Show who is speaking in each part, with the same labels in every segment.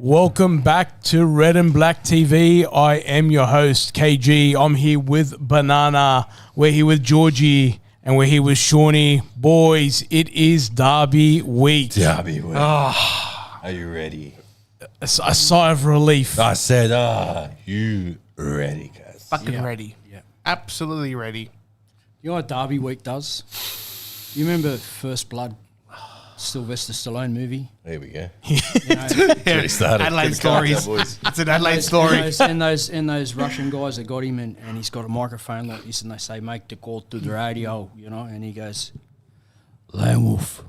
Speaker 1: Welcome back to Red and Black TV. I am your host, KG. I'm here with Banana. We're here with Georgie. And we're here with Shawnee. Boys, it is Derby week.
Speaker 2: Derby week. Oh. Are you ready?
Speaker 1: A sigh of relief.
Speaker 2: I said, you ready, guys?
Speaker 3: Fucking ready. Yeah. Absolutely ready.
Speaker 4: You know what Derby week does? You remember First Blood, Sylvester Stallone movie?
Speaker 2: There we go.
Speaker 4: You know,
Speaker 3: Adelaide stories. It's an Adelaide story.
Speaker 4: And those Russian guys that got him, and he's got a microphone like this, and they say, make the call to the radio, you know, and he goes, Lone Wolf.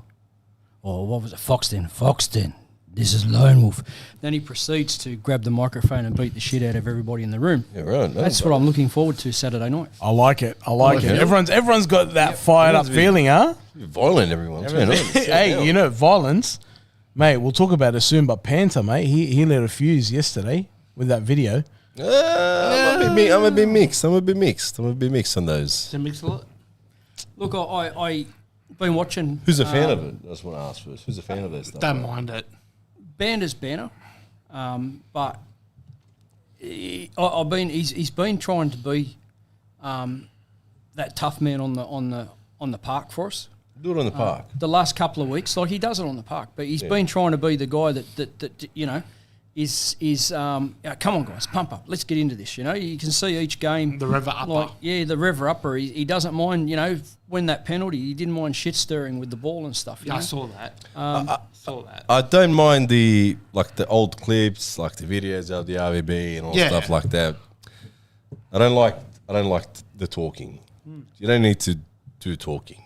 Speaker 4: Or what was it? Foxton. This is Lone Wolf. Then he proceeds to grab the microphone and beat the shit out of everybody in the room.
Speaker 2: Yeah, right.
Speaker 4: That's what I'm looking forward to Saturday night.
Speaker 1: I like it. Everyone's got that fired up feeling, huh?
Speaker 2: Violent, everyone.
Speaker 1: Hey, you know, violence. Mate, we'll talk about it soon, but Panther, mate, he lit a fuse yesterday with that video.
Speaker 2: I'm a bit mixed on those.
Speaker 3: Does it mix a lot?
Speaker 4: Look, I been watching...
Speaker 2: Who's a fan of it? I just want to ask first. Who's a fan of that stuff?
Speaker 3: Don't mind it.
Speaker 4: Banner's banner, but he's been trying to be that tough man on the park for us.
Speaker 2: Do it on the park.
Speaker 4: The last couple of weeks, like he does it on the park, but he's been trying to be the guy that you know is come on guys, pump up, let's get into this. You know, you can see each game
Speaker 3: The river upper.
Speaker 4: The river upper. He doesn't mind. You know, when that penalty, he didn't mind shit stirring with the ball and stuff.
Speaker 3: Yeah,
Speaker 4: know?
Speaker 3: I saw that.
Speaker 2: I don't mind the old clips, like the videos of the RBB and all stuff like that. I don't like the talking. You don't need to do talking.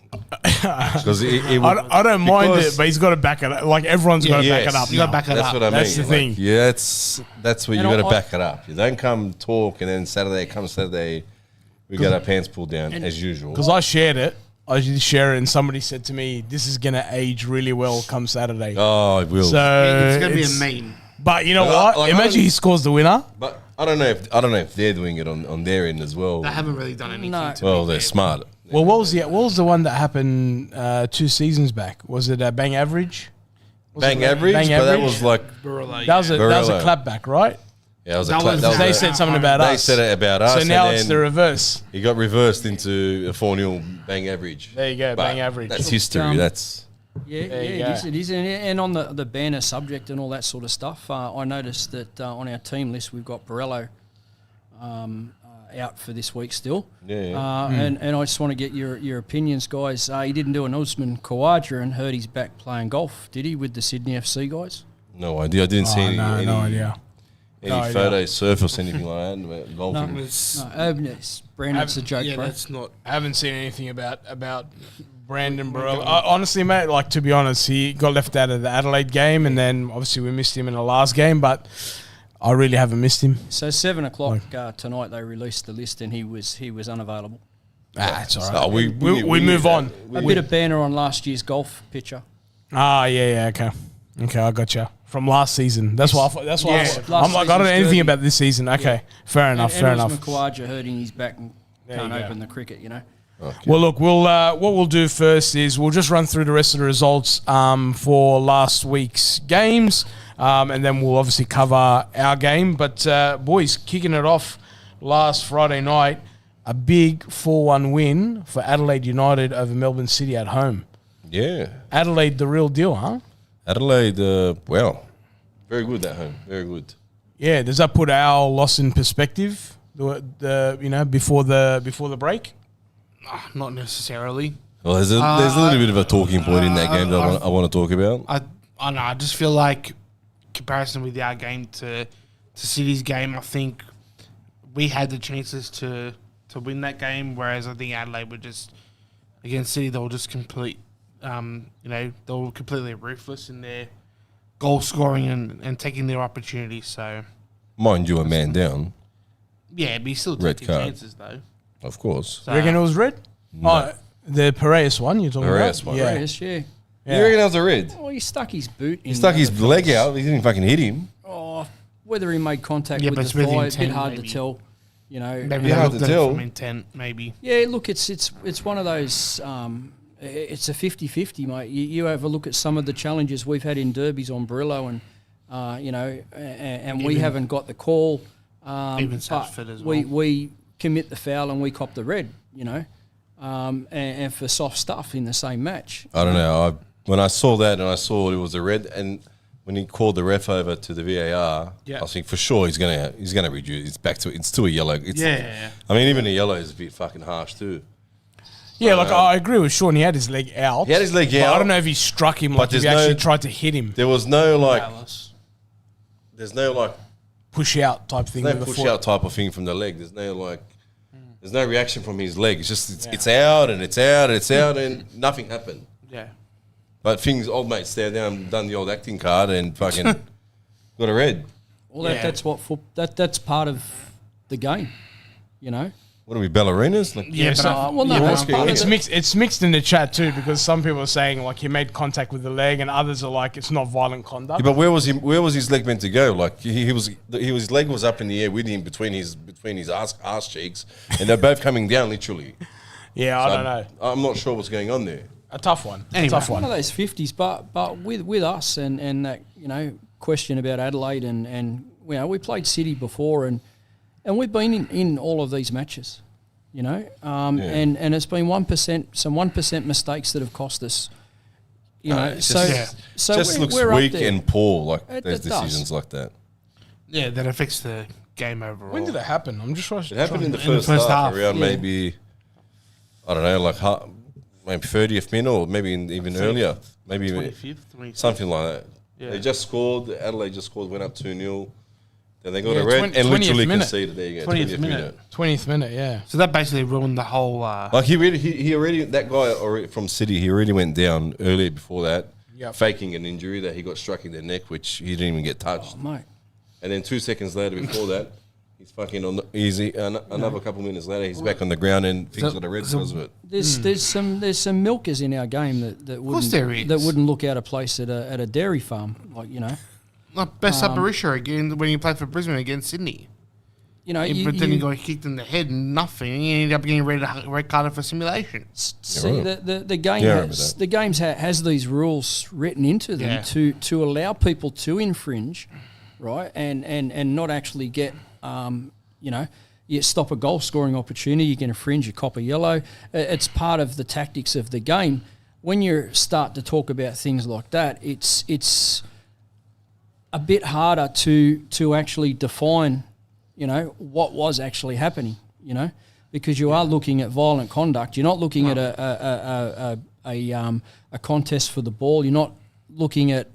Speaker 2: Because
Speaker 1: I don't mind it, but he's got to back it up. Like everyone's got to back it up.
Speaker 3: You got to back it up.
Speaker 2: That's what I mean.
Speaker 1: That's the thing.
Speaker 2: Yeah, that's where you got to back it up. You don't come talk and then Saturday we got our pants pulled down as usual.
Speaker 1: Because I shared it. I did share it, and somebody said to me, "This is gonna age really well come Saturday."
Speaker 2: Oh, it will.
Speaker 1: So
Speaker 3: it's gonna be a meme.
Speaker 1: But you know what?
Speaker 2: like,
Speaker 1: imagine he scores the winner.
Speaker 2: But I don't know if they're doing it on their end as well.
Speaker 3: They haven't really done anything.
Speaker 4: No.
Speaker 2: Well, they're smart.
Speaker 1: Well, what was the one that happened 2 seasons back? Was it Bang Average?
Speaker 2: Bang average, that was like
Speaker 1: That was a clapback, right?
Speaker 2: yeah, it was
Speaker 3: That
Speaker 2: a
Speaker 3: was-
Speaker 1: They said something about us.
Speaker 2: They said it about us.
Speaker 1: So now
Speaker 2: and
Speaker 1: it's
Speaker 2: then
Speaker 1: the reverse.
Speaker 2: he got reversed into a 4-0 bang average.
Speaker 1: There you go,
Speaker 2: But
Speaker 1: Bang Average.
Speaker 2: That's history. That's
Speaker 4: It is. And on the banner subject and all that sort of stuff, I noticed that on our team list we've got Borello out for this week still. And I just want to get your opinions, guys. He didn't do an Usman Khawaja and heard he's back playing golf, did he, with the Sydney FC guys?
Speaker 2: no idea. I didn't see any
Speaker 1: idea.
Speaker 2: any photos surface, anything like that about golfing.
Speaker 4: It's Brandon's a joke,
Speaker 3: Yeah,
Speaker 4: bro.
Speaker 3: that's not.
Speaker 1: I haven't seen anything about Brandon Borello. Honestly, mate, like, to be honest, he got left out of the Adelaide game, and then obviously we missed him in the last game, but I really haven't missed him.
Speaker 4: So 7 o'clock tonight they released the list and he was unavailable.
Speaker 1: It's all right.
Speaker 2: So we
Speaker 1: move on.
Speaker 4: A bit of banner on last year's golf picture.
Speaker 1: Okay, I got you. From last season. That's why. I'm like, I don't know anything about this season. Okay, fair enough.
Speaker 4: And Usman Khawaja hurting his back and can't open the cricket, you know.
Speaker 2: Okay.
Speaker 1: Well, look, what we'll do first is we'll just run through the rest of the results for last week's games, and then we'll obviously cover our game. But boys, kicking it off last Friday night, a big 4-1 win for Adelaide United over Melbourne City at home.
Speaker 2: Yeah.
Speaker 1: Adelaide, the real deal, huh?
Speaker 2: Adelaide, very good at home. Very good.
Speaker 1: Yeah. Does that put our loss in perspective? Before the break.
Speaker 3: Not necessarily.
Speaker 2: Well, there's a little bit of a talking point in that game that I want to talk about.
Speaker 3: I know. I just feel like comparison with our game to City's game, I think we had the chances to win that game, whereas I think Adelaide were just against City. They were just complete. They were completely ruthless in their goal scoring and taking their opportunities. So,
Speaker 2: Mind you, a man down,
Speaker 3: yeah, but he's still
Speaker 2: Red
Speaker 3: taking
Speaker 2: card.
Speaker 3: chances though.
Speaker 2: of course.
Speaker 3: So,
Speaker 1: You reckon it was red?
Speaker 2: No.
Speaker 1: Oh, the Piraeus one you're talking
Speaker 2: Piraeus
Speaker 1: about?
Speaker 2: one.
Speaker 1: Yeah.
Speaker 4: Yes, yeah.
Speaker 2: You reckon that was a red?
Speaker 4: Oh, he stuck his boot in.
Speaker 2: He stuck his leg out. He didn't fucking hit him.
Speaker 4: Oh, whether he made contact
Speaker 3: Yeah,
Speaker 4: with
Speaker 3: but
Speaker 4: the
Speaker 3: it's with
Speaker 4: thigh, a
Speaker 3: intent,
Speaker 4: bit hard
Speaker 3: maybe.
Speaker 4: to tell. You know,
Speaker 3: maybe
Speaker 2: Yeah,
Speaker 3: they
Speaker 2: hard
Speaker 3: looked
Speaker 2: to
Speaker 3: at it
Speaker 2: tell.
Speaker 3: from intent, maybe.
Speaker 4: yeah. Look, it's one of those. It's a 50-50, mate. You have a look at some of the challenges we've had in derbies on Brillo, and and we haven't got the call.
Speaker 3: Even
Speaker 4: but
Speaker 3: Satchford as well.
Speaker 4: we commit the foul and we cop the red, and for soft stuff in the same match.
Speaker 2: I don't know. When I saw that and I saw it was a red, and when he called the ref over to the VAR, I was thinking for sure he's gonna reduce. It's back to it's still a yellow. I mean, even a yellow is a bit fucking harsh too.
Speaker 1: Yeah, I agree with Sean. He had his leg out.
Speaker 2: He had his leg
Speaker 1: but
Speaker 2: out.
Speaker 1: I don't know if he struck him, like if he actually tried to hit him.
Speaker 2: There was no there's no
Speaker 1: push out type thing.
Speaker 2: no
Speaker 1: with the
Speaker 2: push
Speaker 1: foot.
Speaker 2: out type of thing from the leg. There's no there's no reaction from his leg. It's just it's out and it's out and it's out and nothing happened.
Speaker 3: Yeah.
Speaker 2: But old mate stared down, done the old acting card and fucking got a red.
Speaker 4: Well, that's part of the game,
Speaker 2: What are we, ballerinas?
Speaker 1: It's mixed in the chat too, because some people are saying like he made contact with the leg, and others are like it's not violent conduct.
Speaker 2: Yeah, but where was his leg meant to go? Like his leg was up in the air with him between his ass cheeks, and they're both coming down literally.
Speaker 1: Yeah, I don't know.
Speaker 2: I'm not sure what's going on there.
Speaker 1: A tough one.
Speaker 3: Anyway,
Speaker 1: a tough
Speaker 4: One
Speaker 1: one.
Speaker 4: of those 50s, but with us and that question about Adelaide and we played City before and we've been in all of these matches, and it's been 1% mistakes that have cost us,
Speaker 2: Just looks
Speaker 4: we're
Speaker 2: weak
Speaker 4: up there.
Speaker 2: and poor, like
Speaker 4: It
Speaker 2: those
Speaker 4: does.
Speaker 2: decisions like that.
Speaker 3: Yeah, that affects the game overall.
Speaker 1: When did it happen? I'm just trying.
Speaker 2: It happened in the
Speaker 3: In the
Speaker 2: first
Speaker 3: first
Speaker 2: half,
Speaker 3: half,
Speaker 2: around
Speaker 4: yeah.
Speaker 2: maybe I don't know, maybe 30th minute or maybe even earlier, maybe
Speaker 3: 25th, 26th.
Speaker 2: something like that.
Speaker 3: Yeah.
Speaker 2: They just scored. Adelaide just scored, went up 2-0. Then they got
Speaker 1: Yeah,
Speaker 2: a red
Speaker 1: 20th
Speaker 2: and literally
Speaker 1: minute.
Speaker 2: conceded. There you go,
Speaker 3: 20th minute.
Speaker 1: 20th minute, yeah.
Speaker 3: So that basically ruined the whole.
Speaker 2: Like he already that guy already from City. He already went down earlier before that, faking an injury that he got struck in the neck, which he didn't even get touched.
Speaker 4: mate.
Speaker 2: And then 2 seconds later, before that, he's fucking on the easy. Another couple minutes later, he's back on the ground and things got a red because of it.
Speaker 4: There's some milkers in our game that wouldn't look out of place at a dairy farm,
Speaker 3: Like best Apparition again when he played for Brisbane against Sydney. But then he got kicked in the head and nothing. And he ended up getting red carded for simulation.
Speaker 4: See, the game the games has these rules written into them to allow people to infringe, right, and not actually get you stop a goal scoring opportunity, you can infringe, you cop a yellow. It's part of the tactics of the game. When you start to talk about things like that, it's a bit harder to actually define, what was actually happening, because you are looking at violent conduct. You're not looking at a contest for the ball. You're not looking at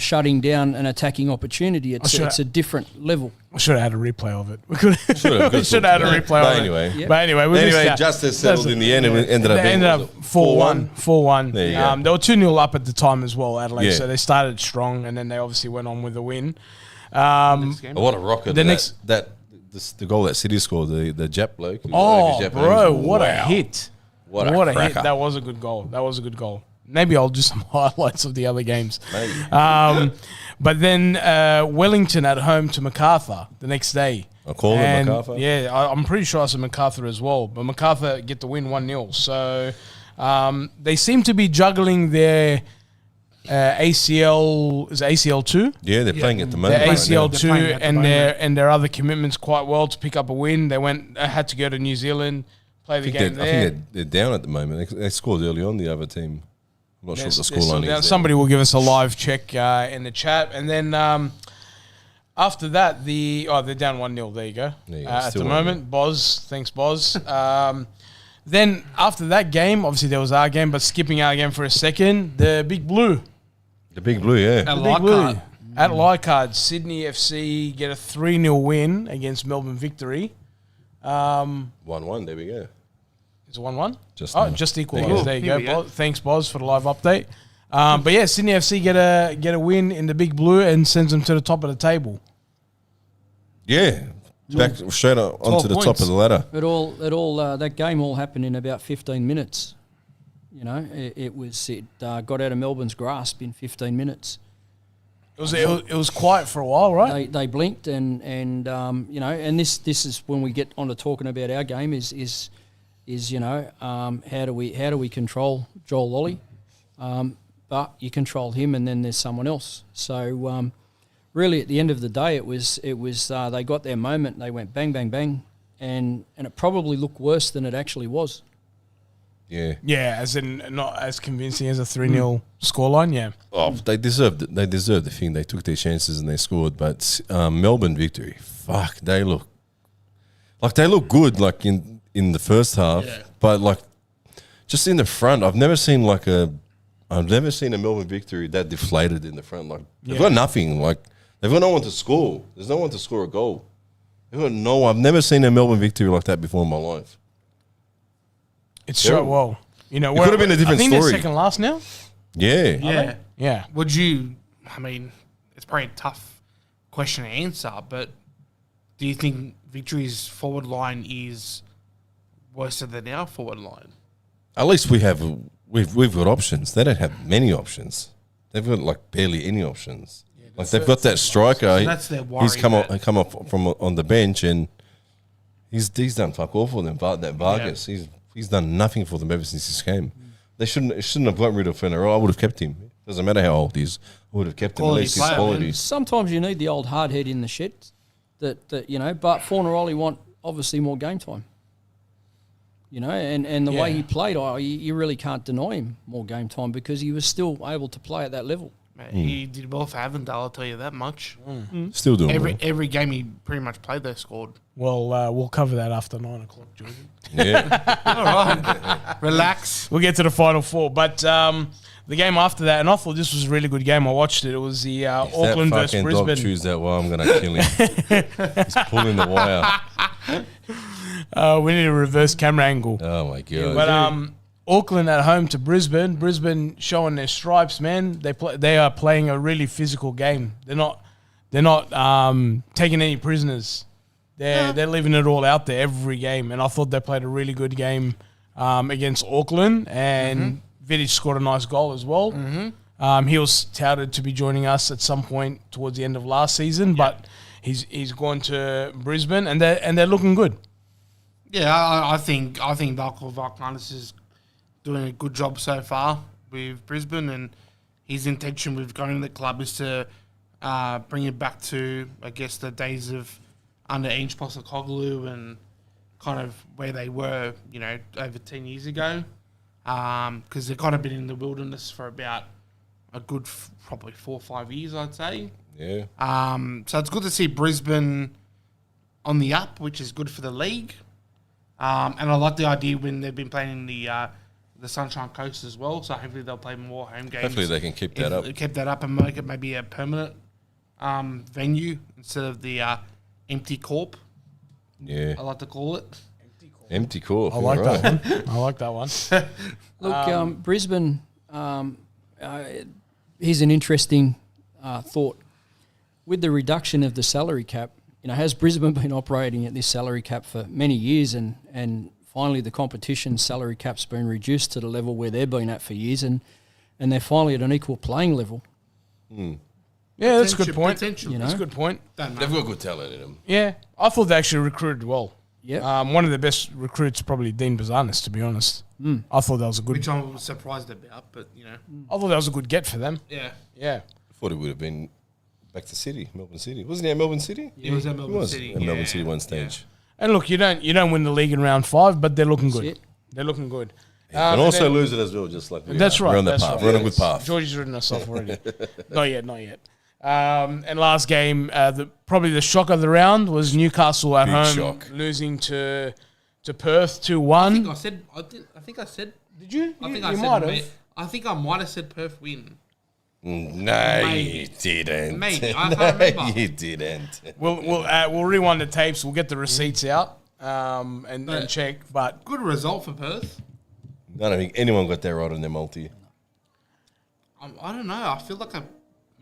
Speaker 4: shutting down an attacking opportunity. It's a different level.
Speaker 1: I should have had a replay of it. We should have had a replay of it. But anyway,
Speaker 2: justice settled in the end and ended up
Speaker 1: 4-1. 4-1.
Speaker 2: There you go.
Speaker 1: They were 2-0 up at the time as well, Adelaide.
Speaker 2: Yeah.
Speaker 1: So they started strong, and then they obviously went on with the win.
Speaker 2: What a rocket!
Speaker 1: The
Speaker 2: The goal that City scored, the Jap bloke.
Speaker 1: Bro, what a hit!
Speaker 2: What a
Speaker 1: hit!
Speaker 2: cracker.
Speaker 1: That was a good goal. Maybe I'll do some highlights of the other games.
Speaker 2: Maybe.
Speaker 1: But then Wellington at home to MacArthur the next day.
Speaker 2: I called it MacArthur?
Speaker 1: Yeah, I'm pretty sure I said MacArthur as well. But MacArthur get the win 1-0. So they seem to be juggling their ACL. Is it ACL 2?
Speaker 2: Yeah, they're playing at the
Speaker 1: Their
Speaker 2: moment.
Speaker 1: ACL
Speaker 3: They're
Speaker 1: 2
Speaker 3: playing at the
Speaker 1: and
Speaker 3: moment.
Speaker 1: their other commitments quite well to pick up a win. They had to go to New Zealand, play the game there.
Speaker 2: I think they're down at the moment. They scored early on, the other team. I'm not sure what the scoreline is.
Speaker 1: Somebody will give us a live check in the chat. And then after that, they're down 1-0. There you go. At the moment. Boz. Thanks, Boz. Then after that game, obviously there was our game, but skipping our game for a second, the Big Blue.
Speaker 2: The Big Blue, yeah.
Speaker 3: At
Speaker 1: The Big Blue.
Speaker 3: Leichhardt.
Speaker 1: At Leichhardt, Sydney FC get a 3-0 win against Melbourne Victory.
Speaker 2: 1-1, there we go.
Speaker 1: Is it 1-1?
Speaker 2: Just
Speaker 1: equal.
Speaker 2: There you go.
Speaker 1: There you
Speaker 3: Here
Speaker 1: go.
Speaker 3: we go.
Speaker 1: Thanks, Boz, for the live update. But yeah, Sydney FC get a win in the Big Blue and sends them to the top of the table.
Speaker 2: Yeah. Back straight onto the top
Speaker 4: points.
Speaker 2: of the ladder.
Speaker 4: That game all happened in about 15 minutes. It got out of Melbourne's grasp in 15 minutes.
Speaker 1: It was quiet for a while, right?
Speaker 4: They blinked and this is when we get on to talking about our game is how do we control Joel Lolly, but you control him and then there's someone else. So really at the end of the day, it was they got their moment. They went bang, bang, bang, and it probably looked worse than it actually was.
Speaker 2: Yeah.
Speaker 1: Yeah, as in not as convincing as a 3-0 scoreline. Yeah.
Speaker 2: Oh, they deserved it. They deserved the thing. They took their chances and they scored. But Melbourne victory, fuck, they look good like in the first half.
Speaker 3: Yeah.
Speaker 2: But like just in the front, I've never seen a Melbourne victory that deflated in the front. Like they've got nothing. Like they've got no one to score. There's no one to score a goal. They've got no. I've never seen a Melbourne victory like that before in my life.
Speaker 1: It's so well. You know,
Speaker 2: it could have been a different
Speaker 1: I think
Speaker 2: story.
Speaker 1: they're second last now.
Speaker 2: Yeah.
Speaker 3: Yeah.
Speaker 1: Yeah.
Speaker 3: Would you? I mean, it's probably a tough question to answer, but do you think Victory's forward line is worse than our forward line?
Speaker 2: At least we've got options. They don't have many options. They've got like barely any options. Like they've got that striker.
Speaker 3: So that's their worry.
Speaker 2: He's come up from on the bench and he's done fuck all for them. That Vargas, he's done nothing for them ever since this came. They shouldn't have got rid of Fenner. I would have kept him. Doesn't matter how old he is. I would have kept him. At least his quality.
Speaker 4: Sometimes you need the old hard head in the shit. That you know, but Fornaroli want obviously more game time. You know, and the way he played, you really can't deny him more game time because he was still able to play at that level.
Speaker 3: He did well for Avondale, I'll tell you that much.
Speaker 2: Still doing well.
Speaker 3: Every game he pretty much played, they scored.
Speaker 1: Well, we'll cover that after 9 o'clock, Georgie.
Speaker 2: Yeah.
Speaker 3: All right, relax.
Speaker 1: We'll get to the final four, but the game after that, and I thought this was a really good game. I watched it. It was the Auckland versus
Speaker 2: That fucking
Speaker 1: Brisbane.
Speaker 2: dog chews that wire, I'm going to kill him. He's pulling the wire.
Speaker 1: We need a reverse camera angle.
Speaker 2: Oh, my God.
Speaker 1: But Auckland at home to Brisbane. Brisbane showing their stripes, man. They are playing a really physical game. They're not taking any prisoners. They're leaving it all out there every game. And I thought they played a really good game against Auckland. And Vidic scored a nice goal as well. He was touted to be joining us at some point towards the end of last season, but he's gone to Brisbane and they're looking good.
Speaker 3: Yeah, I think Darko Varkanis is doing a good job so far with Brisbane, and his intention with going to the club is to bring it back to, I guess, the days of under Ange Postecoglou and kind of where they were, you know, over 10 years ago, because they've kind of been in the wilderness for about a good probably 4 or 5 years, I'd say.
Speaker 2: Yeah.
Speaker 3: So it's good to see Brisbane on the up, which is good for the league. And I like the idea when they've been playing in the Sunshine Coast as well. So hopefully they'll play more home games.
Speaker 2: Hopefully they can keep that up.
Speaker 3: Keep that up and make it maybe a permanent venue instead of the empty corp.
Speaker 2: Yeah.
Speaker 3: I like to call it.
Speaker 2: Empty core.
Speaker 1: I like that one. I like that one.
Speaker 4: Look, Brisbane, here's an interesting thought. With the reduction of the salary cap, you know, has Brisbane been operating at this salary cap for many years and finally the competition salary cap's been reduced to the level where they've been at for years and they're finally at an equal playing level.
Speaker 1: Yeah, that's a good point.
Speaker 3: Potentially.
Speaker 4: You know?
Speaker 1: That's a good point.
Speaker 3: Don't know.
Speaker 2: They've got good talent in them.
Speaker 1: Yeah, I thought they actually recruited well.
Speaker 4: Yeah.
Speaker 1: One of the best recruits, probably Dean Bazanis, to be honest. I thought that was a good.
Speaker 3: Which I was surprised about, but, you know.
Speaker 1: I thought that was a good get for them.
Speaker 3: Yeah.
Speaker 1: Yeah.
Speaker 2: I thought it would have been back to City, Melbourne City. Wasn't he at Melbourne City?
Speaker 3: He was at
Speaker 2: He
Speaker 3: Melbourne
Speaker 2: was
Speaker 3: City.
Speaker 2: at Melbourne City one stage.
Speaker 1: And look, you don't win the league in round 5, but they're looking good.
Speaker 4: it.
Speaker 1: They're looking good.
Speaker 2: And also lose it as well, just like we
Speaker 1: That's
Speaker 2: are.
Speaker 1: right.
Speaker 2: We're on the
Speaker 1: that's
Speaker 2: path.
Speaker 1: right.
Speaker 2: We're on a good path.
Speaker 1: Georgie's written us off already. Not yet. And last game, probably the shock of the round was Newcastle at
Speaker 2: Big
Speaker 1: home
Speaker 2: shock.
Speaker 1: losing to Perth 2-1.
Speaker 3: I think I said.
Speaker 1: Did you?
Speaker 3: I think
Speaker 1: you
Speaker 3: I said.
Speaker 1: might have.
Speaker 3: I think I might have said Perth win.
Speaker 2: No,
Speaker 3: Maybe.
Speaker 2: you didn't.
Speaker 3: Maybe. I can't remember.
Speaker 2: You didn't.
Speaker 1: We'll rewind the tapes. We'll get the receipts out and check. But
Speaker 3: Good result for Perth.
Speaker 2: I don't think anyone got that right on their multi.
Speaker 3: I don't know. I feel like I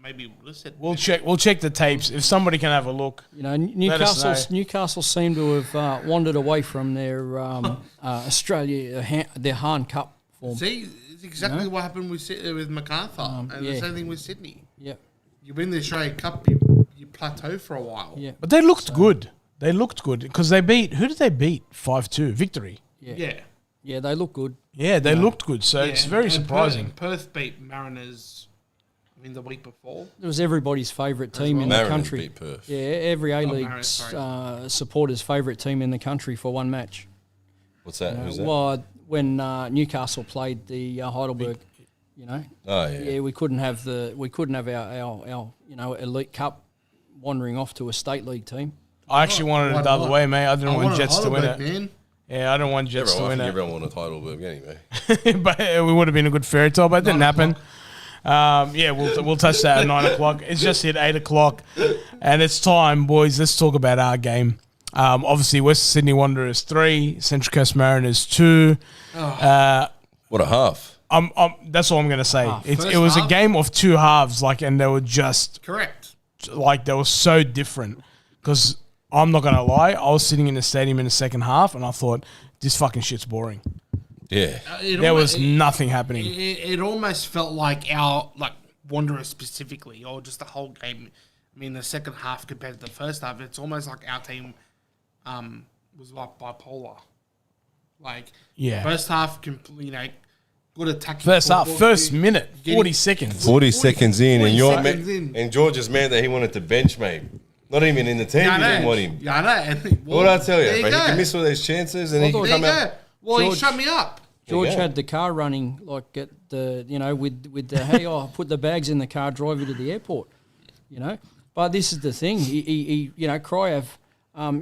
Speaker 3: maybe would have said.
Speaker 1: we'll check the tapes. If somebody can have a look.
Speaker 4: You know,
Speaker 1: us know.
Speaker 4: Newcastle seem to have wandered away from their Australia, their Hahn Cup form.
Speaker 3: See, it's exactly what happened with MacArthur, and the
Speaker 4: yeah.
Speaker 3: same thing with Sydney.
Speaker 4: Yeah,
Speaker 3: You win the Australian Cup, you plateau for a while.
Speaker 4: yeah,
Speaker 1: But they looked good. They looked good because they beat. Who did they beat? 5-2 victory.
Speaker 3: Yeah.
Speaker 4: They look good.
Speaker 1: Yeah, they looked good. So
Speaker 3: Yeah,
Speaker 1: it's very
Speaker 3: and
Speaker 1: surprising.
Speaker 3: Perth beat Mariners I mean, the week before.
Speaker 4: It was everybody's favourite team in the
Speaker 2: Mariners
Speaker 4: country.
Speaker 2: beat Perth.
Speaker 4: Yeah, every A-League
Speaker 3: Mariners, sorry.
Speaker 4: supporters' favourite team in the country for one match.
Speaker 2: What's that? Who's that?
Speaker 4: Well, when Newcastle played the Heidelberg, you know.
Speaker 2: Oh yeah.
Speaker 4: Yeah, we couldn't have our elite cup wandering off to a state league team.
Speaker 1: I actually wanted it the other way, mate. I didn't want Jets to win it.
Speaker 3: Man.
Speaker 1: Yeah, I don't want Jets to win it.
Speaker 2: Everyone wanted Heidelberg anyway.
Speaker 1: But it would have been a good fairy tale, but it didn't happen. Yeah, we'll touch that at 9 o'clock. It's just hit 8 o'clock, and it's time, boys. Let's talk about our game. Obviously, Western Sydney Wanderers 3, Central Coast Mariners 2.
Speaker 2: What a half!
Speaker 1: That's all I'm going to say. It
Speaker 3: First
Speaker 1: was a
Speaker 3: half?
Speaker 1: game of two halves, and they were just
Speaker 3: Correct.
Speaker 1: they were so different. Because I'm not going to lie, I was sitting in the stadium in the second half, and I thought this fucking shit's boring.
Speaker 2: Yeah.
Speaker 1: There was nothing happening.
Speaker 3: It almost felt like our Wanderers specifically, or just the whole game. I mean, the second half compared to the first half, it's almost like our team was like bipolar.
Speaker 1: Yeah.
Speaker 3: First half, good attacking.
Speaker 1: First half,
Speaker 3: football,
Speaker 1: first
Speaker 3: getting-
Speaker 1: minute, 40 seconds.
Speaker 2: 40 seconds in,
Speaker 3: 40
Speaker 2: and you're
Speaker 3: seconds in.
Speaker 2: and George is mad that he wanted to bench, mate. Not even in the team,
Speaker 3: Yeah,
Speaker 2: he
Speaker 3: I
Speaker 2: didn't
Speaker 3: know.
Speaker 2: want him.
Speaker 3: Yeah, I know. And,
Speaker 2: What did I tell
Speaker 3: there
Speaker 2: you? But he
Speaker 3: go.
Speaker 2: can miss all those chances, and he can
Speaker 3: There
Speaker 2: come
Speaker 3: you
Speaker 2: out.
Speaker 3: go. Well,
Speaker 4: George-
Speaker 3: he shut me up.
Speaker 4: George
Speaker 2: Yeah.
Speaker 4: had the car running at the with the hey, put the bags in the car, drive you to the airport, But this is the thing, he Cryev,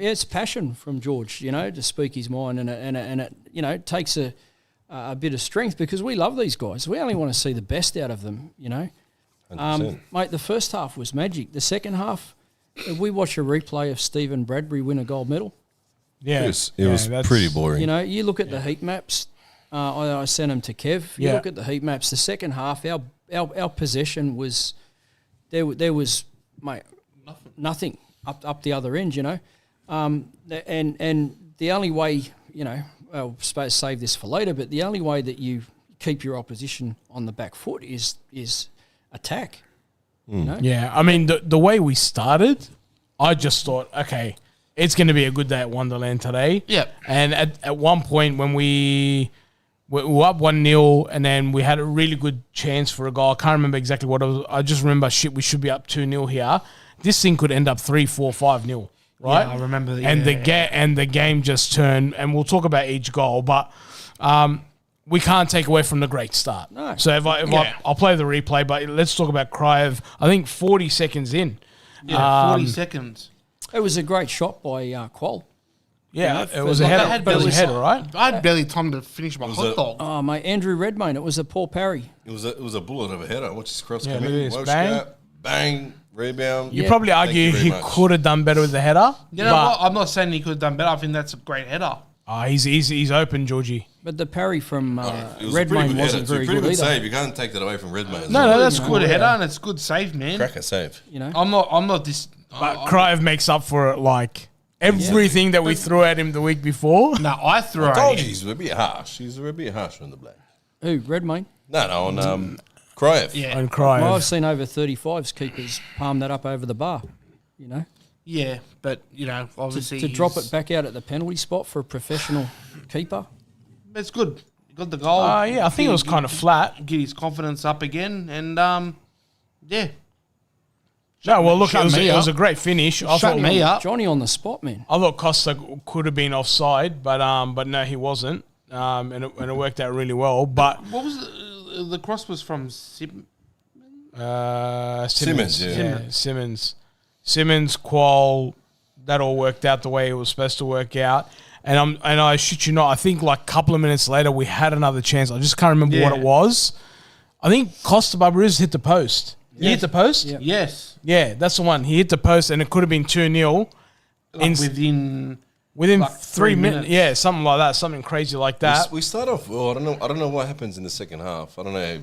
Speaker 4: it's passion from George, to speak his mind, and it takes a bit of strength because we love these guys. We only want to see the best out of them,
Speaker 2: 100%.
Speaker 4: Mate, the first half was magic. The second half, we watch a replay of Stephen Bradbury win a gold medal.
Speaker 1: Yeah.
Speaker 2: It was
Speaker 1: that's-
Speaker 2: pretty boring.
Speaker 4: You look at the heat maps. I sent them to Kev. You
Speaker 1: Yeah.
Speaker 4: look at the heat maps. The second half, our possession was there was mate nothing up the other end. And the only way I'll suppose save this for later, but the only way that you keep your opposition on the back foot is attack.
Speaker 1: Yeah, I mean, the way we started, I just thought, okay, it's going to be a good day at Wonderland today.
Speaker 3: Yep.
Speaker 1: And at one point when we were up 1-0 and then we had a really good chance for a goal. I can't remember exactly what it was. I just remember, we should be up 2-0 here. This thing could end up 3-4, 5-0, right?
Speaker 3: Yeah, I remember that.
Speaker 1: And the game just turned, and we'll talk about each goal, but we can't take away from the great start.
Speaker 4: No.
Speaker 1: So I'll play the replay, but let's talk about Cryev. I think 40 seconds in.
Speaker 3: 40 seconds.
Speaker 4: It was a great shot by Qual.
Speaker 1: Yeah, it was a header. But it was a header, right?
Speaker 3: I had barely time to finish my hot dog.
Speaker 4: Oh, mate, Andrew Redmayne. It was a Paul Parry.
Speaker 2: It was a bullet of a header. Watch his cross come
Speaker 1: look at
Speaker 2: in.
Speaker 1: this.
Speaker 2: Welsh
Speaker 1: Bang.
Speaker 2: gap, bang, rebound.
Speaker 1: You probably
Speaker 2: Thank
Speaker 1: argue
Speaker 2: you very
Speaker 1: he
Speaker 2: much.
Speaker 1: could have done better with the header.
Speaker 3: You know what? I'm not saying he could have done better. I think that's a great header.
Speaker 1: He's open, Georgie.
Speaker 4: But the parry from
Speaker 2: It was a pretty
Speaker 4: Redmayne
Speaker 2: good
Speaker 4: wasn't
Speaker 2: header. It's a
Speaker 4: very
Speaker 2: pretty
Speaker 4: good
Speaker 2: good
Speaker 4: either.
Speaker 2: save. You can't take that away from Redmayne.
Speaker 1: No, that's
Speaker 3: Good
Speaker 1: cool.
Speaker 3: header
Speaker 1: Yeah.
Speaker 3: and it's good save, man.
Speaker 2: Cracker save.
Speaker 3: I'm not this.
Speaker 1: But Cryev makes up for it, everything that we threw at him the week before.
Speaker 3: No, I threw
Speaker 2: I
Speaker 3: it.
Speaker 2: told you he's a bit harsh. He's a bit harsh on the black.
Speaker 4: Who, Redmayne?
Speaker 2: No, on Cryev.
Speaker 3: Yeah,
Speaker 1: And
Speaker 4: Well, I've
Speaker 1: Cryev.
Speaker 4: seen over 35s keepers palm that up over the bar,
Speaker 3: yeah, but obviously
Speaker 4: to drop
Speaker 3: he's-
Speaker 4: it back out at the penalty spot for a professional keeper.
Speaker 3: It's good. He got the goal.
Speaker 1: I think it was kind of flat.
Speaker 3: Get his confidence up again, and yeah,
Speaker 1: No, well, look,
Speaker 3: Shut
Speaker 1: it
Speaker 3: me
Speaker 1: was
Speaker 3: up.
Speaker 1: a great finish. I
Speaker 3: Shut
Speaker 1: thought,
Speaker 3: me up.
Speaker 4: Johnny on the spot, man.
Speaker 1: I thought Costa could have been offside, but no, he wasn't. And it worked out really well. But
Speaker 3: What was the cross was from
Speaker 1: Simmons,
Speaker 2: Simmons, yeah.
Speaker 1: Simmons, Qual, that all worked out the way it was supposed to work out. And I shit you not, I think a couple of minutes later we had another chance. I just can't remember what it was. I think Costa Barbarossa hit the post. He hit the post?
Speaker 4: Yeah.
Speaker 3: Yes,
Speaker 1: Yeah, that's the one. He hit the post and it could have been 2-0 within
Speaker 3: like
Speaker 1: 3
Speaker 3: 3
Speaker 1: minutes.
Speaker 3: minutes.
Speaker 1: Yeah, something like that, something crazy like that.
Speaker 2: We start off well. I don't know what happens in the second half. I don't know.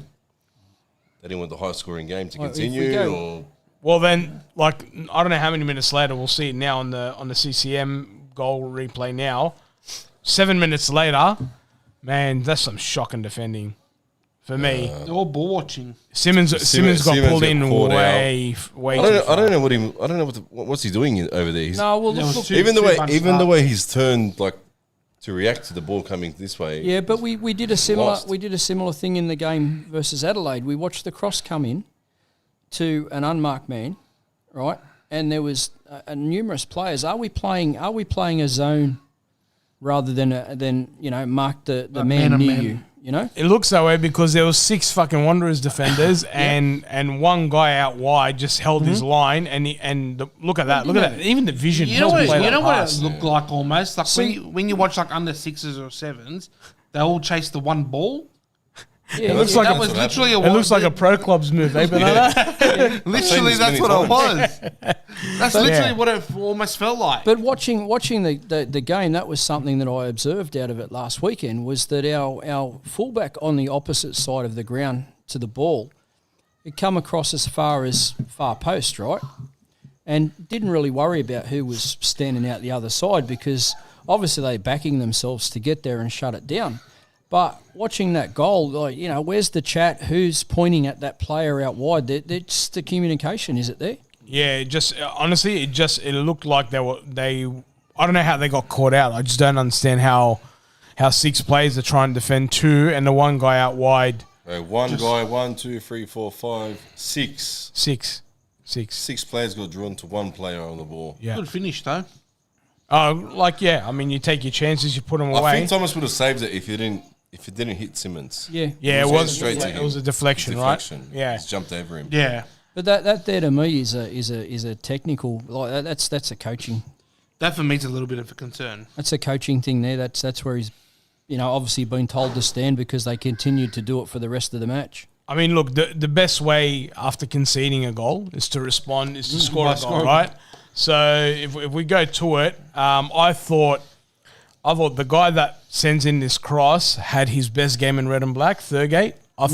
Speaker 2: They didn't want the high scoring game to
Speaker 4: Well, if we
Speaker 2: continue,
Speaker 4: go-
Speaker 2: or
Speaker 1: Well, then, I don't know how many minutes later, we'll see it now on the CCM goal replay now. 7 minutes later, man, that's some shocking defending for me.
Speaker 3: they're all ball watching.
Speaker 1: Simmons got
Speaker 2: Simmons
Speaker 1: pulled
Speaker 2: got
Speaker 1: in
Speaker 2: caught
Speaker 1: way
Speaker 2: I
Speaker 1: too
Speaker 2: don't
Speaker 1: far.
Speaker 2: know what's he doing over there. He's,
Speaker 4: No, well,
Speaker 3: There
Speaker 4: look,
Speaker 3: was
Speaker 4: look,
Speaker 3: two-
Speaker 2: even the
Speaker 3: bunch
Speaker 2: way
Speaker 3: up.
Speaker 2: he's turned to react to the ball coming this way.
Speaker 4: yeah, but we did a similar
Speaker 2: Lost.
Speaker 4: thing in the game versus Adelaide. We watched the cross come in, to an unmarked man, right? And there was numerous players. Are we playing a zone rather than mark the man near you? You know,
Speaker 1: It looks that way because there was 6 fucking Wanderers defenders and one guy out wide just held his line look at that. Even the vision.
Speaker 3: You know what?
Speaker 1: play
Speaker 3: You
Speaker 1: that
Speaker 3: know what
Speaker 1: pass.
Speaker 3: it looked like almost like when you watch like under 6s or 7s, they all chase the one ball.
Speaker 4: yeah,
Speaker 1: It looks
Speaker 4: yeah.
Speaker 1: like
Speaker 3: That was literally
Speaker 1: It looks like a pro club's move, eh, Banana?
Speaker 3: literally that's what it was. That's literally what it almost felt like.
Speaker 4: But watching the game, that was something that I observed out of it last weekend, was that our fullback on the opposite side of the ground to the ball, it come across as far post, right? And didn't really worry about who was standing out the other side because obviously they're backing themselves to get there and shut it down. But watching that goal, where's the chat? Who's pointing at that player out wide? It's the communication, is it there?
Speaker 1: Yeah, honestly, it looked like they. I don't know how they got caught out. I just don't understand how 6 players are trying to defend 2 and the one guy out wide.
Speaker 2: One guy, 1, 2, 3, 4, 5, 6.
Speaker 1: 6.
Speaker 2: 6 players got drawn to one player on the ball.
Speaker 1: Yeah.
Speaker 3: Good finish though.
Speaker 1: I mean, you take your chances, you put them away.
Speaker 2: I think Thomas would have saved it if it didn't hit Simmons.
Speaker 4: Yeah.
Speaker 1: Yeah, it was
Speaker 2: straight to him.
Speaker 1: It was a deflection, right? Yeah.
Speaker 2: He's jumped over him.
Speaker 3: Yeah.
Speaker 4: But that there to me is a technical, like that's a coaching.
Speaker 3: That for me is a little bit of a concern.
Speaker 4: That's a coaching thing there. That's where he's, obviously been told to stand because they continued to do it for the rest of the match.
Speaker 1: I mean, look, the best way after conceding a goal is to respond, is to score a goal, right? So if we go to it, I thought the guy that sends in this cross had his best game in red and black, Thurgate. I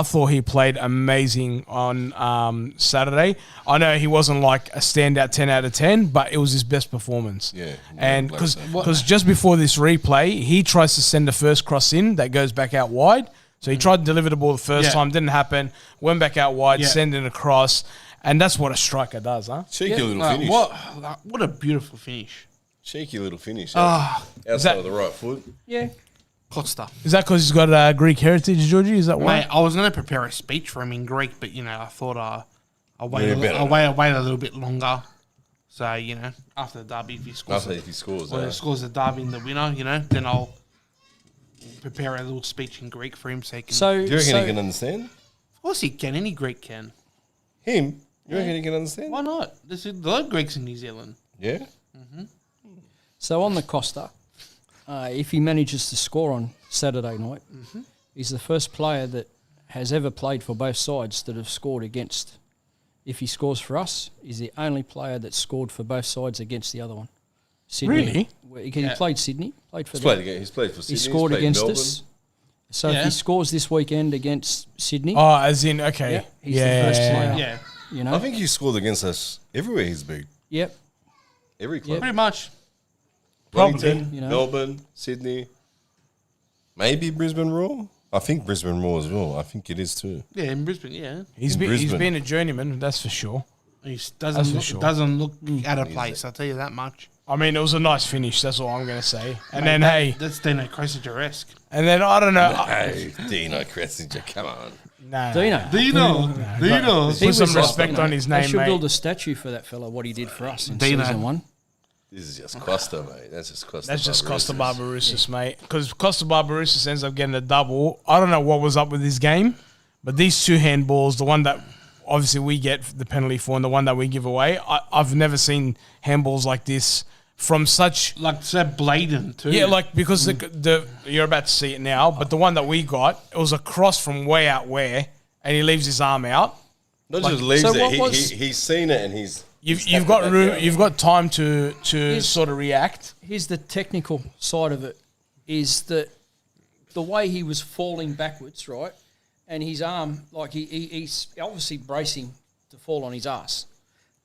Speaker 1: thought he played amazing on Saturday. I know he wasn't like a standout 10 out of 10, but it was his best performance.
Speaker 2: Yeah.
Speaker 1: And because just before this replay, he tries to send the first cross in that goes back out wide. So he tried to deliver the ball the first time, didn't happen, went back out wide, send it across, and that's what a striker does, huh?
Speaker 2: Cheeky little finish.
Speaker 3: What a beautiful finish.
Speaker 2: Cheeky little finish. Outside of the right foot.
Speaker 4: Yeah.
Speaker 3: Costa.
Speaker 1: Is that because he's got Greek heritage, Georgie? Is that why?
Speaker 3: Mate, I was going to prepare a speech for him in Greek, but, I thought I'll wait a little bit longer. So, after the derby, if he scores scores the derby in the winner, then I'll prepare a little speech in Greek for him so he can...
Speaker 2: Do you reckon he can understand?
Speaker 3: Of course he can. Any Greek can.
Speaker 2: Him? You reckon he can understand?
Speaker 3: Why not? There's a lot of Greeks in New Zealand.
Speaker 2: Yeah?
Speaker 4: So on the Costa, if he manages to score on Saturday night, he's the first player that has ever played for both sides that have scored against. If he scores for us, he's the only player that scored for both sides against the other one. Sydney.
Speaker 1: Really?
Speaker 4: He played Sydney. Played for
Speaker 2: He's
Speaker 4: them.
Speaker 2: played for Sydney.
Speaker 4: He scored against
Speaker 2: Melbourne.
Speaker 4: us. So if he scores this weekend against Sydney,
Speaker 1: Oh, as in, okay.
Speaker 4: he's the first player.
Speaker 3: Yeah.
Speaker 2: I think he scored against us everywhere he's been.
Speaker 4: Yep.
Speaker 2: Every club.
Speaker 3: Pretty much.
Speaker 2: Wellington,
Speaker 4: You know.
Speaker 2: Melbourne, Sydney. Maybe Brisbane Roar? I think Brisbane Roar as well. I think it is too.
Speaker 3: Yeah, in Brisbane, yeah.
Speaker 1: He's
Speaker 2: Brisbane.
Speaker 1: been a journeyman, that's for sure.
Speaker 3: He
Speaker 1: That's for sure.
Speaker 3: doesn't look out of place, I'll tell you that much.
Speaker 1: I mean, it was a nice finish, that's all I'm going to say. And then, hey,
Speaker 3: That's Dino Cressinger-esque.
Speaker 1: and then, I don't know.
Speaker 2: Hey, Dino Cressinger, come on.
Speaker 1: Nah.
Speaker 4: Dino.
Speaker 3: Dino.
Speaker 1: Put some respect on his
Speaker 4: They
Speaker 1: name,
Speaker 4: should build
Speaker 1: mate.
Speaker 4: a statue for that fella, what he did for us in
Speaker 3: Dino.
Speaker 4: season 1.
Speaker 2: This is just Costa, mate. That's just Costa.
Speaker 1: That's just Costa
Speaker 2: Barbarouses.
Speaker 1: Barbarouses, mate. Because Costa Barbarouses ends up getting a double. I don't know what was up with this game, but these 2 handballs, the one that obviously we get the penalty for and the one that we give away, I've never seen handballs like this from such...
Speaker 3: Like, so blatant, too.
Speaker 1: Yeah, like, because the you're about to see it now, but the one that we got, it was a cross from way out where, and he leaves his arm out.
Speaker 2: Not just leaves
Speaker 4: so
Speaker 2: it.
Speaker 4: what
Speaker 2: He's seen it and he's...
Speaker 1: You've got room. You've got time to sort of react.
Speaker 4: Here's the technical side of it, is that the way he was falling backwards, right, and his arm, like he's obviously bracing to fall on his ass,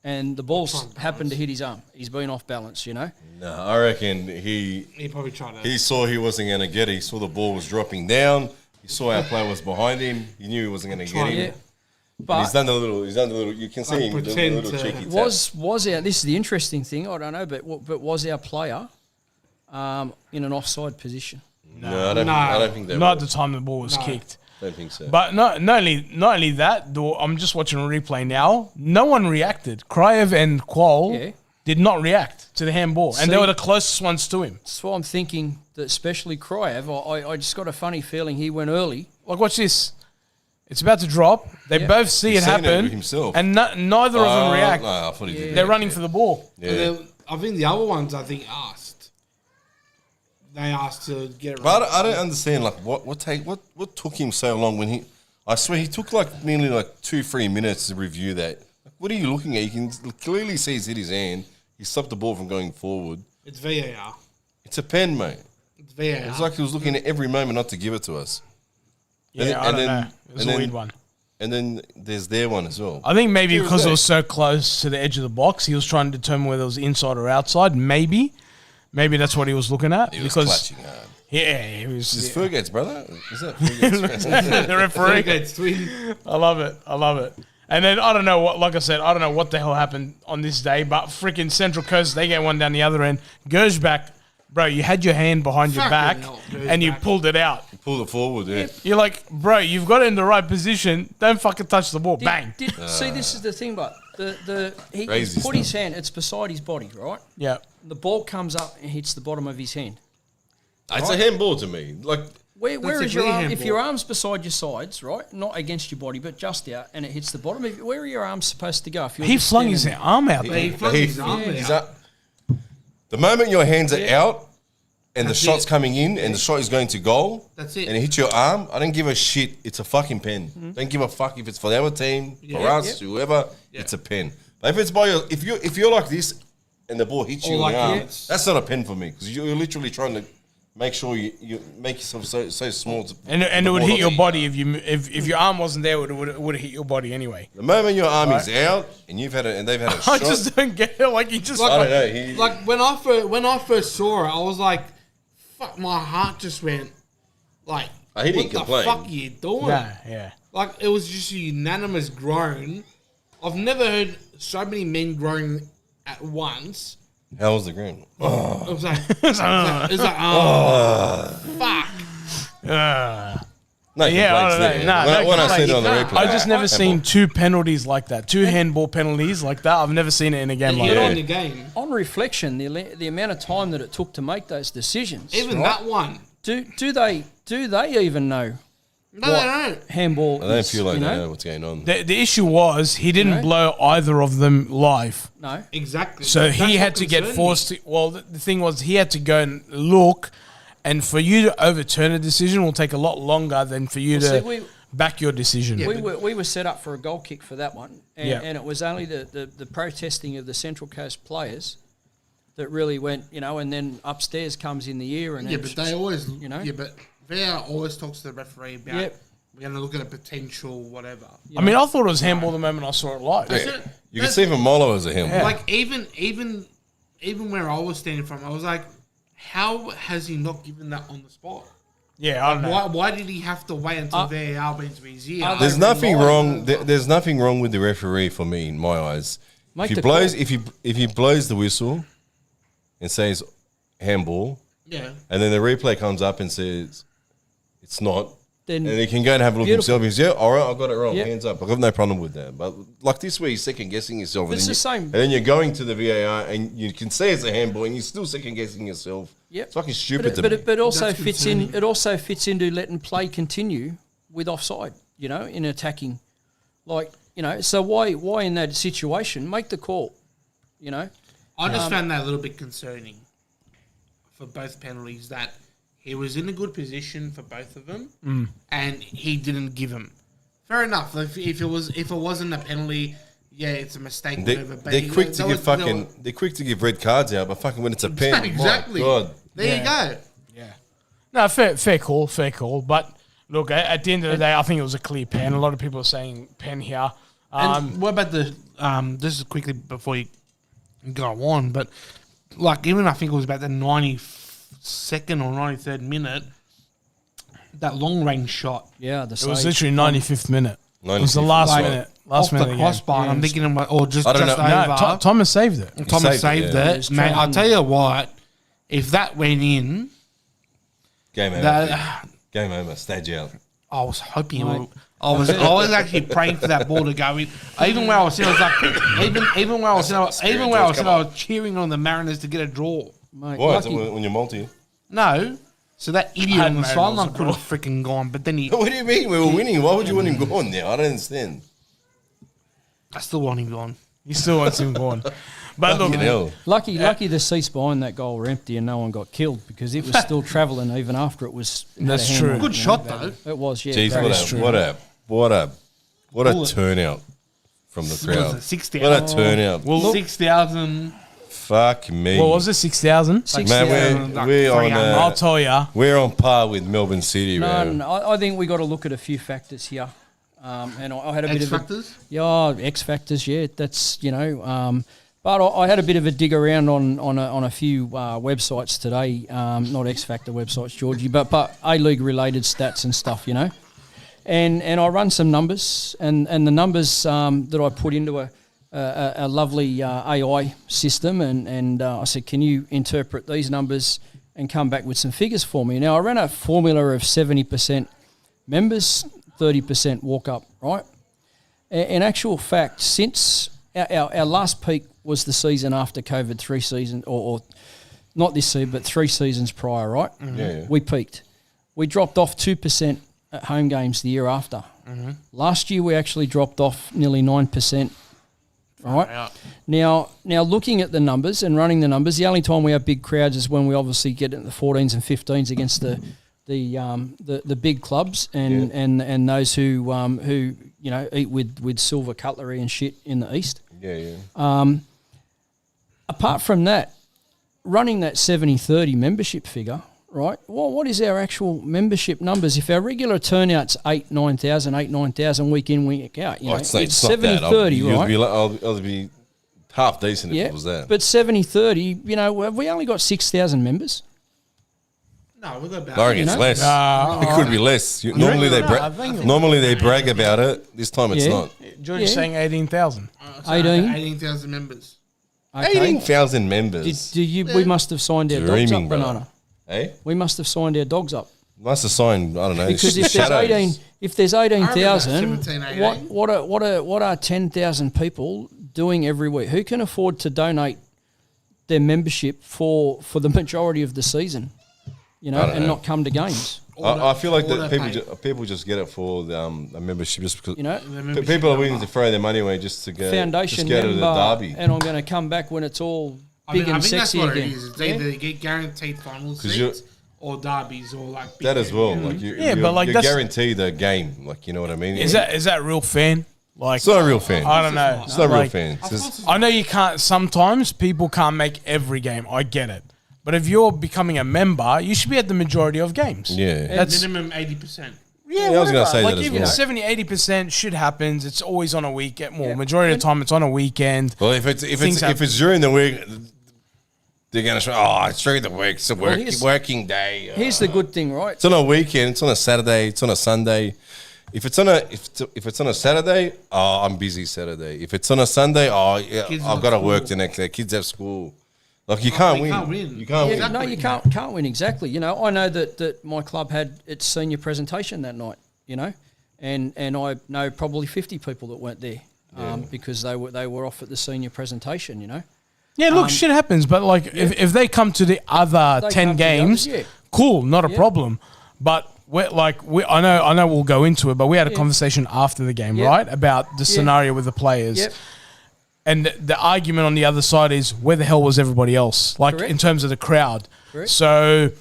Speaker 4: and the ball's happened to hit his arm. He's been off balance,
Speaker 2: No, I reckon he
Speaker 3: probably tried to...
Speaker 2: he saw he wasn't going to get it. He saw the ball was dropping down. He saw our player was behind him. He knew he wasn't going to get him.
Speaker 4: Yeah.
Speaker 2: And
Speaker 4: But
Speaker 2: he's done the little. You can see him doing the little cheeky tap.
Speaker 4: was our, this is the interesting thing, I don't know, but was our player in an offside position?
Speaker 2: No, I don't think they
Speaker 1: Not at
Speaker 2: were.
Speaker 1: the time the ball was kicked.
Speaker 2: Don't think so.
Speaker 1: But not only that, though, I'm just watching a replay now. No one reacted. Kriev and Qual did not react to the handball, and they were the closest ones to him.
Speaker 4: That's why I'm thinking that especially Kriev, I just got a funny feeling he went early.
Speaker 1: Like, watch this. It's about to drop. They both see it happen, and neither of them react.
Speaker 2: No, I thought he did.
Speaker 1: They're running for the ball.
Speaker 2: Yeah.
Speaker 3: I think the other ones, asked. They asked to get it.
Speaker 2: But I don't understand, like, what took him so long when he... I swear he took, like, nearly, like, 2-3 minutes to review that. Like, what are you looking at? You can clearly see he's hit his hand. He stopped the ball from going forward.
Speaker 3: It's VAR.
Speaker 2: It's a pen, mate.
Speaker 3: It's VAR.
Speaker 2: It's like he was looking at every moment not to give it to us.
Speaker 1: Yeah, I don't know. It was a weird one.
Speaker 2: And then there's their one as well.
Speaker 1: I think maybe because it was so close to the edge of the box, he was trying to determine whether it was inside or outside. Maybe that's what he was looking at.
Speaker 2: He was clutching hard.
Speaker 1: Yeah, he was.
Speaker 2: Is Fergate's brother? Is that Fergate's
Speaker 1: the referee.
Speaker 3: Fergate's twin.
Speaker 1: I love it. And then I don't know what. Like I said, I don't know what the hell happened on this day, but freaking Central Coast, they get one down the other end. Gershback, bro, you had your hand behind your back and you pulled it out.
Speaker 2: You pulled it forward, yeah.
Speaker 1: You're like, bro, you've got it in the right position. Don't fucking touch the ball. Bang.
Speaker 4: See, this is the thing, but he
Speaker 2: Crazy
Speaker 4: put his
Speaker 2: stuff.
Speaker 4: hand. It's beside his body, right?
Speaker 1: Yeah.
Speaker 4: The ball comes up and hits the bottom of his hand.
Speaker 2: It's a handball to me. Like,
Speaker 4: Where
Speaker 3: a
Speaker 4: is your
Speaker 3: clear
Speaker 4: arm? If
Speaker 3: handball.
Speaker 4: your arm's beside your sides, right, not against your body, but just out, and it hits the bottom, where are your arms supposed to go? If you're
Speaker 1: He
Speaker 4: just
Speaker 1: flung
Speaker 4: standing
Speaker 1: his
Speaker 4: there?
Speaker 1: arm out there.
Speaker 3: He flung his arm
Speaker 2: he's
Speaker 3: out.
Speaker 2: up. The moment your hands are out and the shot's coming in and the shot is going to goal,
Speaker 3: That's it.
Speaker 2: and it hits your arm, I don't give a shit. It's a fucking pen. Don't give a fuck if it's for our team, for us, whoever. It's a pen. But if it's by your, if you're like this and the ball hits you in
Speaker 3: like
Speaker 2: the arm,
Speaker 3: this.
Speaker 2: that's not a pen for me because you're literally trying to make sure you make yourself so small.
Speaker 1: And it would hit your body if your arm wasn't there. It would have hit your body anyway.
Speaker 2: The moment your arm is out and you've had it and they've had a
Speaker 1: I
Speaker 2: shot,
Speaker 1: just don't get it. Like, he just.
Speaker 2: I don't know.
Speaker 3: Like when I first saw it, I was like, "Fuck!" My heart just went like,
Speaker 2: He didn't
Speaker 3: "What the
Speaker 2: complain.
Speaker 3: fuck are you doing?"
Speaker 1: Yeah.
Speaker 3: Like it was just a unanimous groan. I've never heard so many men groan at once.
Speaker 2: How was the ground?
Speaker 3: It was like, oh, fuck.
Speaker 2: No,
Speaker 1: Yeah, I don't know. Nah,
Speaker 2: when I
Speaker 1: no
Speaker 2: see it on the
Speaker 3: complaints.
Speaker 2: replay,
Speaker 1: I just never seen two penalties like that. Two handball penalties like that. I've never seen it in a game like
Speaker 3: Get
Speaker 1: that.
Speaker 3: on the game.
Speaker 4: On reflection, the amount of time that it took to make those decisions,
Speaker 3: Even
Speaker 4: right?
Speaker 3: that one.
Speaker 4: Do they even know
Speaker 3: No, they don't.
Speaker 4: handball?
Speaker 2: I don't
Speaker 4: is,
Speaker 2: feel like
Speaker 4: you
Speaker 2: they
Speaker 4: know?
Speaker 2: know what's going on.
Speaker 1: The issue was he didn't
Speaker 4: No.
Speaker 1: blow either of them live.
Speaker 4: No,
Speaker 3: Exactly.
Speaker 1: So
Speaker 3: That's
Speaker 1: he
Speaker 3: what
Speaker 1: had to get
Speaker 3: concerned
Speaker 1: forced
Speaker 3: me.
Speaker 1: to. Well, the thing was he had to go and look, and for you to overturn a decision will take a lot longer than for you
Speaker 4: Well,
Speaker 1: to
Speaker 4: see,
Speaker 1: back your decision.
Speaker 4: we were set up for a goal kick for that one, and,
Speaker 1: Yeah.
Speaker 4: and it was only the protesting of the Central Coast players that really went, and then upstairs comes in the ear, and
Speaker 3: Yeah,
Speaker 4: it's-
Speaker 3: but they always,
Speaker 4: know?
Speaker 3: Yeah, but VAR always talks to the referee about.
Speaker 4: Yep.
Speaker 3: We're going to look at a potential whatever.
Speaker 1: I mean, I thought it was handball the moment I saw it live.
Speaker 3: That's
Speaker 2: Yeah.
Speaker 3: it.
Speaker 2: You can see from Molo as a him.
Speaker 1: Yeah.
Speaker 3: Like even where I was standing from, I was like, how has he not given that on the spot?
Speaker 1: Yeah, I don't know.
Speaker 3: Why did he have to wait until VAR went to his ear?
Speaker 2: There's nothing wrong. There's nothing wrong with the referee for me, in my eyes.
Speaker 4: Make
Speaker 2: If
Speaker 4: the
Speaker 2: he blows the whistle and says handball,
Speaker 3: Yeah.
Speaker 2: and then the replay comes up and says it's not,
Speaker 4: Then
Speaker 2: and he can go and have a look
Speaker 4: Beautiful.
Speaker 2: himself. He's all right, I got it wrong.
Speaker 4: Yep.
Speaker 2: Hands up. I've got no problem with that. But like this, where you're second guessing yourself, and
Speaker 4: It's
Speaker 2: then,
Speaker 4: the same.
Speaker 2: and then you're going to the VAR and you can say it's a handball, and you're still second guessing yourself.
Speaker 4: Yep.
Speaker 2: It's fucking stupid to me.
Speaker 4: but it also
Speaker 3: That's
Speaker 4: fits
Speaker 3: concerning.
Speaker 4: in. It also fits into letting play continue with offside. In attacking, So why in that situation make the call?
Speaker 3: I just found that a little bit concerning for both penalties that he was in a good position for both of them and he didn't give him. Fair enough. If it wasn't a penalty, yeah, it's a mistake. Whatever. But
Speaker 2: They're quick to give they're quick to give red cards out, but fucking when it's a pen,
Speaker 3: Exactly.
Speaker 2: my God.
Speaker 3: There you go.
Speaker 1: Yeah. No, fair call. But look, at the end of the day, I think it was a clear pen. A lot of people are saying pen here.
Speaker 3: And what about the this is quickly before you go on, but even I think it was about the 92nd or 93rd minute, that long range shot
Speaker 4: Yeah, the
Speaker 1: It was
Speaker 4: save.
Speaker 1: literally 95th minute. It was the
Speaker 2: 95th.
Speaker 1: last
Speaker 3: Like,
Speaker 1: minute.
Speaker 3: off
Speaker 1: Last minute
Speaker 3: the
Speaker 1: of the game.
Speaker 3: crossbar. I'm thinking, or just
Speaker 2: I don't
Speaker 3: just
Speaker 2: know.
Speaker 3: over.
Speaker 1: No, Thomas saved it.
Speaker 3: Thomas
Speaker 2: He
Speaker 3: saved
Speaker 2: saved it,
Speaker 3: it,
Speaker 2: yeah.
Speaker 3: mate. I'll
Speaker 4: trying-
Speaker 3: tell you what, if that went in,
Speaker 2: Game over.
Speaker 3: that
Speaker 2: Game over. Stage out.
Speaker 3: I was hoping it would. I was actually praying for that ball to go in. Even where I was sitting, I was like, even where I was sitting, I was cheering on the Mariners to get a draw.
Speaker 4: Mate,
Speaker 2: Why?
Speaker 4: lucky.
Speaker 2: When you're multi?
Speaker 3: No, so that idiot
Speaker 1: I
Speaker 3: on the
Speaker 1: had
Speaker 3: sideline
Speaker 1: Mariners
Speaker 3: could have freaking gone, but then he.
Speaker 2: What do you mean? We were winning. Why would you want him gone there? I don't understand.
Speaker 3: I still want him gone.
Speaker 1: He still wants him gone. But look,
Speaker 2: Fucking hell.
Speaker 4: Lucky the seats behind that goal were empty and no one got killed because it was still travelling even after it was. had
Speaker 1: That's
Speaker 4: a hand
Speaker 1: true.
Speaker 4: on it,
Speaker 3: Good
Speaker 4: you
Speaker 3: shot,
Speaker 4: know,
Speaker 3: though.
Speaker 4: It was, yeah.
Speaker 2: Jeez,
Speaker 4: very
Speaker 2: what a
Speaker 3: Bullet.
Speaker 2: turnout from the crowd.
Speaker 3: 6,000.
Speaker 2: What a turnout.
Speaker 1: well, look,
Speaker 3: 6,000.
Speaker 2: Fuck me.
Speaker 1: what was it? 6,000.
Speaker 4: 6,000.
Speaker 2: Man, we're on.
Speaker 1: I'll tell ya.
Speaker 2: We're on par with Melbourne City,
Speaker 4: No,
Speaker 2: man.
Speaker 4: no, I think we got to look at a few factors here. And I had a bit
Speaker 3: X
Speaker 4: of
Speaker 3: factors?
Speaker 4: X factors, yeah. That's, but I had a bit of a dig around on a few websites today, not X Factor websites, Georgie, but A-League related stats and stuff, And I run some numbers, and the numbers that I put into a lovely AI system, and I said, can you interpret these numbers and come back with some figures for me? Now, I ran a formula of 70% members, 30% walk up, right? In actual fact, since our last peak was the season after COVID, 3 seasons, or not this season, but 3 seasons prior, right?
Speaker 2: Mm-hmm. Yeah.
Speaker 4: We peaked. We dropped off 2% at home games the year after.
Speaker 3: Mm-hmm.
Speaker 4: Last year, we actually dropped off nearly 9%. Right
Speaker 3: Yeah.
Speaker 4: now, looking at the numbers and running the numbers, the only time we have big crowds is when we obviously get into the 14s and 15s against the big clubs and those who eat with silver cutlery and shit in the east.
Speaker 2: Yeah.
Speaker 4: Apart from that, running that 70-30 membership figure, right? Well, what is our actual membership numbers? If our regular turnout's 9,000 week in, week out, it's 70-30, right?
Speaker 2: I'll be half decent if it was that.
Speaker 4: But 70-30, have we only got 6,000 members?
Speaker 3: No, we've got about.
Speaker 2: I reckon it's less. It could be less. Normally they brag about it. This time it's not.
Speaker 1: George's saying 18,000.
Speaker 3: 18,000 members.
Speaker 4: Okay.
Speaker 2: 18,000 members.
Speaker 4: We must have signed our dogs up,
Speaker 2: Dreaming, brother.
Speaker 4: Banana.
Speaker 2: Eh?
Speaker 4: We must have signed our dogs up.
Speaker 2: Must have signed, I don't know.
Speaker 4: Because if there's 18,000,
Speaker 3: 17, 18.
Speaker 4: what are 10,000 people doing every week? Who can afford to donate their membership for the majority of the season, and not come to games?
Speaker 2: I feel like that
Speaker 3: pay.
Speaker 2: people just get it for the membership just because
Speaker 3: membership
Speaker 2: people are willing
Speaker 3: number.
Speaker 2: to throw their money away just to go
Speaker 4: Foundation
Speaker 2: just go to
Speaker 4: member,
Speaker 2: the derby.
Speaker 4: and I'm going to come back when it's all big
Speaker 3: I
Speaker 4: and
Speaker 3: think that's
Speaker 4: sexy
Speaker 3: what
Speaker 4: again.
Speaker 3: it is. It's either you get guaranteed final seats or derbies or like big
Speaker 2: That as well.
Speaker 3: games.
Speaker 2: Like
Speaker 1: but like
Speaker 2: you're
Speaker 1: that's-
Speaker 2: guaranteed a game. Like, you know what I mean?
Speaker 1: Is that real fan? Like,
Speaker 2: It's not a real fan.
Speaker 1: I don't know.
Speaker 2: It's not a real
Speaker 1: Like,
Speaker 2: fan. It's
Speaker 3: Of
Speaker 2: just-
Speaker 3: course it's
Speaker 1: I know you can't. Sometimes people can't make every game. I get it. But if you're becoming a member, you should be at the majority of games.
Speaker 2: yeah.
Speaker 1: That's
Speaker 3: minimum 80%.
Speaker 1: yeah.
Speaker 2: I was gonna
Speaker 1: whatever.
Speaker 2: say
Speaker 1: like
Speaker 2: that as
Speaker 1: even
Speaker 2: well.
Speaker 1: 70-80% shit happens. It's always on a weekend. Well, majority of the time it's on a weekend.
Speaker 2: Well, if
Speaker 1: Things
Speaker 2: it's during the week, they're gonna say, "Oh, it's during the week. It's a
Speaker 4: here's-
Speaker 2: working day."
Speaker 4: Here's the good thing, right?
Speaker 2: It's on a weekend. It's on a Saturday. It's on a Sunday. If it's on a Saturday, I'm busy Saturday. If it's on a Sunday,
Speaker 3: Kids
Speaker 2: I've
Speaker 3: have
Speaker 2: got to
Speaker 3: school.
Speaker 2: work the next day. Kids have school. Like you can't win. You can't win.
Speaker 4: No, you can't win exactly. I know that my club had its senior presentation that night. And I know probably 50 people that weren't there because they were off at the senior presentation.
Speaker 1: Yeah, look, shit happens. But like, if they come to the other
Speaker 4: They
Speaker 1: 10
Speaker 4: come to the
Speaker 1: games,
Speaker 4: others, yeah.
Speaker 1: cool, not a problem. But I know we'll go into it. But we had a
Speaker 4: Yeah.
Speaker 1: conversation after the game,
Speaker 4: Yeah.
Speaker 1: right, about the scenario with the players.
Speaker 4: Yep.
Speaker 1: And the argument on the other side is where the hell was everybody else? Like
Speaker 4: Correct.
Speaker 1: in terms of the crowd.
Speaker 4: Correct.
Speaker 1: So,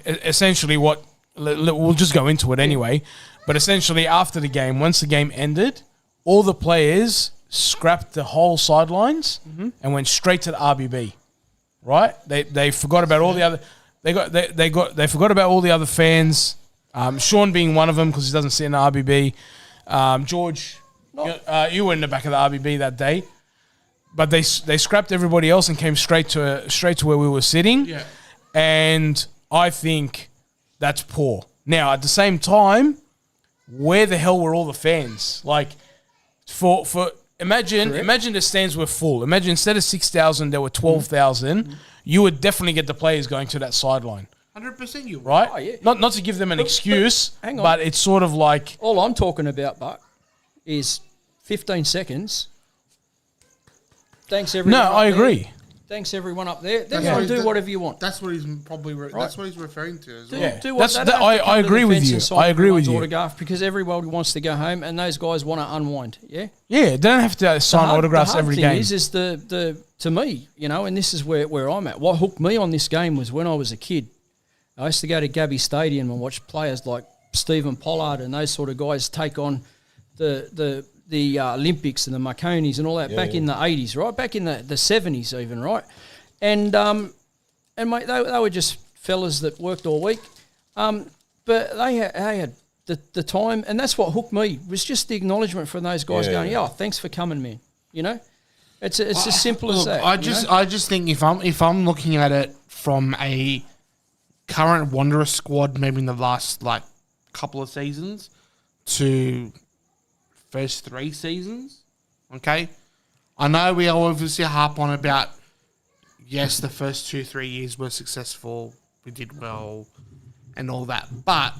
Speaker 1: essentially, we'll just go into it anyway. But essentially, after the game, once the game ended, all the players scrapped the whole sidelines and went straight to the RBB. Right? They forgot about all the other. They forgot about all the other fans. Sean being one of them because he doesn't sit in the RBB. George. You were in the back of the RBB that day, but they scrapped everybody else and came straight to where we were sitting.
Speaker 3: Yeah.
Speaker 1: And I think that's poor. Now at the same time, where the hell were all the fans? Like, for imagine the stands were full. Imagine instead of 6,000 there were 12,000. You would definitely get the players going to that sideline.
Speaker 3: 100% you will.
Speaker 1: right?
Speaker 4: Oh, yeah.
Speaker 1: Not to give them an excuse,
Speaker 4: hang on.
Speaker 1: but it's sort of like
Speaker 4: All I'm talking about, Buck, is 15 seconds. Thanks, everyone.
Speaker 1: no.
Speaker 4: up
Speaker 1: I
Speaker 4: there.
Speaker 1: agree.
Speaker 4: Thanks, everyone up there. Then
Speaker 3: That's
Speaker 4: go
Speaker 3: what
Speaker 4: do
Speaker 3: he's-
Speaker 4: whatever you want.
Speaker 3: That's what he's probably. That's what he's referring to as well.
Speaker 4: Do what,
Speaker 1: That's-
Speaker 4: they
Speaker 1: that-
Speaker 4: don't have to
Speaker 1: I
Speaker 4: come to
Speaker 1: agree
Speaker 4: the
Speaker 1: with
Speaker 4: fence
Speaker 1: you.
Speaker 4: and sign
Speaker 1: I agree with
Speaker 4: everyone's
Speaker 1: you.
Speaker 4: autograph because everybody wants to go home and those guys want to unwind. Yeah.
Speaker 1: Yeah, they don't have to sign autographs
Speaker 4: the hard
Speaker 1: every
Speaker 4: thing
Speaker 1: game.
Speaker 4: is the to me, you know, and this is where I'm at. What hooked me on this game was when I was a kid. I used to go to Gabby Stadium and watch players like Stephen Pollard and those sort of guys take on the Olympics and the Marconis and all that back in the 80s, right? Back in the 70s even, right? And mate, they were just fellas that worked all week. But they had the time, and that's what hooked me, was just the acknowledgement from those guys going, yeah, thanks for coming, man. You know? It's as simple as that.
Speaker 3: I just think if I'm looking at it from a current Wanderers squad, maybe in the last like couple of seasons to first 3 seasons, okay. I know we obviously harp on about yes, the first 2-3 years were successful, we did well, and all that. But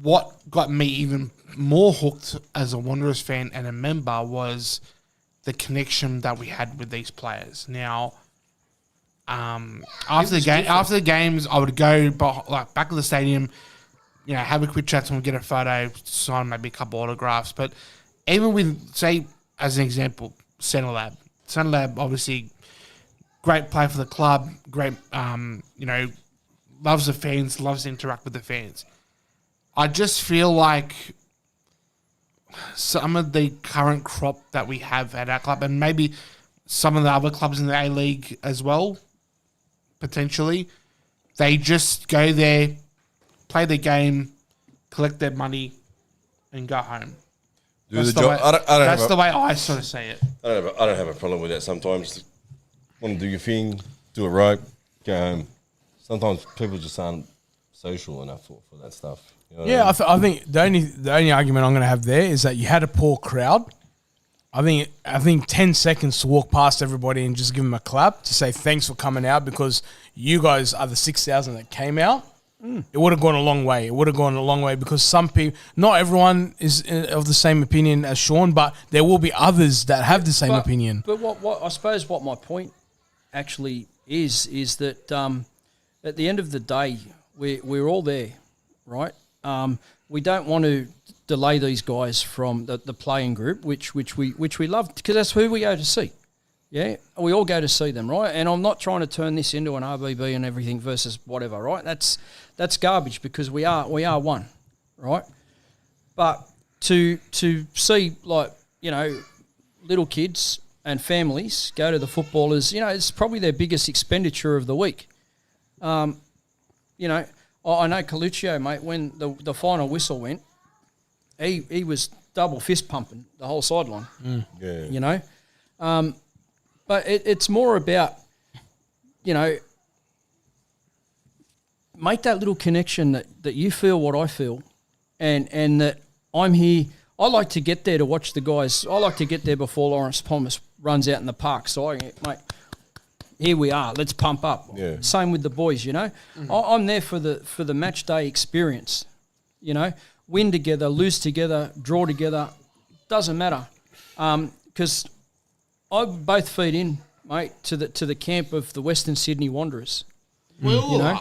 Speaker 3: what got me even more hooked as a Wanderers fan and a member was the connection that we had with these players. Now, after the games, I would go back to the stadium, you know, have a quick chat to them, get a photo, sign maybe a couple autographs. But even with, say, as an example, Centre Lab, obviously great player for the club, great, you know, loves the fans, loves to interact with the fans. I just feel like some of the current crop that we have at our club, and maybe some of the other clubs in the A-League as well, potentially, they just go there, play the game, collect their money, and go home.
Speaker 2: Do the job.
Speaker 3: That's the way I sort of say it.
Speaker 2: I don't have a problem with that. Sometimes want to do your thing, do it right, go home. Sometimes people just aren't social enough for that stuff. You know what I mean?
Speaker 1: I think the only argument I'm going to have there is that you had a poor crowd. I think 10 seconds to walk past everybody and just give them a clap to say thanks for coming out because you guys are the 6,000 that came out. It would have gone a long way. It would have gone a long way because some people, not everyone is of the same opinion as Sean, but there will be others that have the same opinion.
Speaker 4: But what I suppose what my point actually is that at the end of the day, we're all there, right? We don't want to delay these guys from the playing group, which we love because that's who we go to see. Yeah, we all go to see them, right? And I'm not trying to turn this into an RBB and everything versus whatever, right? That's garbage because we are one, right? But to see, like, you know, little kids and families go to the footballers, you know, it's probably their biggest expenditure of the week. You know, I know Coluccio, mate, when the final whistle went, he was double fist pumping the whole sideline.
Speaker 2: Yeah.
Speaker 4: You know? But it's more about, you know, make that little connection that you feel what I feel and that I'm here. I like to get there to watch the guys. I like to get there before Lawrence Thomas runs out in the park. So, mate, here we are. Let's pump up.
Speaker 2: Yeah.
Speaker 4: Same with the boys, you know. I'm there for the match day experience, you know. Win together, lose together, draw together, doesn't matter. Because I both feed in, mate, to the camp of the Western Sydney Wanderers.
Speaker 3: Well,
Speaker 4: You know?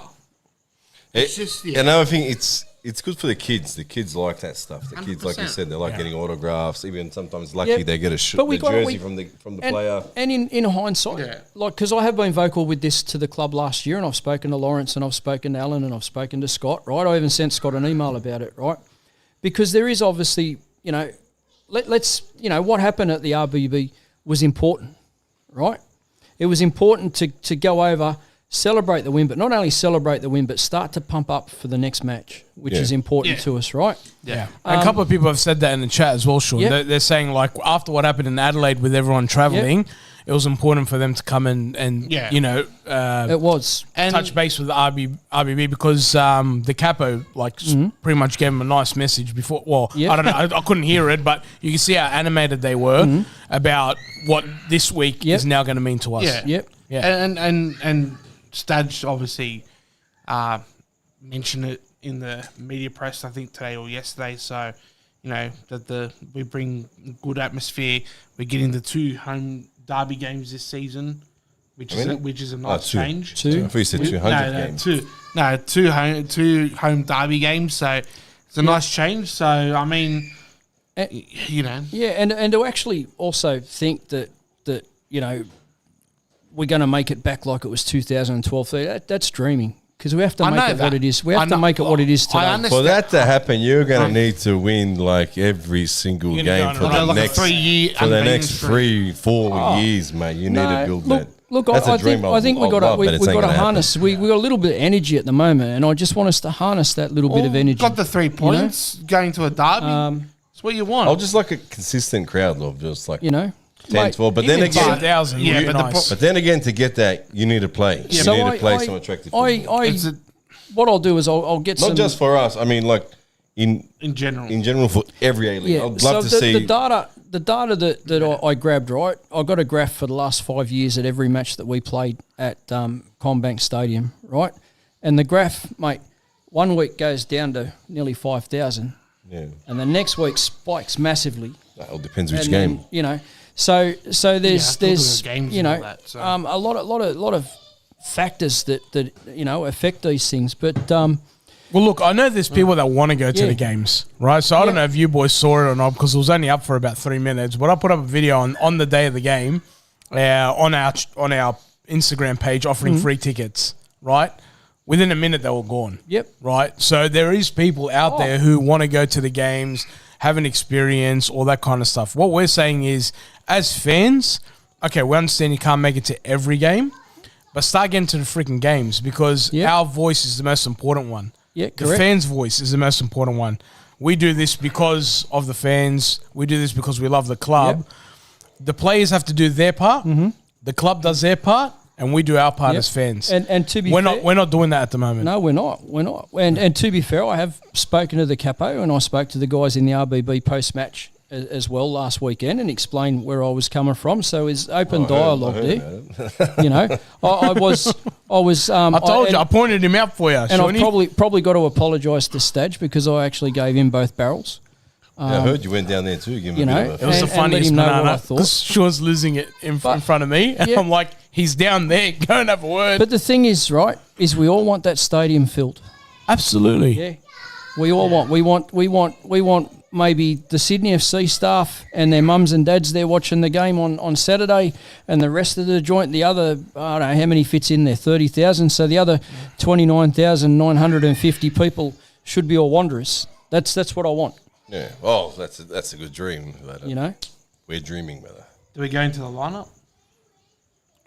Speaker 3: it's just, yeah.
Speaker 2: Another thing, it's good for the kids. The kids like that stuff. The kids, like you
Speaker 3: 100%.
Speaker 2: said, they like getting autographs. Even sometimes lucky they get a
Speaker 4: But we
Speaker 2: the
Speaker 4: got-
Speaker 2: jersey
Speaker 4: we-
Speaker 2: from the player.
Speaker 4: And in hindsight,
Speaker 3: Yeah.
Speaker 4: like, because I have been vocal with this to the club last year, and I've spoken to Lawrence, and I've spoken to Alan, and I've spoken to Scott, right? I even sent Scott an email about it, right? Because there is obviously, you know, let's, you know, what happened at the RBB was important, right? It was important to go over, celebrate the win, but not only celebrate the win, but start to pump up for the next match, which is important to us, right?
Speaker 1: Yeah. And a couple of people have said that in the chat as well, Sean.
Speaker 4: Yeah.
Speaker 1: They're saying, like, after what happened in Adelaide with everyone travelling, it was important for them to come and
Speaker 3: Yeah.
Speaker 1: you know,
Speaker 4: It was.
Speaker 1: touch base with the RBB because the capo, like, pretty much gave them a nice message before. Well,
Speaker 4: Yeah.
Speaker 1: I don't know. I couldn't hear it, but you can see how animated they were about what this week is now going to mean to us.
Speaker 3: Yeah.
Speaker 4: Yep.
Speaker 1: Yeah.
Speaker 3: And Stadge obviously mentioned it in the media press, I think today or yesterday. So, that we bring good atmosphere. We're getting the 2 home derby games this season, which is a nice change.
Speaker 2: 2? I thought you said 200 games.
Speaker 3: 2 home derby games. So it's a nice change. So I mean,
Speaker 4: yeah, and to actually also think that we're going to make it back like it was 2012. That's dreaming. Because we have to make it what it is. We have to make it what it is today.
Speaker 2: For that to happen, you're going to need to win like every single game for the next 3-4 years, mate. You need to build that.
Speaker 4: Look, I think we got to harness. We got a little bit of energy at the moment, and I just want us to harness that little bit of energy.
Speaker 3: Got the 3 points going to a derby. That's what you want.
Speaker 2: I'll just like a consistent crowd of just like 10, 12. But then again,
Speaker 1: 10,000. Yeah,
Speaker 2: but then again, to get that, you need to play. You need to play some attractive football.
Speaker 4: What I'll do is I'll get some.
Speaker 2: Not just for us. I mean, like in
Speaker 3: general
Speaker 2: for every A-League. I'd love to see
Speaker 4: the data that I grabbed. Right, I got a graph for the last 5 years at every match that we played at Combank Stadium. Right, and the graph, mate, 1 week goes down to nearly 5,000.
Speaker 2: Yeah,
Speaker 4: and the next week spikes massively.
Speaker 2: It all depends which game.
Speaker 4: Then, so there's games a lot of factors that affect these things. But
Speaker 1: well, look, I know there's people that want to go to the games, right? So I don't know if you boys saw it or not because it was only up for about 3 minutes. But I put up a video on the day of the game on our Instagram page offering free tickets, right? Within a minute, they were gone.
Speaker 4: Yep.
Speaker 1: Right? So there is people out there who want to go to the games, have an experience, all that kind of stuff. What we're saying is, as fans, okay, we understand you can't make it to every game, but start getting to the freaking games because our voice is the most important one.
Speaker 4: Yeah, correct.
Speaker 1: The fans' voice is the most important one. We do this because of the fans. We do this because we love the club. Yep. The players have to do their part. Mm-hmm. The club does their part. And we do our part as fans.
Speaker 4: And to be fair,
Speaker 1: we're not doing that at the moment.
Speaker 4: No, we're not. And to be fair, I have spoken to the capo and I spoke to the guys in the RBB post-match as well last weekend and explained where I was coming from. So it's open dialogue there. I told you, I pointed him out for you. And I've probably got to apologise to Stadge because I actually gave him both barrels.
Speaker 2: I heard you went down there too. Give him
Speaker 1: it was the funniest banana because Sean's losing it in front of me, and I'm like, he's down there. Go and have a word.
Speaker 4: But the thing is, right, is we all want that stadium filled.
Speaker 1: Absolutely.
Speaker 4: Yeah, we all want. We want maybe the Sydney FC staff and their mums and dads there watching the game on Saturday, and the rest of the joint. The other, I don't know how many fits in there, 30,000. So the other 29,950 people should be all Wanderers. That's what I want.
Speaker 2: Yeah, well, that's a good dream. But, we're dreaming, brother.
Speaker 3: Do we go into the lineup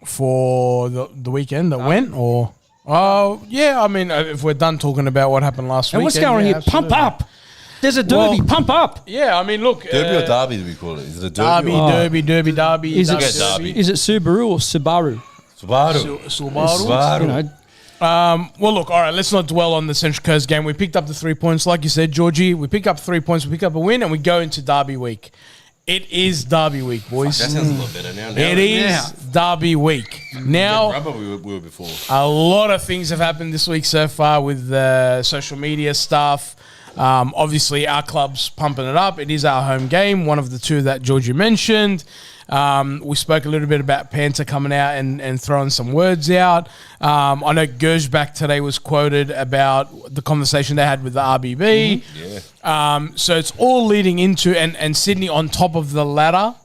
Speaker 1: for the weekend that went, or? Oh, yeah. I mean, if we're done talking about what happened last week,
Speaker 4: and what's going on here? Absolutely. Pump up. There's a derby. Pump up.
Speaker 1: Yeah, I mean, look.
Speaker 2: Derby or derby? Do we call it? Is it a derby?
Speaker 1: Derby.
Speaker 4: Is it Subaru or Subaru?
Speaker 1: Subaru. Well, look, all right, let's not dwell on the Central Coast game. We picked up the 3 points. Like you said, Georgie, we pick up 3 points, we pick up a win, and we go into Derby week. It is Derby week, boys.
Speaker 2: That sounds a lot better now.
Speaker 1: It is Derby week. Now,
Speaker 2: we were before.
Speaker 1: A lot of things have happened this week so far with social media stuff. Obviously, our club's pumping it up. It is our home game, one of the two that Georgie mentioned. We spoke a little bit about Panther coming out and throwing some words out. I know Gersbach today was quoted about the conversation they had with the RBB.
Speaker 2: Mm-hmm.
Speaker 1: So it's all leading into, and Sydney on top of the ladder.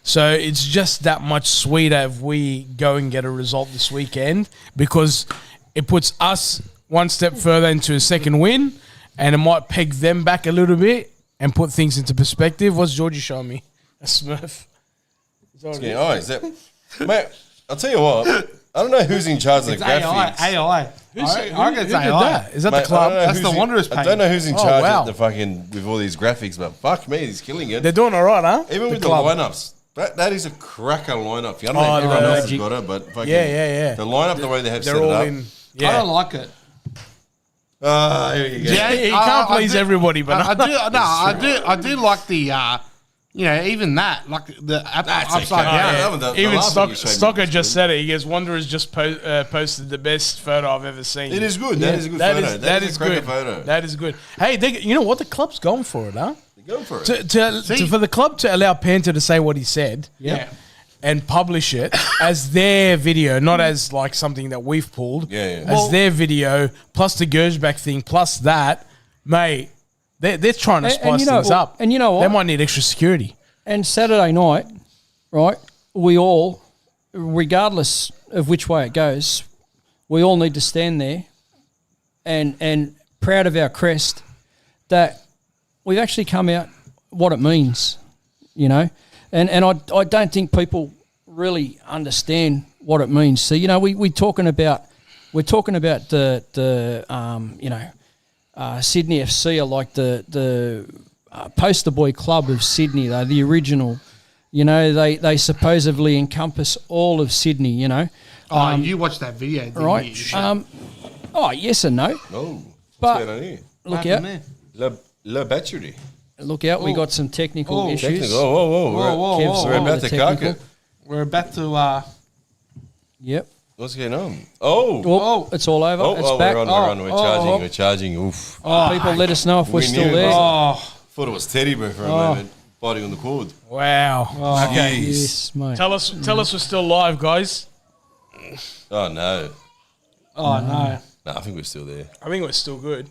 Speaker 1: So it's just that much sweeter if we go and get a result this weekend because it puts us one step further into a second win and it might peg them back a little bit and put things into perspective. What's Georgie showing me? A Smurf.
Speaker 2: Is that, mate? I'll tell you what. I don't know who's in charge of the graphics.
Speaker 3: AI. I reckon it's AI.
Speaker 1: Is that the club?
Speaker 3: That's the Wanderers page.
Speaker 2: I don't know who's in charge of the fucking with all these graphics, but fuck me, he's killing it.
Speaker 1: They're doing all right, huh?
Speaker 2: Even with the lineups. That is a cracker lineup. I don't know if everyone else has got it, but fucking the lineup, the way they have set it up.
Speaker 3: I don't like it.
Speaker 2: Here you go.
Speaker 1: Yeah, you can't please everybody, but
Speaker 3: I do like the You know, even that, like the upside
Speaker 2: okay.
Speaker 3: down.
Speaker 1: Even
Speaker 2: last one you showed me
Speaker 1: Stocker
Speaker 2: was
Speaker 1: just
Speaker 2: good.
Speaker 1: said it. He goes, Wanderers just posted the best photo I've ever seen.
Speaker 2: It is good. That is a good photo. That is a cracker
Speaker 1: good.
Speaker 2: photo.
Speaker 1: That is good. Hey, you know what? The club's going for it, huh?
Speaker 2: They're going for it.
Speaker 1: For the club to allow Panther to say what he said,
Speaker 3: Yeah.
Speaker 1: and publish it as their video, not as like something that we've pulled.
Speaker 2: Yeah.
Speaker 1: As their video, plus the Gersbach thing, plus that, mate. They're trying to spice things up.
Speaker 4: And you know what?
Speaker 1: They might need extra security.
Speaker 4: And Saturday night, right, we all, regardless of which way it goes, we all need to stand there and proud of our crest that we've actually come out what it means, you know. And I don't think people really understand what it means. So, you know, we're talking about the Sydney FC are like the poster boy club of Sydney. They're the original. You know, they supposedly encompass all of Sydney, you know.
Speaker 3: Oh, you watched that video, didn't
Speaker 4: Right?
Speaker 3: you?
Speaker 4: Yes and no.
Speaker 2: Oh,
Speaker 4: But-
Speaker 2: what's going on here?
Speaker 4: Look out.
Speaker 2: La battery.
Speaker 4: Look out. We got some technical issues.
Speaker 2: Technical. Whoa.
Speaker 4: Kev's
Speaker 2: We're
Speaker 4: on
Speaker 2: about
Speaker 4: the
Speaker 2: to cock
Speaker 4: technical.
Speaker 2: it.
Speaker 3: We're about to.
Speaker 4: Yep.
Speaker 2: What's going on? Oh.
Speaker 4: Oh, it's all over. It's back.
Speaker 2: We're on. We're charging. Oof.
Speaker 4: People let us know if we're
Speaker 2: We
Speaker 4: still
Speaker 2: knew.
Speaker 4: there.
Speaker 3: Oh,
Speaker 2: Thought it was Teddy Bear for a moment, biting on the cord.
Speaker 1: Wow. Okay.
Speaker 4: Yes, mate.
Speaker 1: Tell us we're still live, guys.
Speaker 2: Oh, no.
Speaker 3: no.
Speaker 2: No, I think we're still there.
Speaker 1: I think we're still good.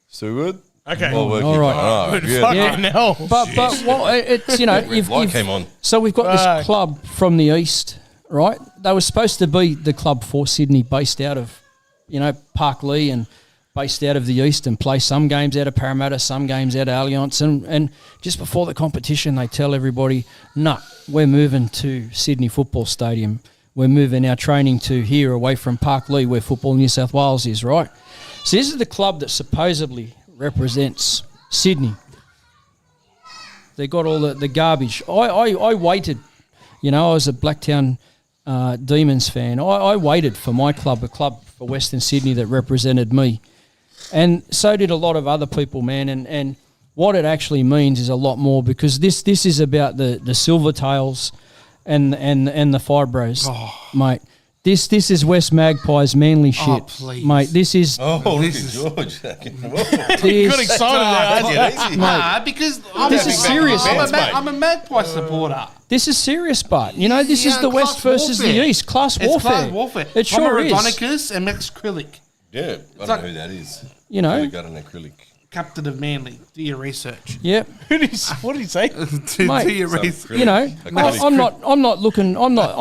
Speaker 2: Still good?
Speaker 1: Okay.
Speaker 2: All working.
Speaker 4: All right.
Speaker 2: Oh,
Speaker 1: Good
Speaker 2: good.
Speaker 1: fucking hell.
Speaker 4: But what it's, you know,
Speaker 2: Light came on.
Speaker 4: so we've got this club from the east, right? They were supposed to be the club for Sydney, based out of, you know, Parklea and based out of the east, and play some games out of Parramatta, some games out of Allianz. And just before the competition, they tell everybody, no, we're moving to Sydney Football Stadium. We're moving our training to here, away from Parklea, where Football New South Wales is, right? So this is the club that supposedly represents Sydney. They got all the garbage. I waited, you know, I was a Blacktown Demons fan. I waited for my club, a club for Western Sydney that represented me. And so did a lot of other people, man. And what it actually means is a lot more, because this is about the Silvertails and the Fibros, mate. This is West Magpies Manly shit,
Speaker 3: please.
Speaker 4: mate. This is
Speaker 2: Oh, look at
Speaker 3: is-
Speaker 2: George.
Speaker 1: You got excited there.
Speaker 3: Nah, because
Speaker 4: This is serious.
Speaker 3: I'm a Magpie supporter.
Speaker 4: this is serious, but you know this is the West
Speaker 3: class
Speaker 4: versus
Speaker 3: warfare.
Speaker 4: the East, class
Speaker 3: It's
Speaker 4: warfare.
Speaker 3: class warfare.
Speaker 4: It sure is.
Speaker 3: Homer and Max Krillick,
Speaker 2: Yeah, I don't know who that is.
Speaker 4: You know,
Speaker 2: Really got an acrylic.
Speaker 3: captain of Manly. Do your research.
Speaker 4: yep.
Speaker 1: What did he say?
Speaker 3: do
Speaker 4: Mate.
Speaker 3: your research.
Speaker 4: You know, I'm not looking. I'm not.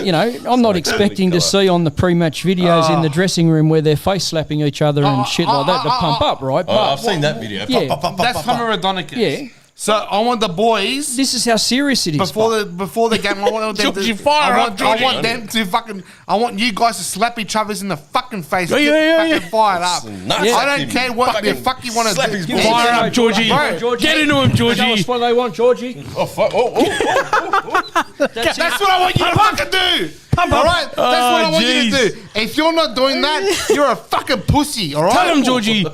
Speaker 4: You know, I'm not expecting to see on the pre-match videos in the dressing room where they're face slapping each other and shit like that to pump up, right?
Speaker 2: Oh, I've
Speaker 4: But
Speaker 2: seen that video.
Speaker 4: Yeah.
Speaker 3: That's Homer Adonicus.
Speaker 4: Yeah.
Speaker 3: So I want the boys
Speaker 4: this is how serious it is.
Speaker 3: before the game. I want them
Speaker 1: Georgie,
Speaker 3: to
Speaker 1: fire up,
Speaker 3: I want
Speaker 1: Georgie.
Speaker 3: them to fucking. I want you guys to slap each other in the fucking face.
Speaker 1: Yeah,
Speaker 3: Get
Speaker 1: yeah,
Speaker 3: fucking fired up.
Speaker 2: nuts.
Speaker 3: I don't care what the fuck you want to
Speaker 2: slap
Speaker 3: do.
Speaker 2: his
Speaker 3: Give me
Speaker 2: balls.
Speaker 1: Fire
Speaker 3: that.
Speaker 1: up, Georgie.
Speaker 3: Bro,
Speaker 1: Get into him,
Speaker 4: Tell
Speaker 1: Georgie.
Speaker 4: us what they want, Georgie.
Speaker 2: Oh, fuck.
Speaker 3: That's what I want you to fucking do. All right, that's what I want you to do. If you're not doing that, you're a fucking pussy. All right,
Speaker 1: Tell him, Georgie.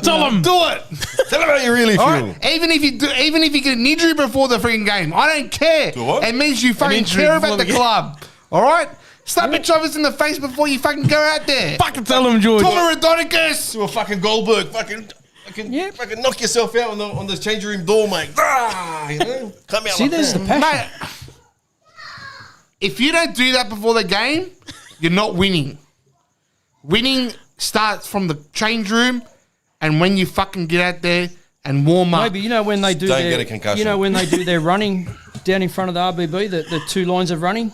Speaker 1: Tell him.
Speaker 3: do it.
Speaker 2: Tell him how you really
Speaker 3: All
Speaker 2: feel.
Speaker 3: right, even if you get an injury before the freaking game, I don't care.
Speaker 2: Do what?
Speaker 3: It means you fucking
Speaker 1: injury
Speaker 3: care
Speaker 1: before
Speaker 3: about the
Speaker 1: the game.
Speaker 3: club. All right, slap each other in the face before you fucking go out there.
Speaker 1: Fucking tell him, Georgie.
Speaker 3: Tomer Adonicus.
Speaker 2: To a fucking Goldberg. Fucking knock yourself out on the change room door, mate. You know? Come out
Speaker 4: See,
Speaker 2: like
Speaker 4: there's
Speaker 2: that.
Speaker 4: the passion.
Speaker 3: Mate, if you don't do that before the game, you're not winning. Winning starts from the change room, and when you fucking get out there and warm up.
Speaker 4: Maybe you know when they do
Speaker 2: Don't
Speaker 4: their,
Speaker 2: get a concussion.
Speaker 4: you know when they do their running down in front of the RBB, the two lines of running.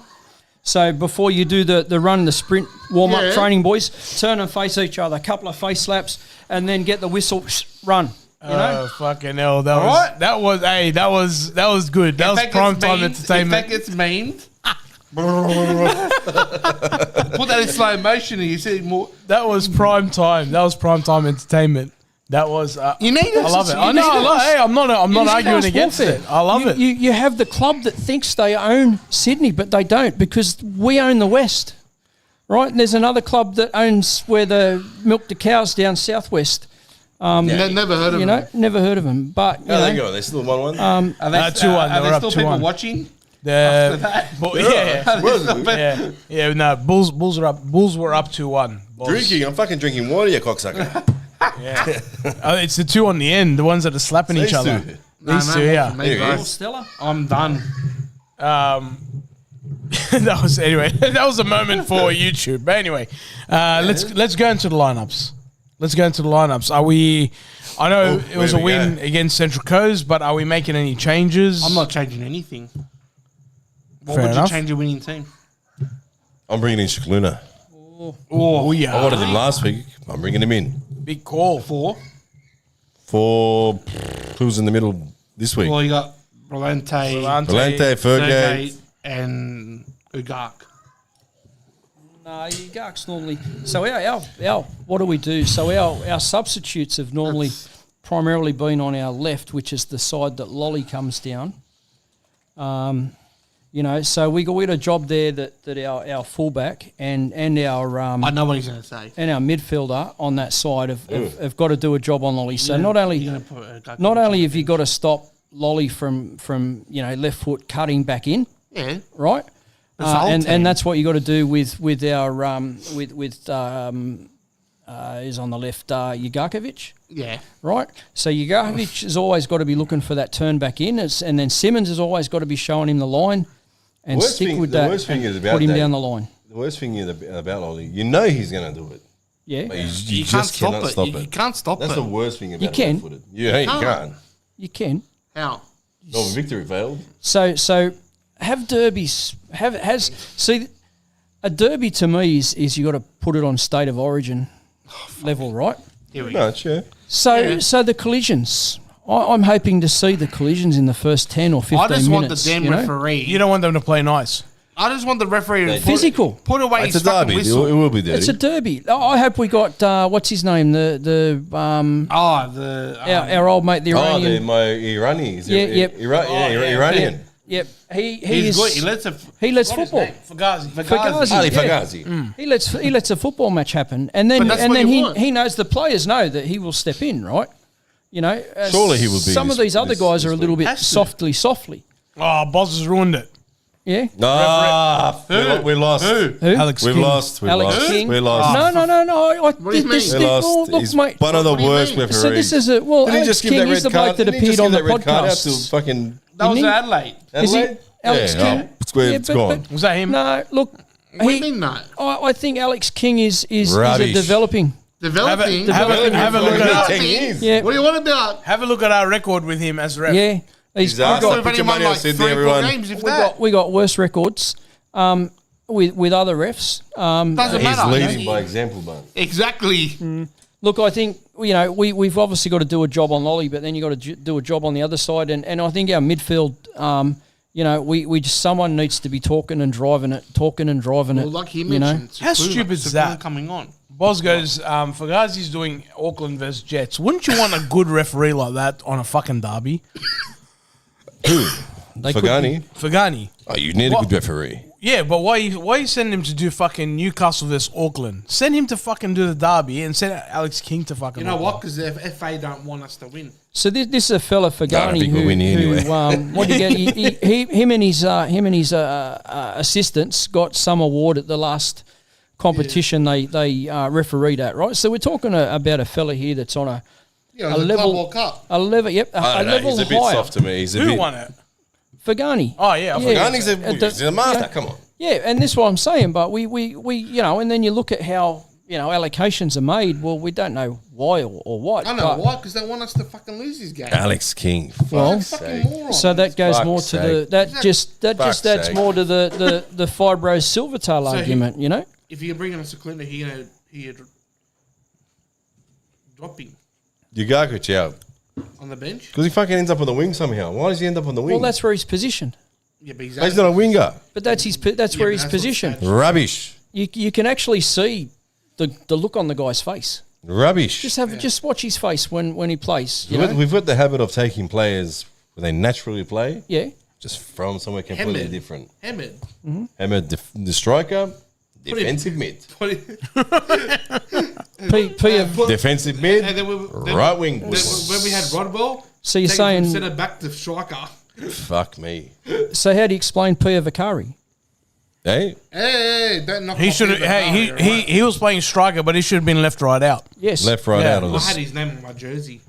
Speaker 4: So before you do the run, the sprint warm up
Speaker 3: Yeah.
Speaker 4: training, boys, turn and face each other, a couple of face slaps, and then get the whistle, run. You know,
Speaker 1: Oh, fucking hell. That
Speaker 3: Alright.
Speaker 1: was good. That was prime time entertainment.
Speaker 3: If that gets memed, put that in slow motion and you see more.
Speaker 1: That was prime time. That was prime time entertainment. That was.
Speaker 3: You need
Speaker 1: I love it. I know. I'm not arguing against it. I love it.
Speaker 4: You have the club that thinks they own Sydney, but they don't, because we own the West, right? And there's another club that owns where the milk the cows down southwest.
Speaker 3: Never heard of
Speaker 4: You
Speaker 3: them.
Speaker 4: know, never heard of them. But, you
Speaker 2: How they
Speaker 4: know,
Speaker 2: go? They still 1-1.
Speaker 3: Are they,
Speaker 1: 2-1,
Speaker 3: are
Speaker 1: they were
Speaker 3: there
Speaker 1: up
Speaker 3: still people
Speaker 1: 2-1.
Speaker 3: watching?
Speaker 1: Bulls are up. Bulls were up 2-1. Bulls.
Speaker 2: Drinking. I'm fucking drinking water, you cocksucker.
Speaker 1: It's the two on the end, the ones that are slapping each other. These two, yeah.
Speaker 3: Me, bro.
Speaker 2: Here
Speaker 4: Stella.
Speaker 3: I'm done.
Speaker 1: That was That was a moment for YouTube. But anyway, let's go into the lineups. Are we? I know it was a win against Central Coast, but are we making any changes?
Speaker 3: I'm not changing anything. What
Speaker 1: Fair
Speaker 3: would
Speaker 1: enough.
Speaker 3: you change your winning team?
Speaker 2: I'm bringing in Shikluna.
Speaker 1: Oh yeah,
Speaker 2: I wanted him last week. I'm bringing him in.
Speaker 1: big call.
Speaker 2: For who's in the middle this week?
Speaker 3: Well, you got Valente,
Speaker 2: Valente, Fergate.
Speaker 3: Sergey, and Ugak.
Speaker 4: No, Ugak's normally. So our what do we do? So our substitutes have normally primarily been on our left, which is the side that Lolly comes down. You know, so we got a job there that our fullback and our
Speaker 3: I know what he's going to say.
Speaker 4: and our midfielder on that side have got to do a job on Lolly. So not only
Speaker 3: You're gonna put Ugak
Speaker 4: not
Speaker 3: in
Speaker 4: only
Speaker 3: the
Speaker 4: have you got to stop Lolly from left foot cutting back in,
Speaker 3: yeah,
Speaker 4: right?
Speaker 3: the whole team.
Speaker 4: And that's what you got to do with our is on the left Ugarkovic,
Speaker 3: yeah.
Speaker 4: right? So Ugarkovic has always got to be looking for that turn back in, and then Simmons has always got to be showing him the line and
Speaker 2: Worst
Speaker 4: stick
Speaker 2: thing-
Speaker 4: with
Speaker 2: the
Speaker 4: that.
Speaker 2: worst thing
Speaker 4: and
Speaker 2: is about
Speaker 4: put him
Speaker 2: that-
Speaker 4: down the line.
Speaker 2: The worst thing is about Ollie, you know he's going to do it.
Speaker 4: Yeah,
Speaker 2: But you
Speaker 3: You can't
Speaker 2: just
Speaker 3: stop
Speaker 2: cannot
Speaker 3: it.
Speaker 2: stop
Speaker 3: You
Speaker 2: it.
Speaker 3: can't stop
Speaker 2: That's
Speaker 3: it.
Speaker 2: the worst thing about
Speaker 4: You can.
Speaker 2: left-footed. You can't.
Speaker 4: you can.
Speaker 3: How?
Speaker 2: Northern Victory failed.
Speaker 4: So have derbies see a derby to me is you got to put it on state of origin level, right?
Speaker 3: Here we
Speaker 2: No,
Speaker 3: go.
Speaker 2: it's yeah.
Speaker 4: So the collisions. I'm hoping to see the collisions in the first 10 or 15
Speaker 3: I
Speaker 4: minutes.
Speaker 3: just want the damn
Speaker 4: you know?
Speaker 3: referee.
Speaker 1: You don't want them to play nice.
Speaker 3: I just want the referee to
Speaker 4: Physical.
Speaker 3: Put away
Speaker 2: It's
Speaker 3: his
Speaker 2: a
Speaker 3: fucking
Speaker 2: derby.
Speaker 3: whistle.
Speaker 2: It will be dirty.
Speaker 4: It's a derby. I hope we got what's his name, our old mate, the
Speaker 2: Oh,
Speaker 4: Iranian.
Speaker 2: my Iranian.
Speaker 4: Yep.
Speaker 2: Iranian.
Speaker 4: Yep, he
Speaker 3: He's
Speaker 4: is.
Speaker 3: good.
Speaker 4: He lets football.
Speaker 1: Fugazi.
Speaker 4: Fugazi.
Speaker 2: Ali
Speaker 4: Yeah.
Speaker 2: Fagazi.
Speaker 4: He lets a football match happen, and then
Speaker 3: But that's what you want.
Speaker 4: he knows the players know that he will step in, right? You know,
Speaker 2: Surely he will be
Speaker 4: Some of
Speaker 2: this-
Speaker 4: these other
Speaker 2: this-
Speaker 4: guys
Speaker 2: this
Speaker 4: are a little
Speaker 2: week.
Speaker 4: bit softly.
Speaker 1: Oh, Boz has ruined it.
Speaker 4: Yeah.
Speaker 2: We lost.
Speaker 4: Who?
Speaker 1: Alex
Speaker 2: We've
Speaker 1: King.
Speaker 2: lost. We
Speaker 4: Alex
Speaker 2: lost.
Speaker 4: King.
Speaker 2: We lost.
Speaker 4: No.
Speaker 3: What do you mean?
Speaker 2: We lost.
Speaker 4: Look,
Speaker 2: He's
Speaker 4: mate.
Speaker 2: one of the
Speaker 3: What do you
Speaker 2: worst
Speaker 3: mean?
Speaker 2: referees.
Speaker 4: So this is a well.
Speaker 2: Didn't he
Speaker 4: Alex
Speaker 2: just give
Speaker 4: King
Speaker 2: that
Speaker 4: is the
Speaker 2: red
Speaker 4: bloke
Speaker 2: card?
Speaker 4: that
Speaker 2: Didn't he
Speaker 4: appeared
Speaker 2: just
Speaker 4: on
Speaker 2: give
Speaker 4: the
Speaker 2: that red card out to
Speaker 4: podcast.
Speaker 2: fucking
Speaker 3: That was
Speaker 4: Didn't he?
Speaker 3: Adelaide.
Speaker 4: Is he?
Speaker 2: Adelaide?
Speaker 4: Alex
Speaker 2: Yeah,
Speaker 4: King.
Speaker 2: oh, it's gone.
Speaker 1: Was that him?
Speaker 4: No, look.
Speaker 3: What do you mean that?
Speaker 4: I think Alex King is a
Speaker 2: Rubbish.
Speaker 4: developing.
Speaker 3: Developing.
Speaker 1: Have a look at
Speaker 2: Developing.
Speaker 1: 10 years.
Speaker 4: Yeah.
Speaker 3: What do you want about?
Speaker 1: Have a look at our record with him as ref.
Speaker 4: Yeah. He's
Speaker 2: Exactly.
Speaker 3: I've
Speaker 2: Put your
Speaker 3: only won
Speaker 2: money on
Speaker 3: like
Speaker 2: Sydney,
Speaker 3: 3-4
Speaker 2: everyone.
Speaker 3: games, if that.
Speaker 4: we got worse records with other refs.
Speaker 3: Doesn't
Speaker 2: He's
Speaker 3: matter.
Speaker 2: leading by example, man.
Speaker 3: Exactly.
Speaker 4: Look, I think we've obviously got to do a job on Lolly, but then you got to do a job on the other side, and I think our midfield. We just someone needs to be talking and driving it.
Speaker 3: Well, like he mentioned,
Speaker 1: How stupid is that?
Speaker 3: Coming on.
Speaker 1: Boz goes, Fugazi's doing Auckland versus Jets. Wouldn't you want a good referee like that on a fucking derby?
Speaker 2: Fagani.
Speaker 1: Fagani.
Speaker 2: Oh, you need a good referee.
Speaker 1: Yeah, but why you send him to do fucking Newcastle versus Auckland? Send him to fucking do the derby and sendAlex King to fucking.
Speaker 3: You know
Speaker 1: Auckland.
Speaker 3: what? Because the FA don't want us to win.
Speaker 4: So this is a fella Fagani
Speaker 2: think we'll win anyway.
Speaker 4: what do you get? Him and his assistants got some award at the last competition they refereed at, right? So we're talking about a fella here that's on a level
Speaker 3: Club World Cup.
Speaker 4: a level
Speaker 2: I
Speaker 4: a
Speaker 2: don't know.
Speaker 4: level
Speaker 2: He's a bit
Speaker 4: higher.
Speaker 2: soft to me. He's a
Speaker 1: Who
Speaker 2: bit.
Speaker 1: won it?
Speaker 4: Fagani.
Speaker 1: Oh yeah, I forgot.
Speaker 2: Fagani's he's a master. Come on.
Speaker 4: Yeah, and this is what I'm saying. But we and then you look at how allocations are made. Well, we don't know why or what.
Speaker 3: I know why, because they want us to fucking lose this game.
Speaker 2: Alex King.
Speaker 4: Well,
Speaker 3: Fucking moron.
Speaker 4: so that goes
Speaker 2: Fuck's
Speaker 4: more to
Speaker 2: sake.
Speaker 4: that just
Speaker 2: Fuck's
Speaker 4: adds
Speaker 2: sake.
Speaker 4: more to the Fibrose Silvertail
Speaker 3: So
Speaker 4: argument.
Speaker 3: if you're bringing us a cleaner, he dropping
Speaker 2: Ugarkovic out.
Speaker 3: on the bench.
Speaker 2: Because he fucking ends up on the wing somehow. Why does he end up on the wing?
Speaker 4: Well, that's where he's positioned.
Speaker 3: Yeah, but
Speaker 2: He's
Speaker 3: exactly.
Speaker 2: not a winger.
Speaker 4: But that's where
Speaker 3: but
Speaker 4: he's
Speaker 3: that's what's
Speaker 4: positioned.
Speaker 3: sad.
Speaker 2: Rubbish.
Speaker 4: You can actually see the look on the guy's face.
Speaker 2: Rubbish.
Speaker 4: Just watch his face when he plays. You know?
Speaker 2: We've got the habit of taking players when they naturally play,
Speaker 4: Yeah.
Speaker 2: just throw them somewhere completely
Speaker 3: Hammett.
Speaker 2: different.
Speaker 3: Hammett.
Speaker 2: Hammer, the striker, defensive mid.
Speaker 3: Put it-
Speaker 2: Defensive mid,
Speaker 3: And then
Speaker 2: right wing.
Speaker 3: when we had Rodwell,
Speaker 4: So you're
Speaker 3: taking from
Speaker 4: saying-
Speaker 3: centre back to striker.
Speaker 2: Fuck me.
Speaker 4: So how do you explain Pia Vicari?
Speaker 2: Hey,
Speaker 3: Hey, don't knock
Speaker 1: He
Speaker 3: off
Speaker 1: should.
Speaker 3: Peter
Speaker 1: Hey,
Speaker 3: Vicari,
Speaker 1: he
Speaker 3: right?
Speaker 1: he was playing striker, but he should have been left right out.
Speaker 4: Yes.
Speaker 2: left, right,
Speaker 1: Yeah.
Speaker 2: out of
Speaker 3: I had
Speaker 2: this.
Speaker 3: his name on my jersey.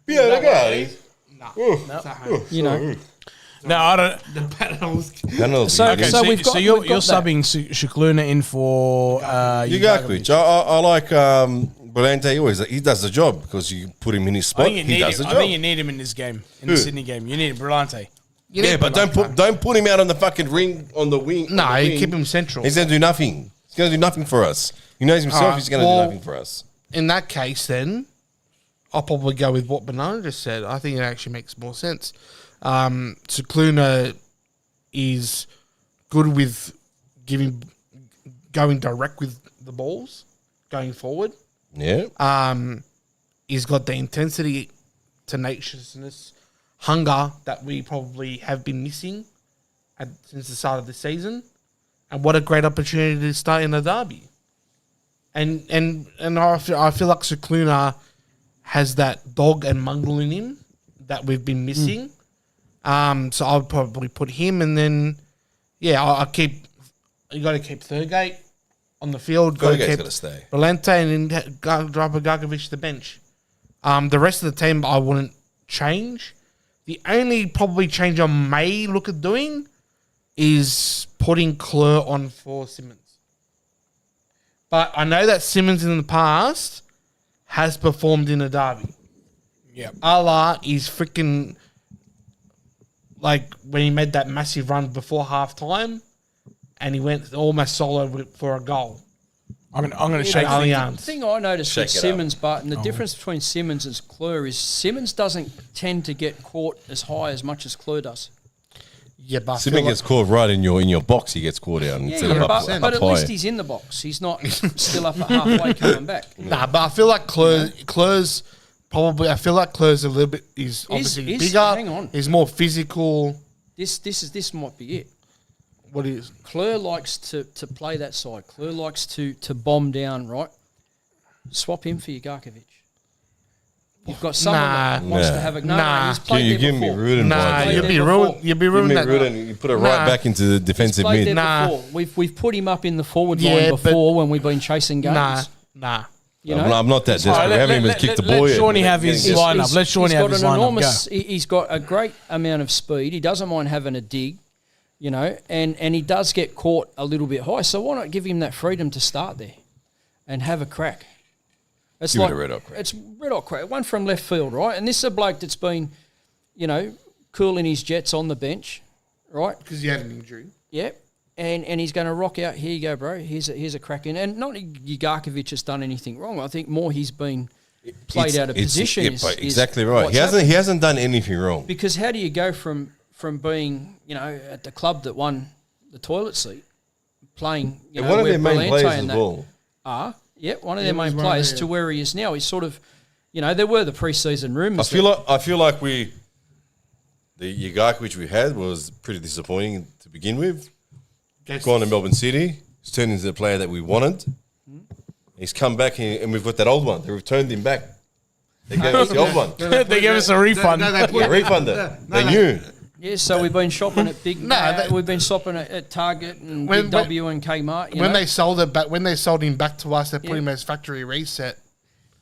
Speaker 2: Yeah, the guy.
Speaker 3: No.
Speaker 4: You know.
Speaker 1: No, I don't.
Speaker 3: The battles.
Speaker 4: So-
Speaker 1: Okay, so,
Speaker 4: we've got-
Speaker 1: you're
Speaker 4: we've got that.
Speaker 1: subbing Shikluna in for
Speaker 2: Ugakovic. I like Brillante. He does the job because you put him in his
Speaker 1: I
Speaker 2: spot.
Speaker 1: think you
Speaker 2: He
Speaker 1: need
Speaker 2: does
Speaker 1: him.
Speaker 2: the
Speaker 1: I
Speaker 2: job.
Speaker 1: think you need him in this game, in the
Speaker 2: Who?
Speaker 1: Sydney game. You need Brillante.
Speaker 2: Yeah, but don't put him out on the fucking ring on the wing.
Speaker 3: No,
Speaker 2: on the
Speaker 3: you
Speaker 2: wing.
Speaker 3: keep him central.
Speaker 2: He's gonna do nothing. He's gonna do nothing for us. He knows himself.
Speaker 3: Alright,
Speaker 2: He's gonna
Speaker 3: well-
Speaker 2: do nothing for us.
Speaker 3: In that case, then I'll probably go with what Banana just said. I think it actually makes more sense. Cicluna is good with going direct with the balls, going forward.
Speaker 2: Yeah.
Speaker 3: He's got the intensity, tenaciousness, hunger that we probably have been missing since the start of the season. And what a great opportunity to start in the derby. And I feel like Cicluna has that dog and mongrel in him that we've been missing. So I'll probably put him, and then I keep. You got to keep Thurgate on the field. Got to
Speaker 2: Thurgate's
Speaker 3: keep
Speaker 2: gotta stay.
Speaker 3: Brillante, and then drop Gagovic to the bench. The rest of the team I wouldn't change. The only probably change I may look at doing is putting Clure on for Simmons. But I know that Simmons in the past has performed in a derby.
Speaker 1: Yeah.
Speaker 3: Allah is freaking like when he made that massive run before halftime and he went almost solo for a goal.
Speaker 1: I'm gonna shake.
Speaker 3: Yeah,
Speaker 1: things-
Speaker 3: Allianz.
Speaker 4: The thing I noticed
Speaker 2: Shake
Speaker 4: with
Speaker 2: it up.
Speaker 4: Simmons, but and the difference between Simmons and Clure is Simmons doesn't tend to get caught as high as much as Clure does.
Speaker 3: Yeah, but I
Speaker 2: Simmons
Speaker 3: feel
Speaker 2: gets caught right in your box. He gets caught out instead of up
Speaker 4: but at
Speaker 2: high.
Speaker 4: least he's in the box. He's not still up at halfway coming back.
Speaker 3: Nah, but I feel like Clure's probably. I feel like Clure's a little bit. He's obviously bigger.
Speaker 4: hang on.
Speaker 3: He's more physical.
Speaker 4: This might be it.
Speaker 3: What is?
Speaker 4: Clure likes to play that side. Clure likes to bomb down, right? Swap him for Ugakovic. You've got someone that wants
Speaker 2: Nah.
Speaker 4: to have a
Speaker 3: Nah.
Speaker 4: He's played
Speaker 2: You
Speaker 4: there
Speaker 2: give me
Speaker 4: before.
Speaker 2: Rudin
Speaker 3: Nah,
Speaker 2: vibes.
Speaker 4: played
Speaker 3: you'll
Speaker 4: there
Speaker 3: be
Speaker 4: before.
Speaker 3: ruined. You'll be
Speaker 2: Give me
Speaker 3: ruined that.
Speaker 2: Rudin. You put it right
Speaker 3: Nah.
Speaker 2: back into the
Speaker 4: He's
Speaker 2: defensive
Speaker 4: played
Speaker 2: mid.
Speaker 4: there
Speaker 3: Nah.
Speaker 4: before. We've put him up in the forward
Speaker 3: Yeah,
Speaker 4: line
Speaker 3: but-
Speaker 4: before when we've been chasing games.
Speaker 3: Nah.
Speaker 4: You know,
Speaker 2: I'm not that desperate.
Speaker 1: Alright,
Speaker 2: we haven't even kicked the ball
Speaker 1: let
Speaker 2: yet.
Speaker 1: Shawnee
Speaker 2: We're
Speaker 1: have
Speaker 2: getting
Speaker 1: his
Speaker 2: this.
Speaker 1: lineup. Let Shawnee have his lineup.
Speaker 4: He's got a great amount of speed. He doesn't mind having a dig, you know, and he does get caught a little bit high. So why not give him that freedom to start there and have a crack? It's
Speaker 2: Give it a red hot crack.
Speaker 4: It's red hot crack. One from left field, right? And this is a bloke that's been, you know, cooling his jets on the bench, right?
Speaker 3: Because he had an injury.
Speaker 4: Yep. And he's going to rock out. Here you go, bro. Here's a crack in. And not Ugakovic has done anything wrong. I think more he's been played out of position.
Speaker 2: Yeah,
Speaker 4: is
Speaker 2: exactly right.
Speaker 4: what's
Speaker 2: He
Speaker 4: happened.
Speaker 2: hasn't done anything wrong.
Speaker 4: Because how do you go from being, you know, at the club that won the toilet seat, playing, you know,
Speaker 2: One of
Speaker 4: where
Speaker 2: their main
Speaker 4: Brillante
Speaker 2: players
Speaker 4: and
Speaker 2: as
Speaker 4: that
Speaker 2: well.
Speaker 4: are, one of their
Speaker 3: was
Speaker 4: main
Speaker 3: one of
Speaker 4: players
Speaker 3: their-
Speaker 4: to where he is now. He's sort of, you know, there were the pre-season rumours.
Speaker 2: I feel like the Ugakovic we had was pretty disappointing to begin with. Gone to Melbourne City. He's turned into the player that we wanted. He's come back and we've got that old one. They returned him back. They gave us the old one.
Speaker 1: They gave us a refund.
Speaker 2: They refunded. They knew.
Speaker 4: Yeah, so we've been shopping at Big.
Speaker 3: No,
Speaker 4: we've been shopping at Target and
Speaker 3: When-
Speaker 4: Big W and Kmart.
Speaker 3: When they sold him back to us, they put him as factory reset.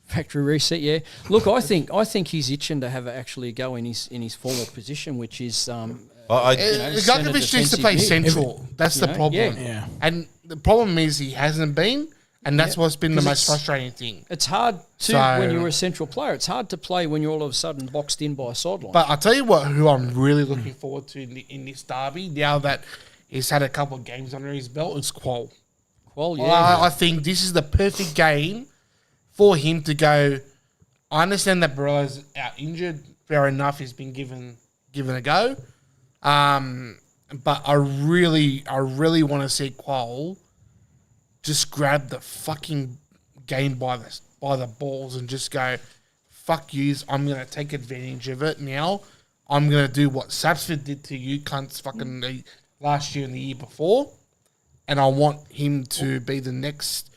Speaker 4: factory reset, yeah. Look, I think he's itching to have actually a go in his former position, which is
Speaker 2: I
Speaker 3: Gagovic needs to play
Speaker 4: defensive mid.
Speaker 3: central. That's the
Speaker 4: know,
Speaker 3: problem.
Speaker 1: yeah.
Speaker 3: And the problem is he hasn't been, and that's what's been the
Speaker 4: 'Cause
Speaker 3: most
Speaker 4: it's-
Speaker 3: frustrating thing.
Speaker 4: It's hard to
Speaker 3: So-
Speaker 4: when you're a central player. It's hard to play when you're all of a sudden boxed in by a sideline.
Speaker 3: But I'll tell you who I'm really looking forward to in this derby, now that he's had a couple of games under his belt, is Qual.
Speaker 4: Well, yeah,
Speaker 3: I think this is the perfect game for him to go. I understand that Barella's out injured. Fair enough, he's been given a go. But I really want to see Qual just grab the fucking game by the balls and just go, fuck yous, I'm going to take advantage of it now. I'm going to do what Sapsford did to you cunts fucking last year and the year before. And I want him to be the next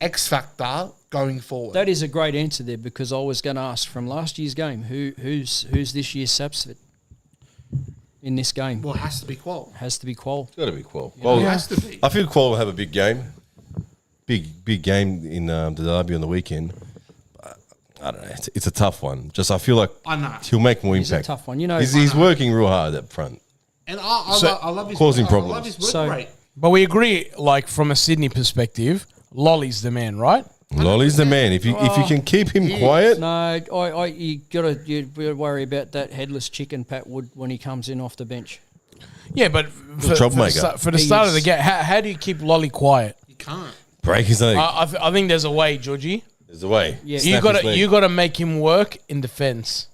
Speaker 3: X factor going forward.
Speaker 4: That is a great answer there, because I was going to ask from last year's game, who's this year's Sapsford in this game?
Speaker 3: Well, it has to be Qual.
Speaker 4: Has to be Qual.
Speaker 2: It's got to be Qual.
Speaker 3: It has to be.
Speaker 2: I feel Qual will have a big game. Big game in the derby on the weekend. I don't know. It's a tough one. Just I feel like
Speaker 3: I know.
Speaker 2: he'll make more
Speaker 4: It's a
Speaker 2: impact.
Speaker 4: tough one. You know,
Speaker 2: He's working real hard up front.
Speaker 3: And
Speaker 1: So-
Speaker 3: I love his
Speaker 2: causing
Speaker 3: I
Speaker 2: problems.
Speaker 3: love his work
Speaker 4: So-
Speaker 3: rate.
Speaker 1: But we agree, like from a Sydney perspective, Lolly's the man, right?
Speaker 2: Lolly's the man. If you can keep him quiet,
Speaker 4: no, you gotta worry about that headless chicken, Pat Wood, when he comes in off the bench.
Speaker 1: Yeah, but
Speaker 2: troublemaker.
Speaker 1: for the start of the game, how do you keep Lolly quiet?
Speaker 3: You can't.
Speaker 2: break his leg.
Speaker 1: I think there's a way, Georgie.
Speaker 2: There's a way.
Speaker 4: Yeah.
Speaker 2: Snap his leg.
Speaker 1: You gotta make him work in defense.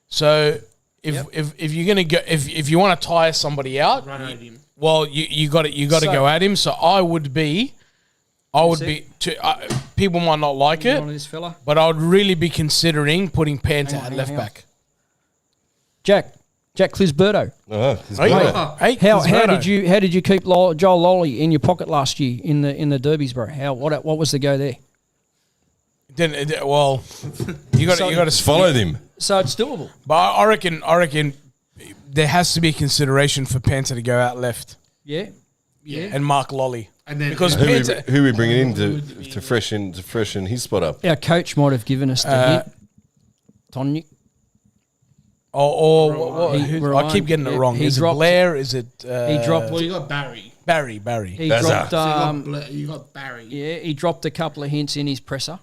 Speaker 1: So if you're gonna go if you want to tire somebody out,
Speaker 3: Run at him.
Speaker 1: well you got to
Speaker 4: So-
Speaker 1: go at him. So I would be people might not like
Speaker 4: One of
Speaker 1: it,
Speaker 4: this fella,
Speaker 1: but I would really be considering putting Panther
Speaker 4: Hang on,
Speaker 1: at
Speaker 4: hang
Speaker 1: left
Speaker 4: on.
Speaker 1: back.
Speaker 4: Jack Clisberto.
Speaker 2: He's
Speaker 1: Hey,
Speaker 2: got it.
Speaker 1: hey,
Speaker 4: How
Speaker 1: Clisberto.
Speaker 4: did you keep Joel Lolly in your pocket last year in the derbies, bro? What was the go there?
Speaker 1: Well, you got to
Speaker 2: Followed him.
Speaker 4: So it's doable.
Speaker 1: But I reckon there has to be consideration for Panther to go out left
Speaker 4: Yeah.
Speaker 3: Yeah.
Speaker 1: and mark Lolly.
Speaker 3: And then
Speaker 1: Because
Speaker 2: Who we bringing in to freshen his spot up?
Speaker 4: Our coach might have given us the hint. Tonic.
Speaker 1: Or
Speaker 4: Rowan.
Speaker 1: I keep getting it
Speaker 4: Yeah,
Speaker 1: wrong.
Speaker 4: he
Speaker 1: Is
Speaker 4: dropped-
Speaker 1: it Blair? Is it
Speaker 4: He dropped.
Speaker 3: well, you got Barry.
Speaker 1: Barry?
Speaker 4: He
Speaker 2: Bazza.
Speaker 4: dropped.
Speaker 3: So you got Barry.
Speaker 4: Yeah, he dropped a couple of hints in his presser,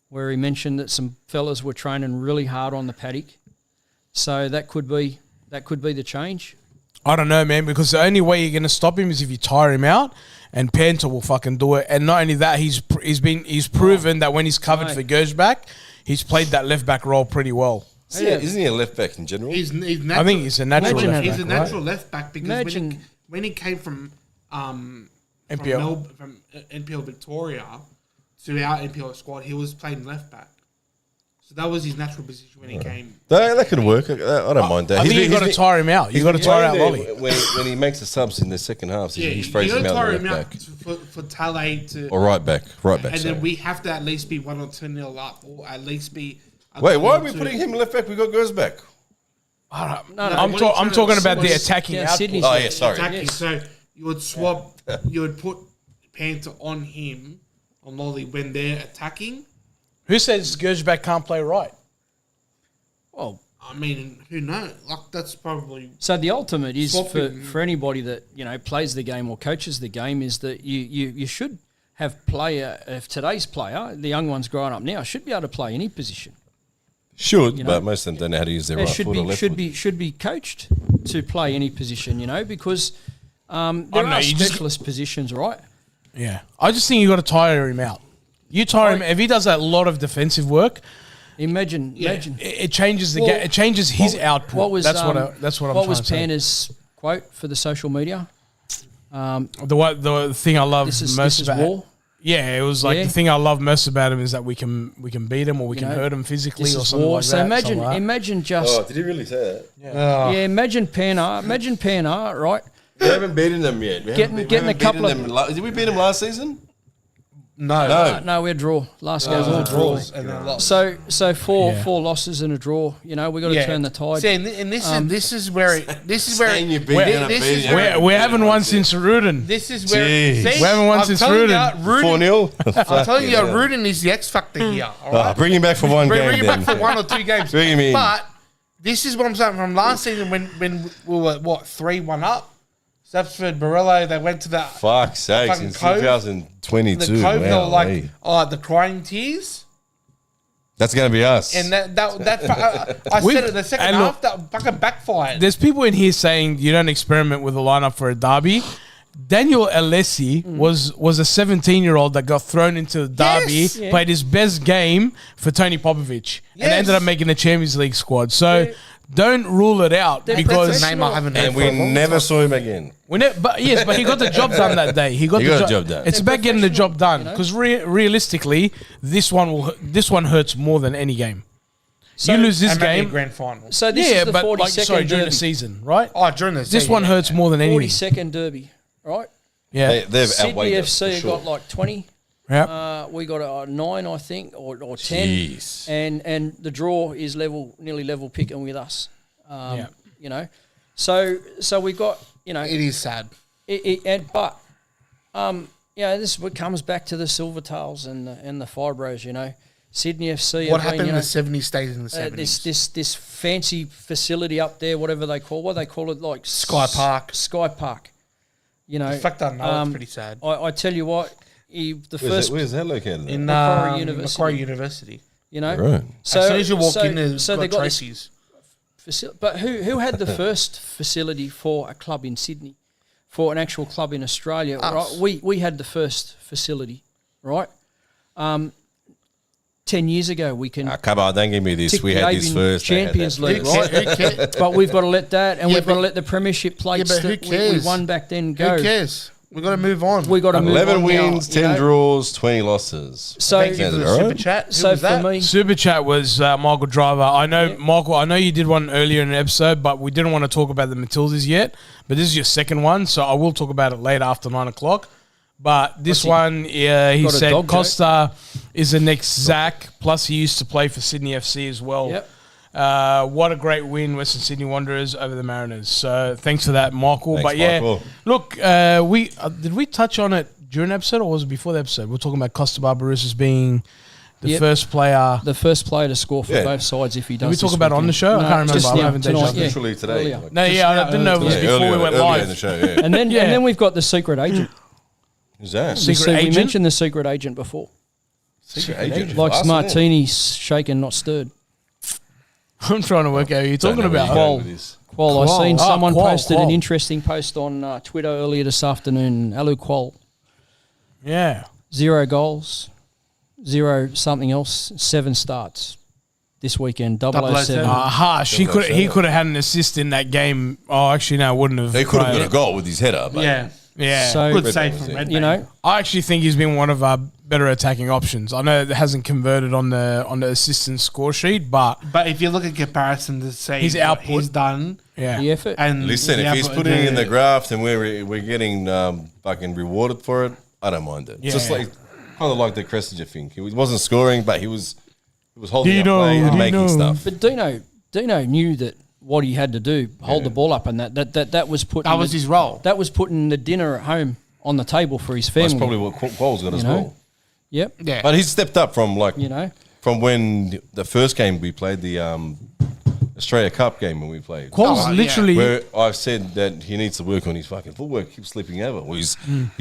Speaker 4: where he mentioned that some fellas were training really hard on the paddock. So that could be the change.
Speaker 1: I don't know, man, because the only way you're going to stop him is if you tire him out, and Panther will fucking do it. And not only that, he's proven that when he's covered
Speaker 4: Mate.
Speaker 1: for Gershback, he's played that left back role pretty well.
Speaker 2: Isn't he a left back in general?
Speaker 3: He's natural.
Speaker 1: I think he's a natural
Speaker 4: Imagine
Speaker 1: left
Speaker 3: He's
Speaker 1: back,
Speaker 3: a natural left back because
Speaker 4: Imagine-
Speaker 3: when he came from
Speaker 1: NPL.
Speaker 3: from NPL Victoria to our NPL squad, he was playing left back. So that was his natural position when he came.
Speaker 2: That could work. I don't mind that.
Speaker 1: I think you got to tire him out. You got to tire out Lolly.
Speaker 2: When he makes the subs in the second half, so
Speaker 3: Yeah,
Speaker 2: he's
Speaker 3: you
Speaker 2: phrasing
Speaker 3: got to
Speaker 2: him out
Speaker 3: tire
Speaker 2: on the
Speaker 3: him
Speaker 2: left
Speaker 3: out
Speaker 2: back.
Speaker 3: for Tale to...
Speaker 2: Or right back.
Speaker 3: and
Speaker 2: sorry.
Speaker 3: then we have to at least be 1 or 2-0 up, or at least be...
Speaker 2: Wait, why are we putting him left back? We got Goes back.
Speaker 1: I'm talking about the attacking
Speaker 4: Yeah,
Speaker 1: output.
Speaker 4: Sydney's
Speaker 2: Oh, yeah, sorry.
Speaker 3: Exactly.
Speaker 4: Yes.
Speaker 3: So you would swap, you would put Panther on him, on Lolly, when they're attacking.
Speaker 1: Who says Gershback can't play right?
Speaker 4: Well,
Speaker 3: I mean, who knows? Like, that's probably...
Speaker 4: so the ultimate is
Speaker 3: Swapping.
Speaker 4: for anybody that plays the game or coaches the game is that you should have if today's player, the young ones growing up now, should be able to play any position.
Speaker 2: Should,
Speaker 4: You know?
Speaker 2: but most of them don't know how to use their
Speaker 4: They
Speaker 2: right
Speaker 4: should
Speaker 2: foot or
Speaker 4: be
Speaker 2: left
Speaker 4: should
Speaker 2: foot.
Speaker 4: be should be coached to play any position, because there
Speaker 1: don't know,
Speaker 4: are
Speaker 1: you just-
Speaker 4: specialist positions, right?
Speaker 1: Yeah. I just think you got to tire him out. You tire him. If he does a lot of defensive work,
Speaker 4: Imagine.
Speaker 1: it changes the
Speaker 4: Well,
Speaker 1: game. It changes his output.
Speaker 4: What was
Speaker 1: that's what I'm
Speaker 4: what
Speaker 1: trying
Speaker 4: was
Speaker 1: to say.
Speaker 4: Panter's quote for the social media?
Speaker 1: The thing I love
Speaker 4: This is
Speaker 1: most about
Speaker 4: war.
Speaker 1: Yeah, it was like
Speaker 4: Yeah.
Speaker 1: the thing I love most about him is that we can beat him or we can
Speaker 4: know,
Speaker 1: hurt him physically
Speaker 4: This
Speaker 1: or
Speaker 4: is
Speaker 1: something
Speaker 4: war.
Speaker 1: like
Speaker 4: So
Speaker 1: that.
Speaker 4: imagine,
Speaker 1: something like that.
Speaker 4: imagine just
Speaker 2: Oh, did he really say that?
Speaker 4: yeah. Imagine Panter, right?
Speaker 2: We haven't beaten them yet.
Speaker 4: Getting a couple of-
Speaker 2: Did we beat them last season?
Speaker 3: No.
Speaker 4: No, we're draw. Last game's all
Speaker 3: draws.
Speaker 4: draw.
Speaker 3: And then lost.
Speaker 4: So four
Speaker 1: Yeah.
Speaker 4: losses and a draw. We got to turn the tide.
Speaker 3: See, and this is where
Speaker 2: Saying you beat
Speaker 1: We're-
Speaker 2: them,
Speaker 3: this
Speaker 2: beating
Speaker 3: is
Speaker 2: them.
Speaker 3: where-
Speaker 1: we haven't won since Rudin.
Speaker 3: This is where...
Speaker 2: Jeez.
Speaker 3: See,
Speaker 1: We haven't won
Speaker 3: I'm
Speaker 1: since
Speaker 3: telling
Speaker 1: Rudin.
Speaker 3: you,
Speaker 2: 4-0?
Speaker 3: I'm telling you, Rudin is the X factor here. All right?
Speaker 2: Bring him back for one game
Speaker 3: Bring him
Speaker 2: then.
Speaker 3: back for 1 or 2 games.
Speaker 2: Bring him in.
Speaker 3: But this is what I'm saying from last season when we were 3-1 up. Sapsford, Borello, they went to the
Speaker 2: Fuck's sake,
Speaker 3: Fucking
Speaker 2: since
Speaker 3: Cove.
Speaker 2: 2022.
Speaker 3: Cove. They were
Speaker 2: Wow,
Speaker 3: like,
Speaker 2: hey.
Speaker 3: the crying tears.
Speaker 2: That's going to be us.
Speaker 3: And I said it the second
Speaker 1: and
Speaker 3: half,
Speaker 1: look-
Speaker 3: that fucking backfired.
Speaker 1: There's people in here saying you don't experiment with a lineup for a derby. Daniel Alessi was a 17-year-old that got thrown into the derby,
Speaker 3: Yes.
Speaker 4: Yeah.
Speaker 1: played his best game for Tony Popovic, and
Speaker 3: Yes.
Speaker 1: ended up making the Champions League squad. So don't rule it out
Speaker 4: They're
Speaker 1: because
Speaker 4: professional.
Speaker 3: Neymar haven't
Speaker 2: and we never saw him again.
Speaker 1: but he got the job done that day. He got
Speaker 2: He
Speaker 1: the
Speaker 2: got the job done.
Speaker 1: It's
Speaker 4: They're
Speaker 1: about getting the job done
Speaker 4: professional,
Speaker 1: because realistically, this one hurts more than any game. You lose this
Speaker 3: And maybe a
Speaker 1: game,
Speaker 3: grand final.
Speaker 4: So this
Speaker 1: yeah,
Speaker 4: is the
Speaker 1: but
Speaker 4: 42nd
Speaker 1: during
Speaker 4: derby.
Speaker 1: the season, right?
Speaker 3: Oh, during the
Speaker 1: This
Speaker 3: season,
Speaker 1: one
Speaker 3: yeah.
Speaker 1: hurts more than anything.
Speaker 4: 42nd derby, right?
Speaker 1: Yeah,
Speaker 2: They've
Speaker 4: Sydney
Speaker 2: outweighed us,
Speaker 4: FC
Speaker 2: for
Speaker 4: have
Speaker 2: sure.
Speaker 4: got like 20.
Speaker 1: Yep.
Speaker 4: We got a 9, I think, or 10.
Speaker 2: Jeez.
Speaker 4: And the draw is nearly level picking with us.
Speaker 1: Yeah.
Speaker 4: You know, so we got, you know,
Speaker 3: It is sad.
Speaker 4: but this is what comes back to the Silvertails and the Fibros. You know, Sydney FC.
Speaker 3: What
Speaker 4: have been,
Speaker 3: happened
Speaker 4: you
Speaker 3: in
Speaker 4: know,
Speaker 3: the 70s stays in the 70s.
Speaker 4: this fancy facility up there, what they call it, like
Speaker 3: Sky Park.
Speaker 4: Sky Park. You know,
Speaker 3: The fact I know it's pretty sad.
Speaker 4: I tell you what,
Speaker 2: Where's that located?
Speaker 3: In
Speaker 4: Macquarie University.
Speaker 3: Macquarie University.
Speaker 4: you know,
Speaker 2: Right.
Speaker 4: so
Speaker 3: as soon as you walk in, there's
Speaker 4: so they got this
Speaker 3: trophies.
Speaker 4: But who had the first facility for a club in Sydney, for an actual club in Australia?
Speaker 3: Us.
Speaker 4: Right? We had the first facility, right? 10 years ago, we can
Speaker 2: Come on, don't give me this.
Speaker 4: tick
Speaker 2: We
Speaker 4: the
Speaker 2: had this
Speaker 4: Asian
Speaker 2: first. they had
Speaker 4: Champions
Speaker 2: that
Speaker 4: League,
Speaker 2: first.
Speaker 4: right?
Speaker 3: Who cares?
Speaker 4: But we've got to let that, and
Speaker 3: Yeah,
Speaker 4: we've got to
Speaker 3: but-
Speaker 4: let the premiership plates
Speaker 3: but who
Speaker 4: that we
Speaker 3: cares?
Speaker 4: won back then go.
Speaker 3: Who cares? We've got to move on.
Speaker 4: We got to move
Speaker 2: 11
Speaker 4: on
Speaker 2: wins,
Speaker 4: now,
Speaker 2: 10
Speaker 4: you know?
Speaker 2: draws, 20 losses.
Speaker 4: So,
Speaker 3: Thank you for
Speaker 2: Sounds
Speaker 3: the
Speaker 2: all
Speaker 3: super
Speaker 2: right.
Speaker 3: chat. Who
Speaker 4: so
Speaker 3: was
Speaker 4: for
Speaker 3: that?
Speaker 4: me,
Speaker 1: Super chat was Michael Driver. I know, Michael, I know you did one earlier in the episode, but we didn't want to talk about the Matildas yet. But this is your second one, so I will talk about it later after 9 o'clock. But this
Speaker 4: he
Speaker 1: one, he
Speaker 4: got a
Speaker 1: said
Speaker 4: dog joke?
Speaker 1: Costa is the next Zach, plus he used to play for Sydney FC as well.
Speaker 4: Yep.
Speaker 1: What a great win, Western Sydney Wanderers over the Mariners. So thanks for that, Michael.
Speaker 2: Thanks,
Speaker 1: but yeah,
Speaker 2: Michael.
Speaker 1: look, we did we touch on it during the episode or was it before the episode? We're talking about Costa Barbarouses being the
Speaker 4: Yep.
Speaker 1: first player.
Speaker 4: the first player to score for
Speaker 2: Yeah.
Speaker 4: both sides if he does.
Speaker 1: Did we talk
Speaker 4: this
Speaker 1: about it on
Speaker 4: weekend.
Speaker 1: the show? I
Speaker 4: No,
Speaker 1: can't remember.
Speaker 4: just
Speaker 1: I
Speaker 4: now,
Speaker 1: haven't done
Speaker 4: tonight,
Speaker 1: just
Speaker 4: yeah.
Speaker 2: Literally today.
Speaker 4: Earlier.
Speaker 2: Like,
Speaker 1: No, yeah, I didn't know it was
Speaker 2: yeah,
Speaker 1: before we
Speaker 2: earlier,
Speaker 1: went
Speaker 2: earlier
Speaker 1: live.
Speaker 2: in the show, yeah.
Speaker 4: And then
Speaker 1: Yeah.
Speaker 4: and then we've got the secret agent.
Speaker 2: Who's that?
Speaker 1: Secret
Speaker 4: We
Speaker 1: agent?
Speaker 4: mentioned the secret agent before.
Speaker 2: Secret agent.
Speaker 4: Likes
Speaker 2: Awesome,
Speaker 4: martinis shaken, not stirred.
Speaker 1: I'm trying to work out who you're
Speaker 2: Don't
Speaker 1: talking
Speaker 2: know where
Speaker 1: about.
Speaker 2: you're going
Speaker 4: Qual.
Speaker 2: with this.
Speaker 4: Qual, I
Speaker 1: Qual.
Speaker 4: seen
Speaker 1: Ah,
Speaker 4: someone
Speaker 1: Qual,
Speaker 4: posted
Speaker 1: Qual.
Speaker 4: an interesting post on Twitter earlier this afternoon. Alu Qual,
Speaker 1: Yeah.
Speaker 4: 0 goals, 0 something else, 7 starts this weekend. 007.
Speaker 1: Harsh. He could have had an assist in that game. Oh, actually, no, wouldn't have.
Speaker 2: They could have got a goal with his header. But
Speaker 3: Yeah.
Speaker 1: Yeah.
Speaker 4: So
Speaker 3: Good
Speaker 2: Red
Speaker 3: save
Speaker 2: Bull,
Speaker 3: from
Speaker 2: yeah.
Speaker 3: Red
Speaker 4: you know,
Speaker 1: I actually think he's been one of our better attacking options. I know it hasn't converted on the assistant score sheet, but
Speaker 3: But if you look at comparison to say
Speaker 1: His
Speaker 3: what
Speaker 1: output.
Speaker 3: he's done,
Speaker 1: yeah.
Speaker 4: the effort.
Speaker 3: and
Speaker 2: Listen,
Speaker 3: the
Speaker 2: if he's
Speaker 3: output-
Speaker 2: putting it in the graph and we're getting fucking rewarded for it, I don't mind it.
Speaker 1: Yeah.
Speaker 2: Just like kind of like the Cressinger thing. He wasn't scoring, but he was holding up
Speaker 1: Dino,
Speaker 2: play and making
Speaker 1: Dino.
Speaker 2: stuff.
Speaker 4: But Dino knew that what he had to do, hold the ball up, and that was put.
Speaker 3: that was his role.
Speaker 4: That was putting the dinner at home on the table for his family.
Speaker 2: That's probably what Qual's got as
Speaker 4: know?
Speaker 2: well.
Speaker 4: Yep.
Speaker 3: Yeah,
Speaker 2: But he's stepped up from like
Speaker 4: You know.
Speaker 2: from when the first game we played, the Australia Cup game when we played.
Speaker 1: Qual's
Speaker 3: Oh, yeah.
Speaker 1: literally.
Speaker 2: Where I've said that he needs to work on his fucking footwork, keeps slipping over. Well, he's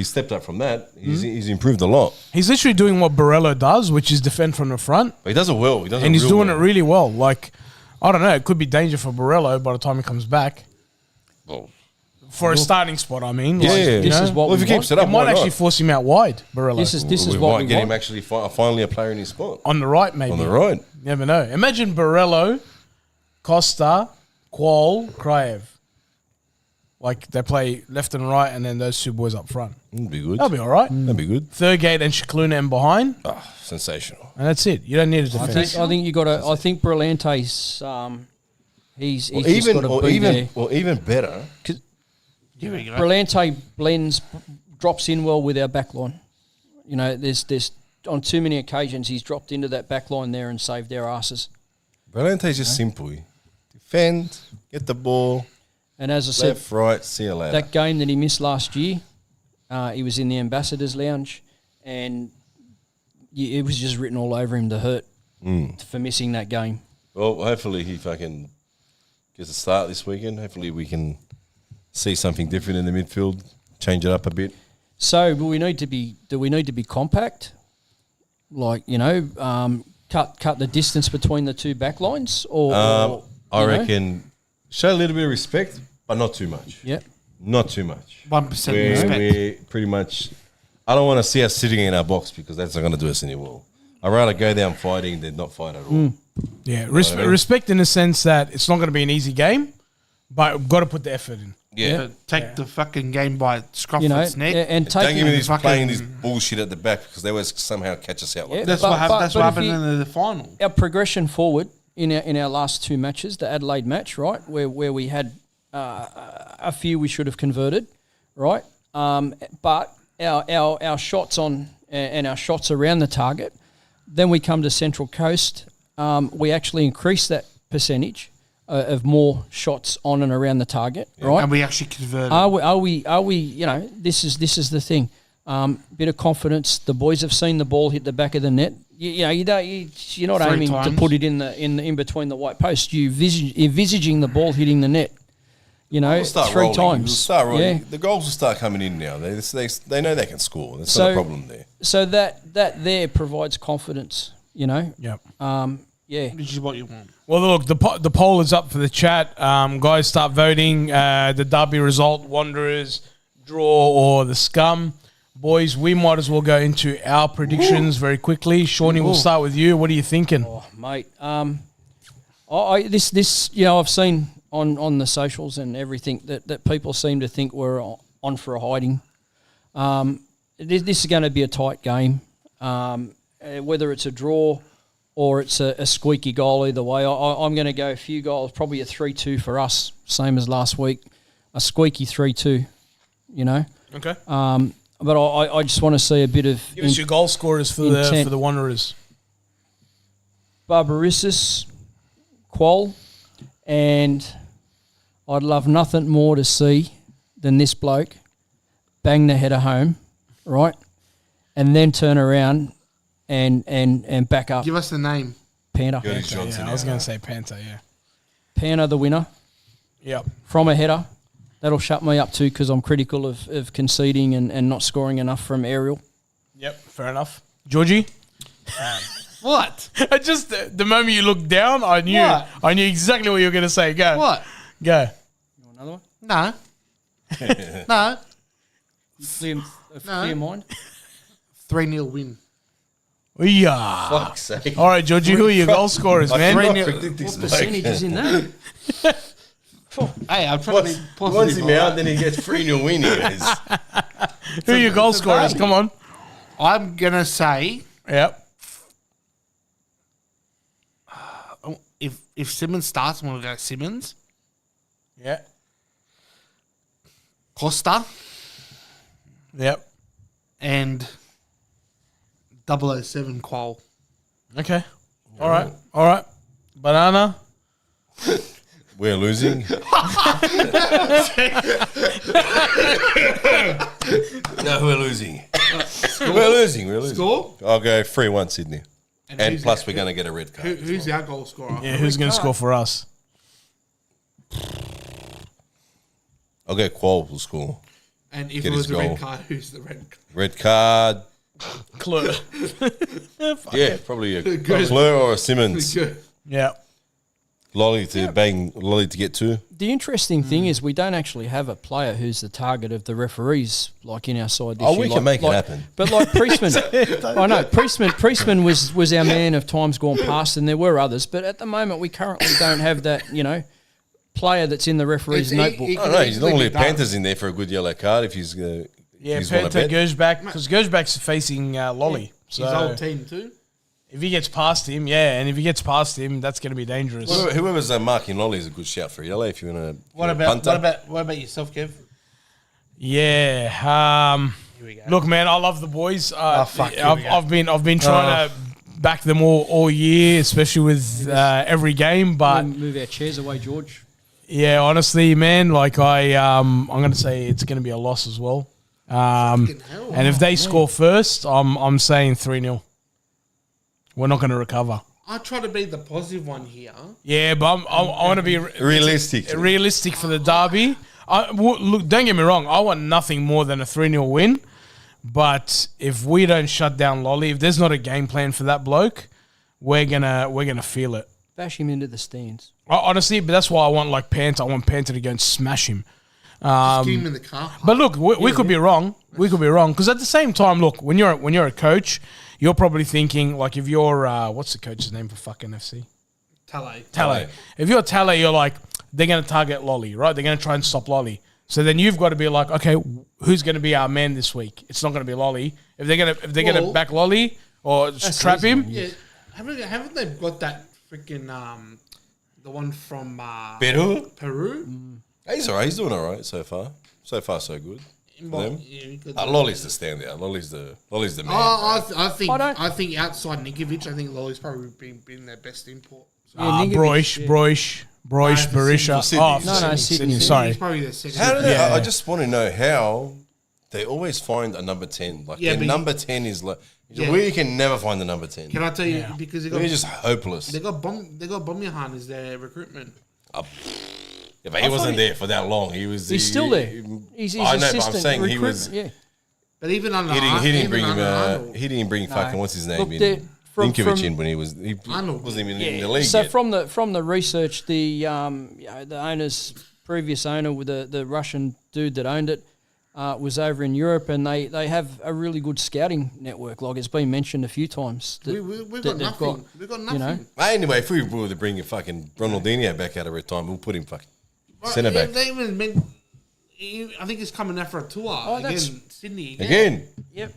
Speaker 2: stepped up from that. He's improved a lot.
Speaker 1: He's literally doing what Borello does, which is defend from the front,
Speaker 2: But he does it well. He does
Speaker 1: and he's
Speaker 2: real
Speaker 1: doing
Speaker 2: well.
Speaker 1: it really well. Like, I don't know, it could be danger for Borello by the time he comes back
Speaker 2: well.
Speaker 1: for a starting spot. I mean,
Speaker 2: Yeah,
Speaker 1: like,
Speaker 2: yeah.
Speaker 1: you
Speaker 4: This
Speaker 1: know?
Speaker 4: is what
Speaker 2: Well, if
Speaker 4: we
Speaker 2: he keeps
Speaker 4: want.
Speaker 2: it
Speaker 1: It
Speaker 2: up,
Speaker 1: might
Speaker 2: why
Speaker 1: actually
Speaker 2: not?
Speaker 1: force him out wide, Borello.
Speaker 4: This is
Speaker 2: we
Speaker 4: what
Speaker 2: might
Speaker 4: we
Speaker 2: get
Speaker 4: want.
Speaker 2: him actually finally a player in his spot
Speaker 1: on the right, maybe.
Speaker 2: on the right.
Speaker 1: Never know. Imagine Borello, Costa, Qual, Kraev. Like they play left and right, and then those two boys up front.
Speaker 2: That'd be good.
Speaker 1: That'll be all right.
Speaker 2: That'd be good.
Speaker 1: Third gate and Shikluna and behind,
Speaker 2: Sensational.
Speaker 1: and that's it. You don't need a defense.
Speaker 4: I think you got to. I think Brillante's. He's
Speaker 2: Or
Speaker 4: just got to be there.
Speaker 2: even better.
Speaker 3: here we go.
Speaker 4: Brillante blends, drops in well with our back line. You know, there's on too many occasions he's dropped into that back line there and saved their asses.
Speaker 2: Brillante is just simple. Defend, get the ball,
Speaker 4: And as I said,
Speaker 2: left, right, see you later.
Speaker 4: that game that he missed last year, he was in the Ambassadors Lounge, and it was just written all over him to hurt for missing that game.
Speaker 2: Well, hopefully he fucking gets a start this weekend. Hopefully we can see something different in the midfield, change it up a bit.
Speaker 4: So do we need to be compact? Like, you know, cut the distance between the two back lines? Or
Speaker 2: I
Speaker 4: you know?
Speaker 2: reckon show a little bit of respect, but not too much.
Speaker 4: Yep.
Speaker 2: Not too much.
Speaker 3: 1% respect.
Speaker 2: We're pretty much. I don't want to see us sitting in our box because that's not going to do us any well. I'd rather go down fighting than not fight at all.
Speaker 1: Yeah, respect in the sense that it's not going to be an easy game, but we've got to put the effort in.
Speaker 2: Yeah.
Speaker 3: Take the fucking game by scruff
Speaker 4: You know,
Speaker 3: its neck.
Speaker 4: and
Speaker 2: Don't
Speaker 4: taking
Speaker 2: give me this
Speaker 3: fucking-
Speaker 2: playing this bullshit at the back because they always somehow catch us out like
Speaker 4: Yeah,
Speaker 2: that.
Speaker 3: That's
Speaker 4: But-
Speaker 3: what happened.
Speaker 4: but-
Speaker 3: That's
Speaker 4: but
Speaker 3: what
Speaker 4: if
Speaker 3: happened
Speaker 4: you-
Speaker 3: in the final.
Speaker 4: our progression forward in our last two matches, the Adelaide match, right, where we had a few we should have converted, right, but our shots on and our shots around the target. Then we come to Central Coast. We actually increase that percentage of more shots on and around the target, right?
Speaker 3: And we actually converted.
Speaker 4: Are we? You know, this is the thing. Bit of confidence. The boys have seen the ball hit the back of the net. You're not
Speaker 3: 3
Speaker 4: aiming
Speaker 3: times.
Speaker 4: to put it in between the white posts. You're envisaging the ball hitting the net. You know,
Speaker 2: We'll start
Speaker 4: 3
Speaker 2: rolling.
Speaker 4: times.
Speaker 2: We'll start rolling.
Speaker 4: Yeah.
Speaker 2: The goals will start coming in now. They know they can score. That's
Speaker 4: So-
Speaker 2: not a problem there.
Speaker 4: So that there provides confidence. You know.
Speaker 1: Yep.
Speaker 4: Yeah.
Speaker 3: Which is what you want.
Speaker 1: Well, look, the poll is up for the chat. Guys, start voting. The derby result, Wanderers, draw, or the Scum. Boys, we might as well go into our predictions very quickly. Shawnee, we'll start with you. What are you thinking?
Speaker 4: Oh, mate. This I've seen on the socials and everything that people seem to think we're on for a hiding. This is going to be a tight game. Whether it's a draw or it's a squeaky goal, either way, I'm going to go a few goals, probably a 3-2 for us, same as last week. A squeaky 3-2, you know.
Speaker 1: Okay.
Speaker 4: But I just want to see a bit of
Speaker 1: Give us your goal scorers for the Wanderers.
Speaker 4: Barbarissus, Qual, and I'd love nothing more to see than this bloke bang the header home, right, and then turn around and back up.
Speaker 3: Give us the name.
Speaker 4: Panther.
Speaker 2: Curtis Johnson.
Speaker 1: Yeah, I was going to say Panther, yeah.
Speaker 4: Panther the winner
Speaker 1: Yep.
Speaker 4: from a header. That'll shut me up too because I'm critical of conceding and not scoring enough from aerial.
Speaker 1: Yep, fair enough. Georgie?
Speaker 3: What?
Speaker 1: I just, the moment you looked down, I knew exactly what you were going to say. Go.
Speaker 3: What?
Speaker 1: Go.
Speaker 4: You want another one?
Speaker 3: No. No.
Speaker 4: Clear mind?
Speaker 3: 3-0 win.
Speaker 1: Yeah.
Speaker 2: Fuck's sake.
Speaker 1: All right, Georgie, who are your goal scorers,
Speaker 2: I
Speaker 1: man?
Speaker 2: cannot
Speaker 3: 3-0.
Speaker 2: predict this
Speaker 4: What percentage is in that?
Speaker 3: Hey, I'm trying to be positive.
Speaker 2: Once him
Speaker 3: alright?
Speaker 2: out, then he gets 3-0 win. He goes.
Speaker 1: Who are your goal scorers? Come on.
Speaker 3: I'm going to say,
Speaker 1: Yep.
Speaker 3: if Simmons starts, I'm going to go Simmons.
Speaker 1: Yeah.
Speaker 3: Costa
Speaker 1: Yep.
Speaker 3: and 007 Qual.
Speaker 1: Okay. All right. All right. Banana.
Speaker 2: We're losing. No, we're losing. We're losing.
Speaker 3: Score?
Speaker 2: I'll go 3-1 Sydney. And
Speaker 3: who's
Speaker 2: plus
Speaker 3: that?
Speaker 2: we're going to get a red card.
Speaker 3: Who's our goal scorer?
Speaker 1: Yeah, who's going to score for us?
Speaker 2: I'll go Qual will score.
Speaker 3: And if
Speaker 2: Get
Speaker 3: it was
Speaker 2: his
Speaker 3: a red
Speaker 2: goal.
Speaker 3: card, who's the red card?
Speaker 2: Red card.
Speaker 1: Clue.
Speaker 2: Yeah, probably a
Speaker 3: Good.
Speaker 2: Fleur or a Simmons.
Speaker 3: Good.
Speaker 1: Yeah.
Speaker 2: Lolly to get to.
Speaker 4: The interesting thing is we don't actually have a player who's the target of the referees like in our side this
Speaker 2: Oh,
Speaker 4: year.
Speaker 2: we can make it happen.
Speaker 4: But like Priestman, I know Priestman was our man of times gone past, and there were others. But at the moment, we currently don't have that player that's in the referee's notebook.
Speaker 3: he-
Speaker 2: Oh no, he's normally
Speaker 3: done.
Speaker 2: Panthers in there for a good yellow card if he's going to.
Speaker 1: Yeah,
Speaker 2: he's wanna
Speaker 1: Panther
Speaker 2: bet.
Speaker 1: goes back because Gershback's facing Lolly.
Speaker 3: His
Speaker 1: So
Speaker 3: old team too.
Speaker 1: if he gets past him, and if he gets past him, that's going to be dangerous.
Speaker 2: Whoever's marking Lolly is a good shout for yellow if you want to.
Speaker 3: What about yourself, Kev?
Speaker 1: Yeah.
Speaker 3: Here we go.
Speaker 1: Look, man, I love the boys.
Speaker 3: fuck, here we go.
Speaker 1: I've been trying to back them all year, especially with every game. But
Speaker 4: Move our chairs away, George.
Speaker 1: yeah, honestly, man, like I'm going to say it's going to be a loss as well.
Speaker 3: Fucking hell.
Speaker 1: And if they score first, I'm saying 3-0. We're not going to recover.
Speaker 3: I try to be the positive one here.
Speaker 1: Yeah, but I want to be
Speaker 2: Realistic.
Speaker 1: realistic for the derby. Look, don't get me wrong. I want nothing more than a 3-0 win. But if we don't shut down Lolly, if there's not a game plan for that bloke, we're gonna feel it.
Speaker 4: Bash him into the stands.
Speaker 1: Honestly, but that's why I want Panther. I want Panther to go and smash him.
Speaker 3: Just keep him in the car.
Speaker 1: But look, we could be wrong. We could be wrong because at the same time, look, when you're a coach, you're probably thinking like if you're what's the coach's name for fucking FC? Tale. If you're Tale, you're like they're going to target Lolly, right? They're going to try and stop Lolly. So then you've got to be like, okay, who's going to be our man this week? It's not going to be Lolly. If they're going to back Lolly or trap him,
Speaker 3: Yeah, haven't they got that freaking the one from
Speaker 2: Peru?
Speaker 3: Peru?
Speaker 2: He's all right. He's doing all right so far. So far, so good. them?
Speaker 3: Yeah, good.
Speaker 2: Lolly's the standout. Lolly's the man.
Speaker 3: I think outside Nikovic, I think Lolly's probably been their best import. So
Speaker 1: Broish, Berisha.
Speaker 4: Sydney.
Speaker 1: Sorry.
Speaker 3: he's probably their second.
Speaker 2: How do they? I just want to know how they always find a number 10. Like their
Speaker 3: but
Speaker 2: number 10 is like we can never find the number 10.
Speaker 3: Can I tell you because
Speaker 2: We're just hopeless.
Speaker 3: they got Bomyahan as their recruitment.
Speaker 2: Yeah, but he wasn't there for that long.
Speaker 4: He's still there. He's
Speaker 2: I know, but I'm
Speaker 4: assistant
Speaker 2: saying he
Speaker 4: recruit.
Speaker 2: was.
Speaker 4: Yeah.
Speaker 3: But even under
Speaker 2: He didn't bring him.
Speaker 3: Arnold,
Speaker 2: He didn't bring fucking what's his name
Speaker 4: Look,
Speaker 2: in.
Speaker 4: from-
Speaker 2: Dinkovic in when he wasn't even in the league.
Speaker 4: So
Speaker 2: yet.
Speaker 4: from the research, the the previous owner with the Russian dude that owned it was over in Europe, and they have a really good scouting network. Like it's been mentioned a few times.
Speaker 3: we've got nothing. We've got nothing.
Speaker 4: You know,
Speaker 2: Anyway, if we were to bring a fucking Ronaldinho back out of retirement, we'll put him fucking centre back.
Speaker 3: They even meant. I think he's coming out for a tour again. Sydney
Speaker 2: Again.
Speaker 4: Yep.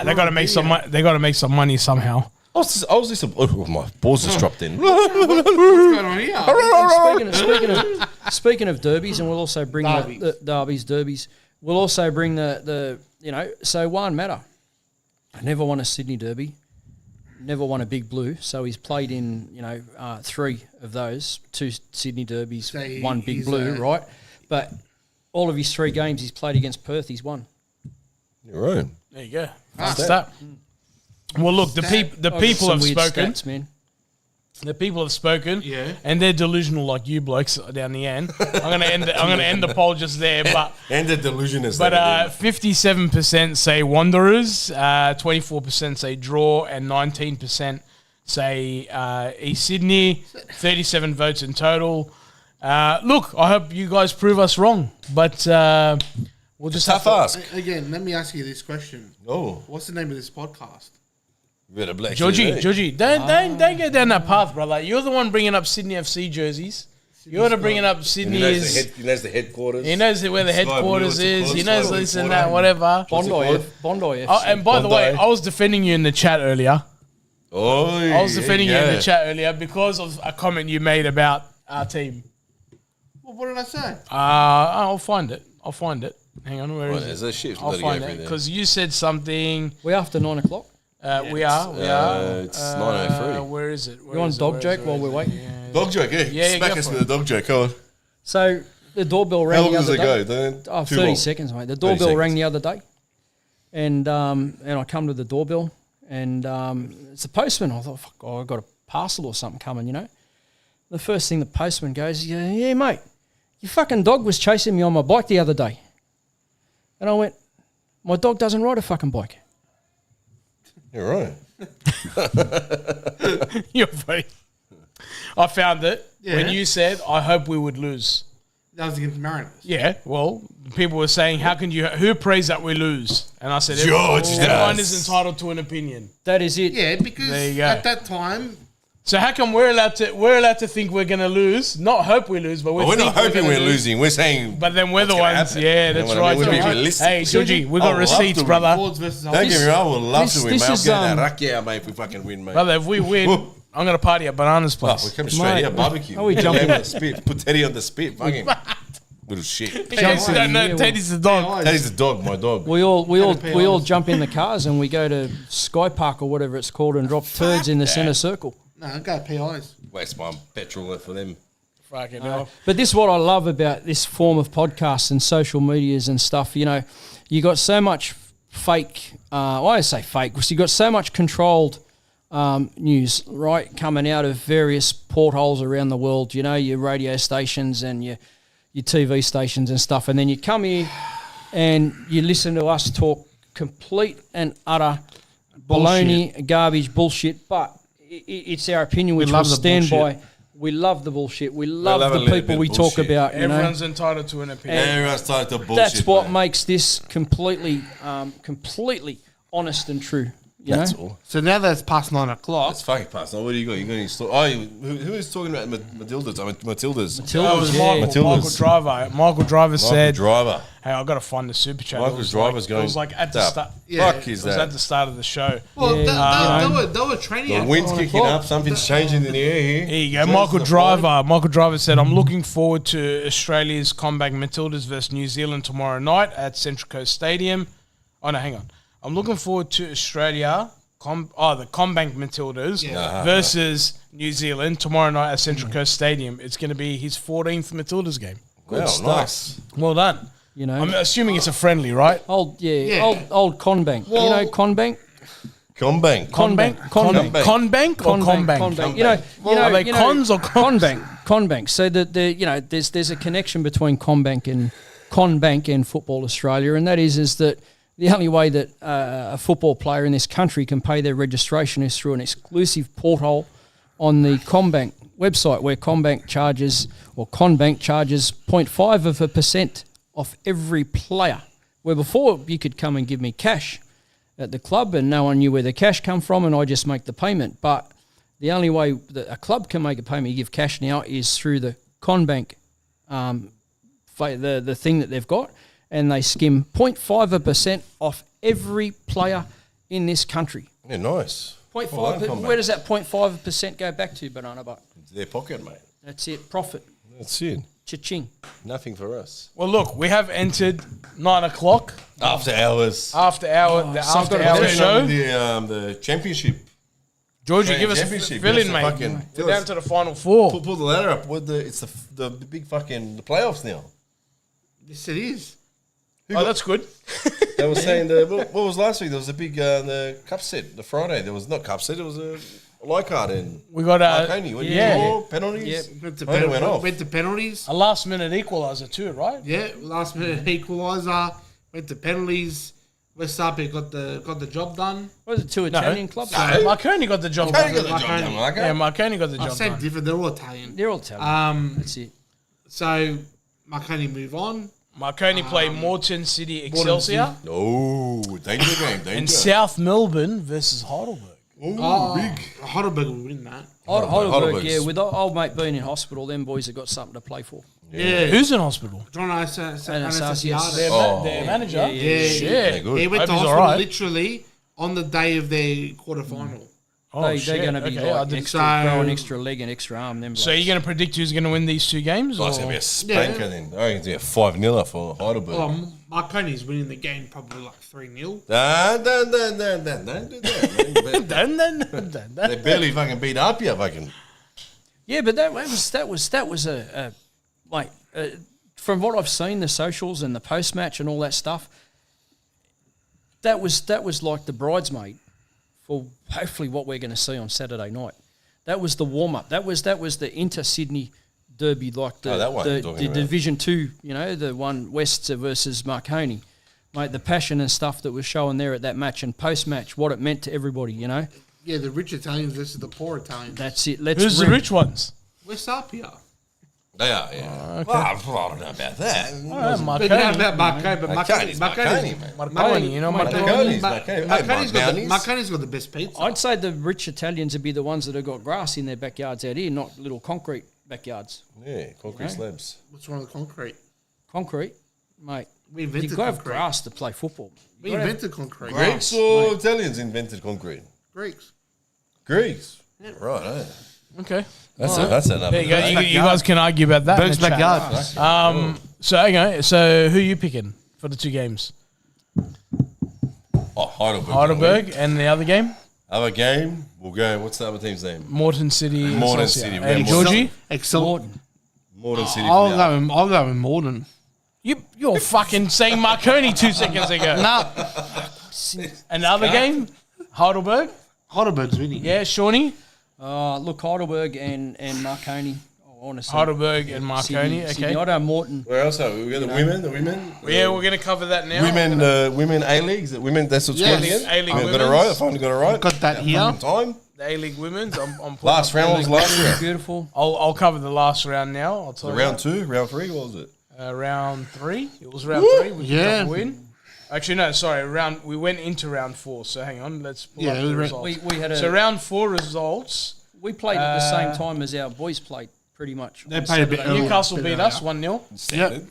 Speaker 1: They got to make some. They got to make some money somehow.
Speaker 2: I was disappointed. Oh, my balls just dropped in.
Speaker 3: What's going on here?
Speaker 4: Speaking of derbies, and we'll also bring
Speaker 3: Derbies.
Speaker 4: derbies. We'll also bring the so Juan Mata. I never won a Sydney derby, never won a Big Blue. So he's played in 3 of those, 2 Sydney derbies,
Speaker 3: So
Speaker 4: 1 Big
Speaker 3: he's
Speaker 4: Blue, right? But all of his 3 games he's played against Perth, he's won.
Speaker 2: You're right.
Speaker 1: There you go. That's that. Well, look, the people have spoken.
Speaker 4: Stats, man.
Speaker 1: The people have spoken,
Speaker 3: Yeah.
Speaker 1: and they're delusional like you blokes down the end. I'm gonna end the poll just there, but
Speaker 2: And the delusion is
Speaker 1: 57% say Wanderers, 24% say draw, and 19% say East Sydney. 37 votes in total. Look, I hope you guys prove us wrong, but we'll just have
Speaker 2: tough
Speaker 1: to
Speaker 2: ask.
Speaker 3: Again, let me ask you this question.
Speaker 2: Oh,
Speaker 3: What's the name of this podcast?
Speaker 2: bit of black.
Speaker 1: Georgie,
Speaker 2: shit,
Speaker 1: don't go down that path, brother. You're the one bringing up Sydney FC jerseys. You're the bringing up Sydney
Speaker 2: He knows the headquarters.
Speaker 1: He knows where the headquarters is. He knows this and that, whatever.
Speaker 4: Bondi FC.
Speaker 1: Oh, and by the way, I was defending you in the chat earlier.
Speaker 2: Oh,
Speaker 1: I was defending you in the chat earlier because of a comment you made about our team.
Speaker 3: Well, what did I say?
Speaker 1: I'll find it. Hang on, where is
Speaker 2: There's
Speaker 1: it?
Speaker 2: a shit.
Speaker 1: I'll find it because you said something.
Speaker 4: We're after 9 o'clock.
Speaker 1: We are.
Speaker 2: It's 9:03.
Speaker 1: Where is it?
Speaker 4: You want dog joke while we're waiting?
Speaker 2: Dog joke,
Speaker 1: Yeah,
Speaker 2: Smack
Speaker 1: go
Speaker 2: us
Speaker 1: for
Speaker 2: with a dog joke. Come on.
Speaker 4: So the doorbell rang
Speaker 2: How long
Speaker 4: the
Speaker 2: does
Speaker 4: other
Speaker 2: it
Speaker 4: day.
Speaker 2: go?
Speaker 4: Oh,
Speaker 2: Too
Speaker 4: 30
Speaker 2: long.
Speaker 4: seconds, mate. The
Speaker 2: 30
Speaker 4: doorbell rang
Speaker 2: seconds.
Speaker 4: the other day, and I come to the doorbell, and it's the postman. I thought, fuck, I've got a parcel or something coming, The first thing the postman goes, yeah, mate, your fucking dog was chasing me on my bike the other day. And I went, my dog doesn't ride a fucking bike.
Speaker 2: You're right.
Speaker 1: You're funny. I found it when
Speaker 3: Yeah.
Speaker 1: you said, I hope we would lose.
Speaker 3: That was against Mariners.
Speaker 1: Yeah, well, people were saying, who prays that we lose? And I said,
Speaker 2: George
Speaker 1: everyone
Speaker 2: does.
Speaker 1: is entitled to an opinion.
Speaker 4: That is it.
Speaker 3: Yeah, because
Speaker 1: There you go.
Speaker 3: at that time,
Speaker 1: So how come we're allowed to think we're going to lose? Not hope we lose, but
Speaker 2: Well, we're not hoping
Speaker 1: gonna
Speaker 2: we're
Speaker 1: lose.
Speaker 2: losing. We're saying.
Speaker 1: But then we're the
Speaker 2: what's gonna
Speaker 1: ones.
Speaker 2: happen.
Speaker 1: Yeah,
Speaker 2: You know
Speaker 1: that's
Speaker 2: what I
Speaker 1: right.
Speaker 2: mean? We'll be
Speaker 1: Georgie.
Speaker 2: realistic.
Speaker 1: Hey, Georgie, we got
Speaker 2: I would love
Speaker 1: receipts,
Speaker 2: to
Speaker 1: brother.
Speaker 3: Fords versus
Speaker 2: Don't get me wrong. I would love to win,
Speaker 4: this
Speaker 2: mate. I'm
Speaker 4: is,
Speaker 2: getting that rack out, mate, if we fucking win, mate.
Speaker 1: Brother, if we win, I'm going to party at Banana's
Speaker 2: Oh,
Speaker 1: place.
Speaker 2: we're coming straight here, barbecue.
Speaker 4: Are we jumping?
Speaker 2: On the spit. Put Teddy on the spit. Fucking little shit.
Speaker 1: In case you don't know,
Speaker 4: Yeah,
Speaker 1: Teddy's the dog.
Speaker 2: Teddy's the dog, my dog.
Speaker 4: We all
Speaker 3: PIs.
Speaker 4: jump in the cars and we go to Sky Park or whatever it's called and drop turds in the centre circle.
Speaker 3: no, I got PIs.
Speaker 2: Waste my petrol for them.
Speaker 1: Fucking hell.
Speaker 4: But this is what I love about this form of podcasts and social medias and stuff. You got so much fake. I say fake because you got so much controlled news, right, coming out of various portholes around the world. Your radio stations and your TV stations and stuff, and then you come here and you listen to us talk complete and utter baloney, garbage, bullshit. But it's our opinion, which we'll
Speaker 3: love the
Speaker 4: stand
Speaker 3: bullshit.
Speaker 4: by. We love the bullshit. We love
Speaker 2: love a
Speaker 4: the
Speaker 2: little
Speaker 4: people
Speaker 2: bit
Speaker 4: we
Speaker 2: of
Speaker 4: talk
Speaker 2: bullshit.
Speaker 4: about.
Speaker 1: Everyone's entitled to an opinion.
Speaker 2: Everyone's starting to bullshit.
Speaker 4: That's what
Speaker 2: mate.
Speaker 4: makes this completely honest and true. You
Speaker 2: That's
Speaker 4: know?
Speaker 2: all.
Speaker 3: So now that it's past 9 o'clock.
Speaker 2: It's fucking past. Now, what do you got? You got any story? Oh, who is talking about Matildas? I mean, Matildas.
Speaker 1: That was
Speaker 4: Yeah.
Speaker 1: Michael Driver. Michael Driver said,
Speaker 2: Driver.
Speaker 1: "Hey, I got to find the super chat."
Speaker 2: Michael Driver's going.
Speaker 1: It was like at the
Speaker 2: "The
Speaker 1: start.
Speaker 2: Fuck
Speaker 3: Yeah.
Speaker 2: is
Speaker 1: It was
Speaker 2: that?
Speaker 1: at the start of the show.
Speaker 3: Well,
Speaker 4: Yeah.
Speaker 3: they were training
Speaker 2: The
Speaker 3: out
Speaker 2: wind's
Speaker 3: for
Speaker 2: kicking up. Something's changing in the air here.
Speaker 1: Here you go,
Speaker 2: There's
Speaker 1: Michael
Speaker 2: the
Speaker 1: Driver. Michael Driver said, "I'm looking forward to Australia's Combank Matildas versus New Zealand tomorrow night at Central Coast Stadium." Oh no, hang on. I'm looking forward to Australia. The Combank Matildas versus New Zealand tomorrow night at Central Coast Stadium. It's going to be his 14th Matildas game.
Speaker 2: Wow,
Speaker 4: stuff.
Speaker 2: nice.
Speaker 1: Well done.
Speaker 4: You know,
Speaker 1: I'm assuming it's a friendly, right?
Speaker 4: old
Speaker 3: Yeah.
Speaker 4: old Conbank. You know Conbank.
Speaker 2: Combank.
Speaker 4: Conbank.
Speaker 1: Conbank or Combank?
Speaker 4: Conbank. You know,
Speaker 1: Are they cons or cons?
Speaker 4: Conbank. So that there's a connection between Conbank and Football Australia, and that is that the only way that a football player in this country can pay their registration is through an exclusive porthole on the Conbank website, where Conbank charges 0.5% off every player. Where before you could come and give me cash at the club and no one knew where the cash come from and I just make the payment. But the only way that a club can make a payment, you give cash now, is through the Conbank, the thing that they've got, and they skim 0.5% off every player in this country.
Speaker 2: Yeah, nice.
Speaker 4: 0.5.
Speaker 2: Well done, Conbank.
Speaker 4: Where does that 0.5% go back to, Banana Butt?
Speaker 2: It's their pocket, mate.
Speaker 4: That's it. Profit.
Speaker 2: That's it.
Speaker 4: Cha-ching.
Speaker 2: Nothing for us.
Speaker 1: Well, look, we have entered 9 o'clock
Speaker 2: After hours.
Speaker 1: the after
Speaker 4: got a
Speaker 1: hour
Speaker 2: We're
Speaker 1: show.
Speaker 2: the championship.
Speaker 1: Georgie, give us a
Speaker 2: Championship,
Speaker 1: fill in,
Speaker 2: yes,
Speaker 1: mate.
Speaker 2: fucking-
Speaker 1: We're down to the final four.
Speaker 2: Pull the ladder up. It's the big fucking the playoffs now.
Speaker 3: Yes, it is.
Speaker 1: Oh, that's good.
Speaker 2: They were saying what was last week? There was a big the cup set. The Friday there was not cup set. It was a Leichhardt and
Speaker 1: We got
Speaker 2: Marconi. What
Speaker 1: yeah.
Speaker 2: penalties.
Speaker 4: Yep.
Speaker 3: Went to penalties.
Speaker 1: a last minute equaliser too, right?
Speaker 3: Yeah, last minute equaliser. Went to penalties. West Arpia got the job done.
Speaker 4: What is it, two Italian clubs?
Speaker 1: Marconi got the job
Speaker 2: Marconi
Speaker 1: done.
Speaker 2: got the job done, Marco.
Speaker 1: Yeah, Marconi got the
Speaker 3: I
Speaker 1: job
Speaker 3: said
Speaker 1: done.
Speaker 3: different. They're all Italian.
Speaker 4: They're all Italian.
Speaker 3: That's
Speaker 4: it.
Speaker 3: So Marconi move on.
Speaker 1: Marconi played Morton City Excelsior
Speaker 2: No, danger game. Danger.
Speaker 1: and South Melbourne versus Heidelberg.
Speaker 3: Heidelberg will win that.
Speaker 4: Heidelberg,
Speaker 2: Heidelberg's-
Speaker 4: yeah, with old mate being in hospital, them boys have got something to play for.
Speaker 3: Yeah.
Speaker 1: Who's in hospital?
Speaker 3: John Anastasiades.
Speaker 1: Their manager.
Speaker 3: Yeah.
Speaker 1: Shit.
Speaker 2: Yeah, good.
Speaker 3: He went
Speaker 1: Hope
Speaker 3: to
Speaker 1: he's
Speaker 3: hospital
Speaker 1: alright.
Speaker 3: literally on the day of their quarterfinal.
Speaker 1: Oh,
Speaker 4: They're
Speaker 1: shit.
Speaker 4: going to be
Speaker 1: Okay, I
Speaker 4: like
Speaker 1: didn't-
Speaker 4: extra,
Speaker 3: So-
Speaker 4: grow an extra leg and extra arm. Them
Speaker 1: So you're going to predict who's going to win these two games?
Speaker 2: Oh, it's gonna be a spanker then. I reckon it's gonna be a 5-0 for Heidelberg.
Speaker 3: Oh, Marconi's winning the game probably like 3-0.
Speaker 2: Don't do that.
Speaker 1: Dun.
Speaker 2: They barely fucking beat up you, fucking.
Speaker 4: Yeah, but that was a like from what I've seen, the socials and the post match and all that stuff. That was like the bridesmaid for hopefully what we're going to see on Saturday night. That was the warm up. That was the Inter-Sydney derby, like
Speaker 2: that one you're
Speaker 4: the
Speaker 2: talking about.
Speaker 4: Division 2, the one West versus Marconi. Mate, the passion and stuff that was shown there at that match and post match, what it meant to everybody,
Speaker 3: Yeah, the rich Italians versus the poor Italians.
Speaker 4: That's it.
Speaker 1: Who's the rich ones?
Speaker 3: West Arpia.
Speaker 2: They are, yeah. Well, I don't know about that.
Speaker 3: But not about Marconi, but
Speaker 2: Marconi's Marconi, mate.
Speaker 1: Marconi, you know Marconi.
Speaker 3: Marconi's got the best pizza.
Speaker 4: I'd say the rich Italians would be the ones that have got grass in their backyards out here, not little concrete backyards.
Speaker 2: Yeah, concrete slabs.
Speaker 3: What's wrong with concrete?
Speaker 4: Concrete, mate.
Speaker 3: We invented
Speaker 4: You've got to have
Speaker 3: concrete.
Speaker 4: grass to play football.
Speaker 3: We invented concrete.
Speaker 2: Greeks or Italians invented concrete?
Speaker 3: Greeks.
Speaker 2: Greeks. Right, eh?
Speaker 1: Okay.
Speaker 2: That's another.
Speaker 1: There you go. You guys can argue about that.
Speaker 3: Berg's
Speaker 1: in the chat.
Speaker 3: backyard.
Speaker 1: So who are you picking for the two games?
Speaker 2: Oh, Heidelberg.
Speaker 1: Heidelberg and the other game?
Speaker 2: Other game, we'll go. What's the other team's name?
Speaker 1: Morton City.
Speaker 2: Morton
Speaker 1: Excelsior.
Speaker 2: City.
Speaker 1: And
Speaker 2: Yeah,
Speaker 1: Georgie?
Speaker 3: Excellent.
Speaker 2: Morton City.
Speaker 3: I'll go with Morden.
Speaker 1: You're fucking saying Marconi 2 seconds ago.
Speaker 3: Nah,
Speaker 1: Another game? Heidelberg?
Speaker 3: Heidelberg's winning.
Speaker 1: Yeah, Shawnee?
Speaker 4: Look, Heidelberg and Marconi. I want to say
Speaker 1: Heidelberg and Marconi,
Speaker 4: Sydney.
Speaker 1: okay.
Speaker 4: I don't Morton.
Speaker 2: Where else are we? We got the women.
Speaker 1: Yeah, we're going to cover that now.
Speaker 2: Women A-League. Is it women? That's what's
Speaker 3: Yes.
Speaker 2: called again.
Speaker 1: A-League
Speaker 2: I've got it
Speaker 1: women's.
Speaker 2: right. I finally got it right.
Speaker 3: Got that here.
Speaker 2: Fucking time.
Speaker 1: The A-League Women's. I'm pulling
Speaker 2: Last
Speaker 1: up
Speaker 2: round was last round.
Speaker 4: Beautiful.
Speaker 1: I'll cover the last round now. I'll tell you
Speaker 2: Round 2, round 3. What was it?
Speaker 1: round 3. It was round 3. We
Speaker 3: Yeah.
Speaker 1: got the win. Actually, no, sorry. We went into round 4. So hang on, let's pull up the results.
Speaker 4: We had
Speaker 1: so round 4 results.
Speaker 4: we played at the same time as our boys played, pretty much.
Speaker 3: They played a bit earlier.
Speaker 1: Newcastle beat us 1-0.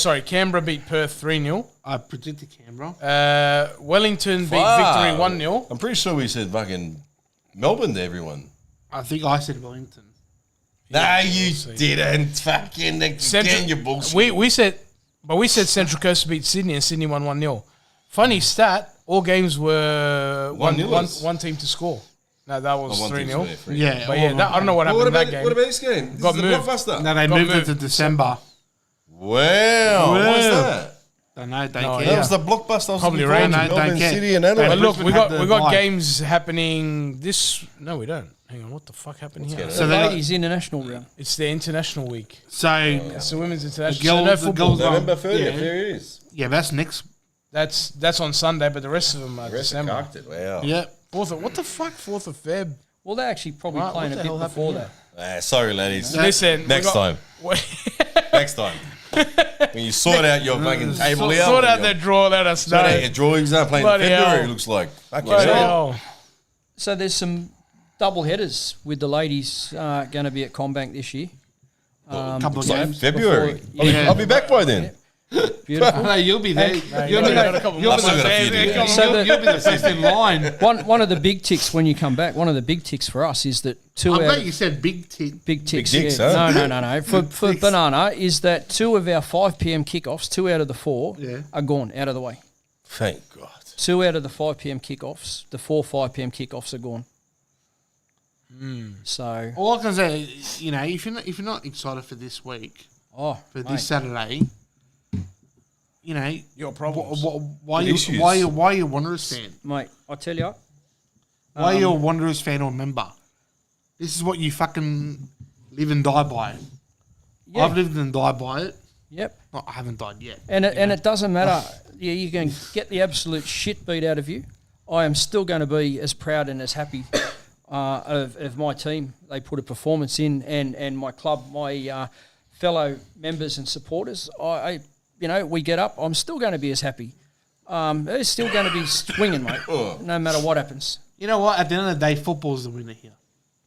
Speaker 3: Yep.
Speaker 1: Canberra beat Perth 3-0.
Speaker 3: I predicted Canberra.
Speaker 1: Wellington beat
Speaker 2: Fuck.
Speaker 1: Victory 1-0.
Speaker 2: I'm pretty sure we said fucking Melbourne to everyone.
Speaker 3: I think I said Wellington.
Speaker 2: No, you didn't. Fucking again, you bullshit.
Speaker 1: We said Central Coast beat Sydney and Sydney won 1-0. Funny stat, all games were one team to score. No, that was 3-0.
Speaker 3: Yeah.
Speaker 1: But yeah, I don't know what happened in that game.
Speaker 2: What about this game? This
Speaker 1: Got
Speaker 2: is
Speaker 1: moved.
Speaker 2: the blockbuster.
Speaker 3: No, they moved it to December.
Speaker 2: Wow. What was that?
Speaker 3: Don't know. Don't
Speaker 1: No,
Speaker 3: care.
Speaker 2: That was the blockbuster. I was
Speaker 1: Probably
Speaker 2: looking forward
Speaker 1: rain.
Speaker 2: to,
Speaker 3: No, don't
Speaker 2: Melbourne
Speaker 3: care.
Speaker 2: City and
Speaker 3: But
Speaker 2: Adelaide.
Speaker 1: But look,
Speaker 3: Brisbane
Speaker 1: we
Speaker 3: had
Speaker 1: got
Speaker 3: the bye.
Speaker 1: games happening this. No, we don't. Hang on, what the fuck happened here?
Speaker 3: So
Speaker 4: The
Speaker 3: they got-
Speaker 4: ladies' international round.
Speaker 1: It's the international week.
Speaker 3: So
Speaker 1: It's the women's international.
Speaker 3: girls-
Speaker 1: so no
Speaker 3: the
Speaker 1: football.
Speaker 3: girls-
Speaker 2: November 30th.
Speaker 3: Yeah.
Speaker 2: There it is.
Speaker 3: yeah, that's next.
Speaker 1: That's on Sunday, but the rest of them are
Speaker 2: The rest
Speaker 1: December.
Speaker 2: cocked it. Wow.
Speaker 3: Yeah.
Speaker 1: What the fuck? 4th of Feb.
Speaker 4: Well, they're actually probably
Speaker 1: Right,
Speaker 4: playing
Speaker 1: what
Speaker 4: a
Speaker 1: the
Speaker 4: bit
Speaker 1: hell
Speaker 4: before
Speaker 1: happened
Speaker 4: that.
Speaker 2: Sorry, ladies.
Speaker 1: Listen,
Speaker 2: Next time. Next time. When you sort out your fucking table out.
Speaker 1: Sort out that draw. Let us know.
Speaker 2: Sort out your drawings. Aren't playing in
Speaker 1: Bloody
Speaker 2: February.
Speaker 1: hell.
Speaker 2: It looks like. Fucking
Speaker 1: Bloody
Speaker 2: hell.
Speaker 1: hell.
Speaker 4: So there's some double headers with the ladies going to be at Combank this year.
Speaker 3: Couple of
Speaker 2: It's like
Speaker 3: games.
Speaker 2: February.
Speaker 4: Before- yeah.
Speaker 2: I'll be back by then.
Speaker 4: Beautiful.
Speaker 3: No, you'll be there.
Speaker 1: You'll be the
Speaker 3: first in line.
Speaker 4: One of the big ticks when you come back, one of the big ticks for us is that
Speaker 3: I
Speaker 4: two
Speaker 3: bet
Speaker 4: out
Speaker 3: you said big tick.
Speaker 4: big ticks.
Speaker 2: Big ticks,
Speaker 4: yeah.
Speaker 2: huh?
Speaker 4: No. For
Speaker 3: ticks.
Speaker 4: Banana is that 2 of our 5 p.m. kickoffs, 2 out of the 4
Speaker 3: Yeah.
Speaker 4: are gone out of the way.
Speaker 2: Thank God.
Speaker 4: 2 out of the 5 p.m. kickoffs, the 4 5 p.m. kickoffs are gone. So
Speaker 3: All I can say, if you're not excited for this week, for
Speaker 4: mate,
Speaker 3: this Saturday,
Speaker 1: Your problems.
Speaker 3: why
Speaker 2: Issues.
Speaker 3: are you a Wanderers fan?
Speaker 4: mate, I tell you,
Speaker 3: Why are you a Wanderers fan or member? This is what you fucking live and die by.
Speaker 4: yeah,
Speaker 3: I've lived and died by it.
Speaker 4: yep.
Speaker 3: I haven't died yet.
Speaker 4: And it doesn't matter. Yeah, you can get the absolute shit beat out of you. I am still going to be as proud and as happy of my team. They put a performance in, and my club, my fellow members and supporters. We get up. I'm still going to be as happy. They're still going to be swinging, mate. No matter what happens.
Speaker 3: You know what? At the end of the day, football's the winner here.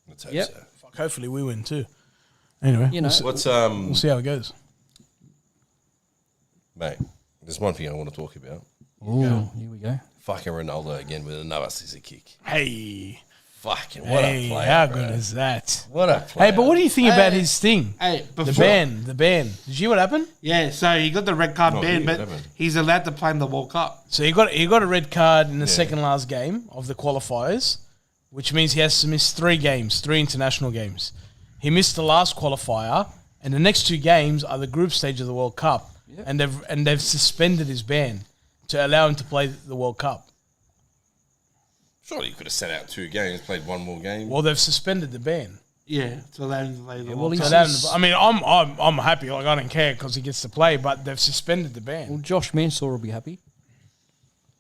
Speaker 2: Let's hope
Speaker 4: Yep.
Speaker 2: so.
Speaker 1: Fuck, hopefully we win too. Anyway,
Speaker 4: You know.
Speaker 2: What's
Speaker 1: we'll see how it goes.
Speaker 2: mate? There's one thing I want to talk about.
Speaker 4: Ooh, here we go.
Speaker 2: Fucking Ronaldo again with another scissor kick.
Speaker 1: Hey,
Speaker 2: Fucking what a player!
Speaker 1: how
Speaker 2: bro.
Speaker 1: good is that?
Speaker 2: What a player!
Speaker 1: Hey, but what do you think about his thing?
Speaker 3: Hey,
Speaker 1: The
Speaker 3: before,
Speaker 1: ban. Did you hear what happened?
Speaker 3: Yeah, so he got the red card
Speaker 2: Not
Speaker 3: ban,
Speaker 2: you,
Speaker 3: but
Speaker 2: haven't.
Speaker 3: he's allowed to play in the World Cup.
Speaker 1: So he got a red card in the second last game of the qualifiers, which means he has to miss 3 international games. He missed the last qualifier, and the next 2 games are the group stage of the World Cup, and they've suspended his ban to allow him to play the World Cup.
Speaker 2: Surely you could have sent out 2 games, played 1 more game.
Speaker 1: Well, they've suspended the ban.
Speaker 3: Yeah, to allow him to play the
Speaker 4: well,
Speaker 3: World
Speaker 4: he's-
Speaker 3: Cup.
Speaker 1: To allow him to- I mean, I'm happy. Like I don't care because he gets to play, but they've suspended the ban.
Speaker 4: Well, Josh Mansour will be happy.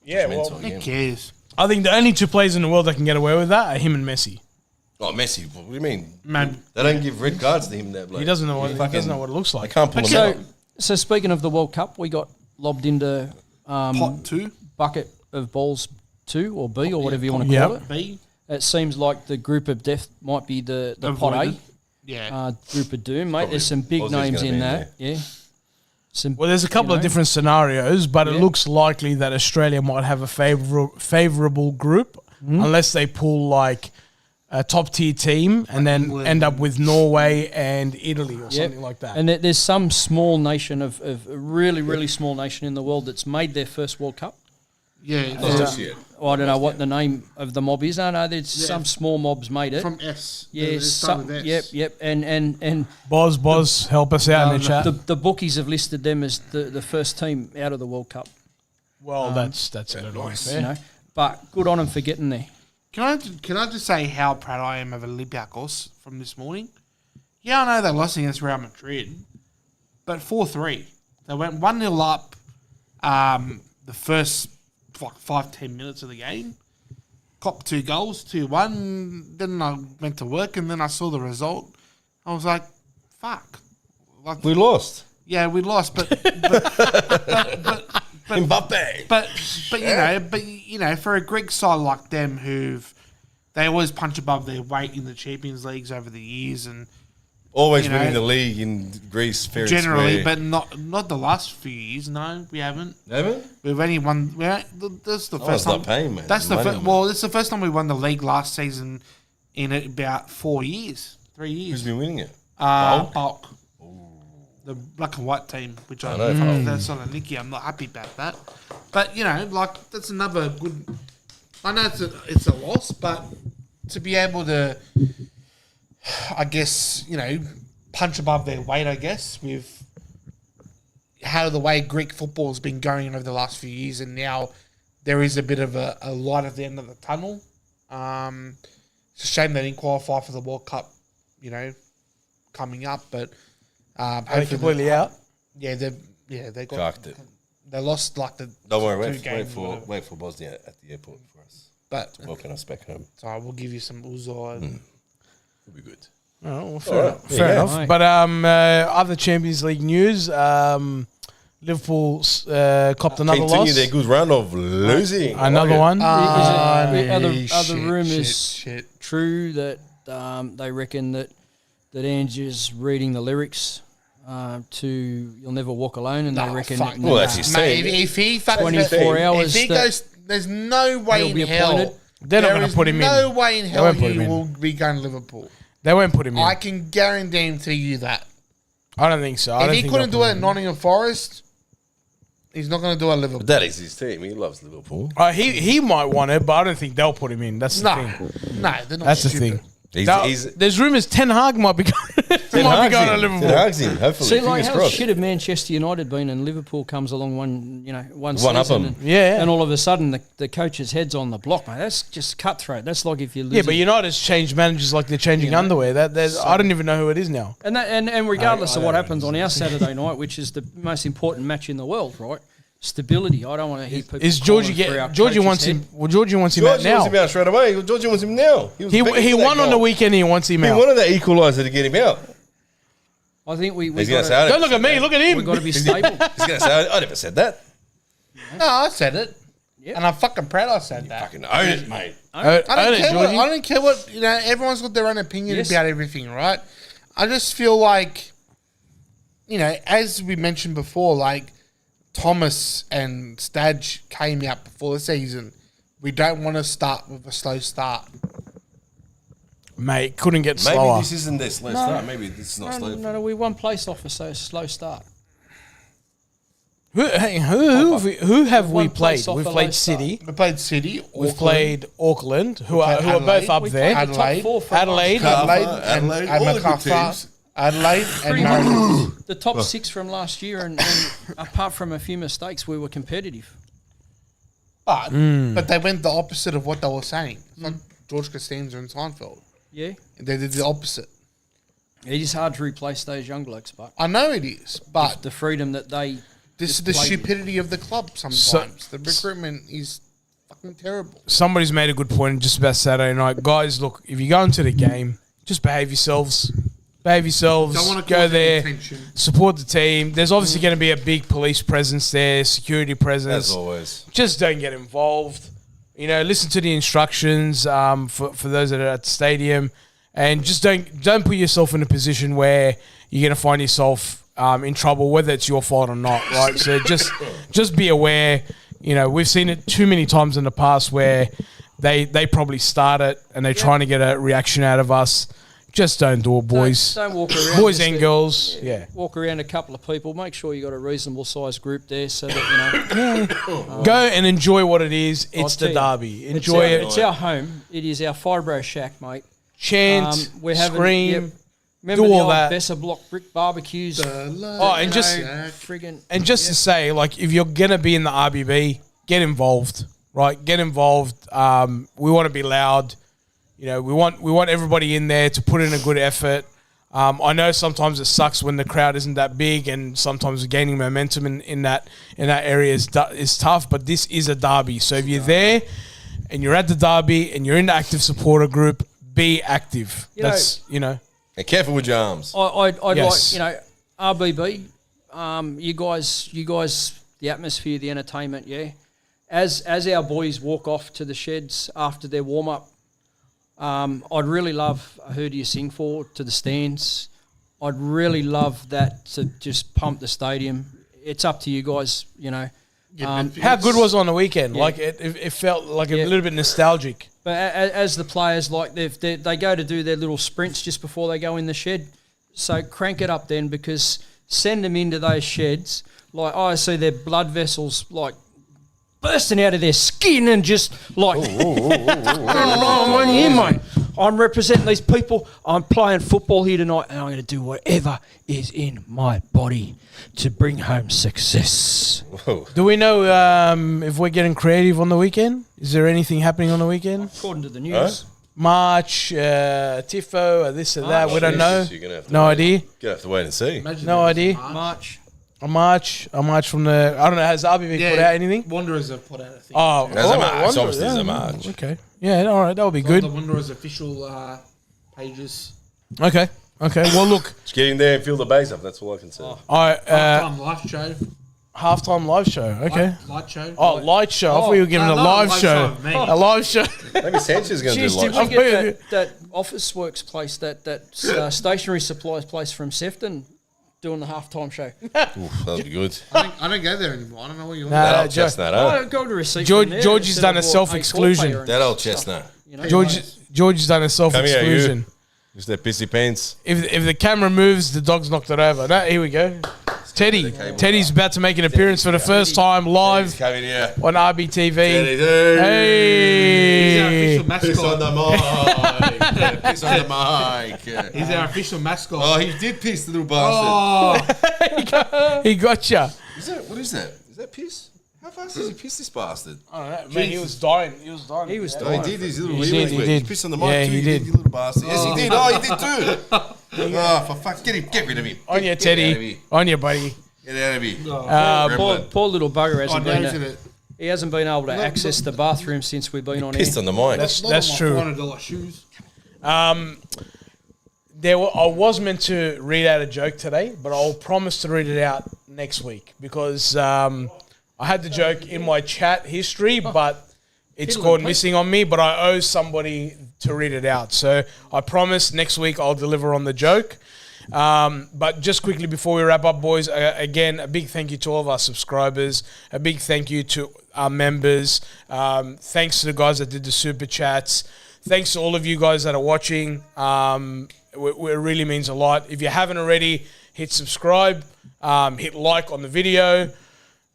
Speaker 1: Yeah,
Speaker 2: Mental
Speaker 1: well,
Speaker 3: Who
Speaker 2: again.
Speaker 3: cares?
Speaker 1: I think the only 2 players in the world that can get away with that are him and Messi.
Speaker 2: Oh, Messi! What do you mean?
Speaker 3: Man,
Speaker 2: They don't give red cards to him. That bloke.
Speaker 1: He doesn't know what it looks
Speaker 2: I
Speaker 1: like.
Speaker 2: can't pull him
Speaker 4: So,
Speaker 2: out.
Speaker 4: so speaking of the World Cup, we got lobbed into
Speaker 3: pot 2,
Speaker 4: bucket of balls 2 or B or whatever you want to
Speaker 1: Yep.
Speaker 4: call it.
Speaker 3: B.
Speaker 4: It seems like the group of death might be the pot A.
Speaker 3: Avoided. Yeah.
Speaker 4: Group of doom, mate. There's some big
Speaker 2: Aussie's
Speaker 4: names
Speaker 2: gonna
Speaker 4: in
Speaker 2: be in
Speaker 4: that. Yeah. Some,
Speaker 1: Well, there's a couple of different scenarios, but it
Speaker 4: Yeah.
Speaker 1: looks likely that Australia might have a favourable group unless they pull like a top tier team and then
Speaker 3: England.
Speaker 1: end up with Norway and Italy or
Speaker 4: Yep.
Speaker 1: something like that.
Speaker 4: And there's some small nation of a really, really small nation in the world that's made their first World Cup.
Speaker 3: Yeah.
Speaker 4: I don't know what the name of the mob is. No, there's some small mobs made it.
Speaker 3: From S.
Speaker 4: Yeah,
Speaker 3: They start with S.
Speaker 4: yep. And
Speaker 1: Boz, help us out in the chat.
Speaker 4: the bookies have listed them as the first team out of the World Cup.
Speaker 1: Well, that's a little
Speaker 4: You
Speaker 1: unfair.
Speaker 4: know, but good on them for getting there.
Speaker 3: Can I just say how proud I am of Olympiacos from this morning? Yeah, I know they lost against Real Madrid, but 4-3. They went 1-0 up the first 5-10 minutes of the game. Copped 2 goals, 2-1. Then I went to work and then I saw the result. I was like, fuck. Like,
Speaker 2: We lost.
Speaker 3: yeah, we lost, but
Speaker 2: Mbappe.
Speaker 3: But you know, for a Greek side like them, they always punch above their weight in the Champions Leagues over the years, and
Speaker 2: Always winning the league in Greece, fair
Speaker 3: generally,
Speaker 2: and
Speaker 3: but not the last few years. No, we haven't.
Speaker 2: Haven't?
Speaker 3: We've only won. That's the first time.
Speaker 2: Not paying, man.
Speaker 3: That's the
Speaker 2: Money,
Speaker 3: well. It's the first time we won the league last season in about 4 years, 3 years.
Speaker 2: Who's been winning it?
Speaker 3: Bulk. The black and white team, which I
Speaker 2: know.
Speaker 3: that's on a Nicky. I'm not happy about that. But you know, like that's another good. I know it's a loss, but to be able to, I guess, you know, punch above their weight, I guess, with how the way Greek football has been going over the last few years, and now there is a bit of a light at the end of the tunnel. It's a shame they didn't qualify for the World Cup, you know, coming up, but
Speaker 1: Are they completely out?
Speaker 3: yeah, they got
Speaker 2: Sharked it.
Speaker 3: they lost like the
Speaker 2: Don't worry, wait for Bosnia at the airport for us.
Speaker 3: but
Speaker 2: Welcome us back home.
Speaker 3: so I will give you some Uzo. And
Speaker 2: It'll be good.
Speaker 1: Oh, well, fair enough.
Speaker 2: There
Speaker 1: Fair
Speaker 2: you go.
Speaker 1: enough.
Speaker 4: Right.
Speaker 1: But other Champions League news, Liverpool copped another
Speaker 2: Continue
Speaker 1: loss.
Speaker 2: their good run of losing.
Speaker 1: Another one.
Speaker 4: Are the
Speaker 3: shit,
Speaker 4: rumours
Speaker 3: shit.
Speaker 4: true that they reckon that Andrew's reading the lyrics to "You'll Never Walk Alone," and they reckon
Speaker 3: fuck
Speaker 4: that
Speaker 3: no.
Speaker 2: Well, that's his
Speaker 3: Mate,
Speaker 2: team.
Speaker 3: if he fucking
Speaker 4: 24 hours
Speaker 3: if he
Speaker 4: that
Speaker 3: goes, there's no way
Speaker 4: he'll
Speaker 3: in
Speaker 4: be
Speaker 3: hell.
Speaker 4: appointed.
Speaker 1: They're not
Speaker 3: there
Speaker 1: going to
Speaker 3: is
Speaker 1: put him
Speaker 3: no
Speaker 1: in.
Speaker 3: way in
Speaker 1: They
Speaker 3: hell
Speaker 1: won't put
Speaker 3: you
Speaker 1: him in.
Speaker 3: will be going to Liverpool.
Speaker 1: They won't put him in.
Speaker 3: I can guarantee you that.
Speaker 1: I don't think so. I
Speaker 3: If
Speaker 1: don't
Speaker 3: he
Speaker 1: think
Speaker 3: couldn't
Speaker 1: they'll
Speaker 3: do
Speaker 1: put
Speaker 3: it
Speaker 1: him
Speaker 3: at
Speaker 1: in.
Speaker 3: Nottingham Forest, he's not going to do it at Liverpool.
Speaker 2: But that is his team. He loves Liverpool.
Speaker 1: He might want it, but I don't think they'll put him in. That's the
Speaker 3: No,
Speaker 1: thing.
Speaker 3: no, they're not
Speaker 1: That's the
Speaker 3: stupid.
Speaker 1: thing.
Speaker 2: He's
Speaker 1: There's rumours Ten Hag might be going, might be going to Liverpool.
Speaker 2: Hag's in, hopefully.
Speaker 4: See, like
Speaker 2: Fingers
Speaker 4: how
Speaker 2: crossed.
Speaker 4: shit have Manchester United been, and Liverpool comes along one
Speaker 2: One
Speaker 4: season,
Speaker 2: up 'em.
Speaker 4: and,
Speaker 1: Yeah.
Speaker 4: and all of a sudden the coach's head's on the block, mate. That's just cutthroat. That's like if you lose.
Speaker 1: Yeah, but United's changed managers like they're changing underwear. I don't even know who it is now.
Speaker 4: and regardless of what happens on our Saturday night, which is the most important match in the world, right? Stability. I don't want to hear people.
Speaker 1: Is Georgie
Speaker 4: calling for our
Speaker 1: Georgie
Speaker 4: coach's
Speaker 1: wants
Speaker 4: head.
Speaker 1: him? Well, Georgie wants him
Speaker 2: Georgie
Speaker 1: out now.
Speaker 2: wants him out straight away. Georgie wants him now. Was
Speaker 1: He
Speaker 2: begging for that
Speaker 1: won on the
Speaker 2: goal.
Speaker 1: weekend. He wants him
Speaker 2: He
Speaker 1: out.
Speaker 2: wanted that equaliser to get him out.
Speaker 4: I think we
Speaker 2: He's going to
Speaker 4: got
Speaker 2: say, I
Speaker 1: Don't look at me. Look at him.
Speaker 4: we got to be stable.
Speaker 2: He's going to say, I never said that.
Speaker 3: No, I said it,
Speaker 4: Yep.
Speaker 3: and I'm fucking proud I said that.
Speaker 2: Fucking own it, mate.
Speaker 3: I don't
Speaker 1: Own it,
Speaker 3: care.
Speaker 1: Georgie.
Speaker 3: I don't care what you know. Everyone's got their own opinion
Speaker 4: Yes.
Speaker 3: about everything, right? I just feel like, you know, as we mentioned before, like Thomas and Stadge came out before the season. We don't want to start with a slow start.
Speaker 1: Mate, couldn't get
Speaker 2: Maybe
Speaker 1: slower.
Speaker 2: this isn't their slow start. Maybe this is not slow.
Speaker 4: No, we won place off, so it's a slow start.
Speaker 1: Who have we
Speaker 4: One
Speaker 1: played?
Speaker 4: place off
Speaker 1: We've
Speaker 4: a
Speaker 1: played
Speaker 4: low start.
Speaker 1: City.
Speaker 3: We played City.
Speaker 1: We've
Speaker 3: Auckland,
Speaker 1: played Auckland, who are
Speaker 3: played
Speaker 1: both up
Speaker 3: Adelaide.
Speaker 1: there.
Speaker 3: Adelaide.
Speaker 4: Top four from
Speaker 1: Adelaide.
Speaker 3: Adelaide, and
Speaker 2: all the good
Speaker 3: Macarthur.
Speaker 2: teams.
Speaker 3: Adelaide and
Speaker 4: Pretty
Speaker 3: Mariners.
Speaker 4: much the top six from last year, and apart from a few mistakes, we were competitive.
Speaker 3: But they went the opposite of what they were saying. It's like George Costanza and Seinfeld.
Speaker 4: Yeah,
Speaker 3: They did the opposite.
Speaker 4: it is hard to replace those young blokes, but
Speaker 3: I know it is, but
Speaker 4: the freedom that they
Speaker 3: this is the
Speaker 4: displayed-
Speaker 3: stupidity of the club sometimes. The recruitment is fucking terrible.
Speaker 1: Somebody's made a good point just about Saturday night. Guys, look, if you go into the game, just behave yourselves. Behave yourselves.
Speaker 3: Don't want to
Speaker 1: Go
Speaker 3: cause any
Speaker 1: there.
Speaker 3: tension.
Speaker 1: Support the team. There's obviously going to be a big police presence there, security presence.
Speaker 2: As always.
Speaker 1: Just don't get involved. You know, listen to the instructions for those that are at the stadium, and just don't put yourself in a position where you're going to find yourself in trouble, whether it's your fault or not, right? So just be aware. You know, we've seen it too many times in the past where they probably start it and they're trying to get a reaction out of us. Just don't do it, boys.
Speaker 4: Don't walk around.
Speaker 1: Boys
Speaker 4: just
Speaker 1: and
Speaker 4: a-
Speaker 1: girls. Yeah.
Speaker 4: Walk around a couple of people. Make sure you got a reasonable sized group there, so that
Speaker 1: Go and enjoy what it is.
Speaker 4: I'll
Speaker 1: It's the
Speaker 4: tell you,
Speaker 1: derby. Enjoy it.
Speaker 4: It's our home. It is our fibro shack, mate.
Speaker 1: Chant,
Speaker 4: We're having
Speaker 1: scream.
Speaker 4: Remember
Speaker 1: do
Speaker 4: the
Speaker 1: all
Speaker 4: old
Speaker 1: that.
Speaker 4: Besser Block brick barbecues?
Speaker 1: Oh, and just
Speaker 4: Friggin'
Speaker 1: And just to say, like, if you're gonna be in the RBB, get involved, right? Get involved. We want to be loud. You know, we want everybody in there to put in a good effort. I know sometimes it sucks when the crowd isn't that big, and sometimes gaining momentum in that area is tough. But this is a derby, so if you're there and you're at the derby and you're in the active supporter group, be active.
Speaker 2: And careful with your arms.
Speaker 4: I'd
Speaker 1: Yes.
Speaker 4: like, RBB, you guys the atmosphere, the entertainment, yeah. As our boys walk off to the sheds after their warm-up, I'd really love Who Do You Sing For to the stands. I'd really love that to just pump the stadium. It's up to you guys, you know.
Speaker 1: How good was it on the weekend?
Speaker 4: Yeah.
Speaker 1: Like it felt like a little bit nostalgic.
Speaker 4: But as the players, like they go to do their little sprints just before they go in the shed. So crank it up then, because send them into those sheds. Like I see their blood vessels like bursting out of their skin and just like, I'm here, mate. I'm representing these people. I'm playing football here tonight, and I'm going to do whatever is in my body to bring home success.
Speaker 1: Do we know if we're getting creative on the weekend? Is there anything happening on the weekend?
Speaker 4: According to the news.
Speaker 1: March, Tifo, or this or that. We don't know.
Speaker 2: You're gonna have to
Speaker 1: No
Speaker 2: wait.
Speaker 1: idea.
Speaker 2: You're gonna have to wait and see.
Speaker 1: No idea.
Speaker 4: March.
Speaker 1: A march from the. I don't know. Has RBTV put out anything?
Speaker 3: Wanderers have put out a thing.
Speaker 1: Oh,
Speaker 2: There's a march.
Speaker 1: Wanderers,
Speaker 2: Obviously, there's
Speaker 1: yeah.
Speaker 2: a march.
Speaker 1: Okay. Yeah. All right. That would be
Speaker 3: It's on
Speaker 1: good.
Speaker 3: the Wanderers official pages.
Speaker 1: Okay. Well, look.
Speaker 2: Just get in there and fill the base up. That's all I can say.
Speaker 3: Halftime live show.
Speaker 1: Halftime live show. Okay.
Speaker 3: Light show.
Speaker 1: Oh, light show. I thought you were giving a
Speaker 3: no,
Speaker 1: live
Speaker 3: live
Speaker 1: show.
Speaker 3: show, mate.
Speaker 1: A live show.
Speaker 2: Maybe Sanchez's going to do
Speaker 4: Jeez,
Speaker 2: like
Speaker 4: did we get that office works place, that stationery supplies place from Sefton doing the halftime show?
Speaker 2: Oof, that'll be good.
Speaker 3: I don't go there anymore. I don't know what you're on.
Speaker 1: Nah,
Speaker 2: That old
Speaker 1: Joe-
Speaker 2: chestnut,
Speaker 4: I
Speaker 2: huh?
Speaker 4: got a receipt.
Speaker 1: George-
Speaker 4: from there
Speaker 1: George has
Speaker 4: instead
Speaker 1: done
Speaker 4: of
Speaker 1: a
Speaker 4: what
Speaker 1: self-exclusion.
Speaker 4: A4 payer
Speaker 2: That old
Speaker 4: and stuff,
Speaker 2: chestnut.
Speaker 4: you know?
Speaker 1: George has done a self-exclusion.
Speaker 2: Just their pissy pants.
Speaker 1: If the camera moves, the dog's knocked it over. No, here we go. Teddy. Teddy's about to make an appearance for the first time live
Speaker 2: Come in here.
Speaker 1: on RBTV.
Speaker 2: He's
Speaker 1: Hey.
Speaker 3: He's our official
Speaker 2: Piss on
Speaker 3: mascot.
Speaker 2: the mic. Piss on the mic.
Speaker 3: He's our official mascot.
Speaker 2: Oh, he did piss, the little bastard.
Speaker 3: Oh,
Speaker 1: He got ya.
Speaker 2: What is that? Is that piss? How fast does he piss, this bastard?
Speaker 1: I don't know. Man, he was dying. He was dying.
Speaker 4: He was
Speaker 2: Oh, he did his little
Speaker 1: He did, he did.
Speaker 2: He pissed on the mic
Speaker 1: Yeah,
Speaker 2: too.
Speaker 1: he did.
Speaker 2: You little bastard. Yes, he did. Oh, he did too. Oh, for fuck. Get rid of him.
Speaker 1: On you,
Speaker 2: Get out of
Speaker 1: Teddy.
Speaker 2: here.
Speaker 1: On you, buddy.
Speaker 2: Get out of here.
Speaker 1: Gremlin.
Speaker 4: Poor little bugger
Speaker 3: I
Speaker 4: hasn't
Speaker 3: noted
Speaker 4: been.
Speaker 3: it.
Speaker 4: He hasn't been able to access the bathroom since we've been on air.
Speaker 2: Pissed on the mic.
Speaker 1: That's true.
Speaker 3: $400 shoes.
Speaker 1: I was meant to read out a joke today, but I'll promise to read it out next week because I had the joke in my chat history, but it's gone missing on me. But I owe somebody to read it out, so I promise next week I'll deliver on the joke. But just quickly before we wrap up, boys, again, a big thank you to all of our subscribers. A big thank you to our members. Thanks to the guys that did the super chats. Thanks to all of you guys that are watching. It really means a lot. If you haven't already, hit subscribe, hit like on the video.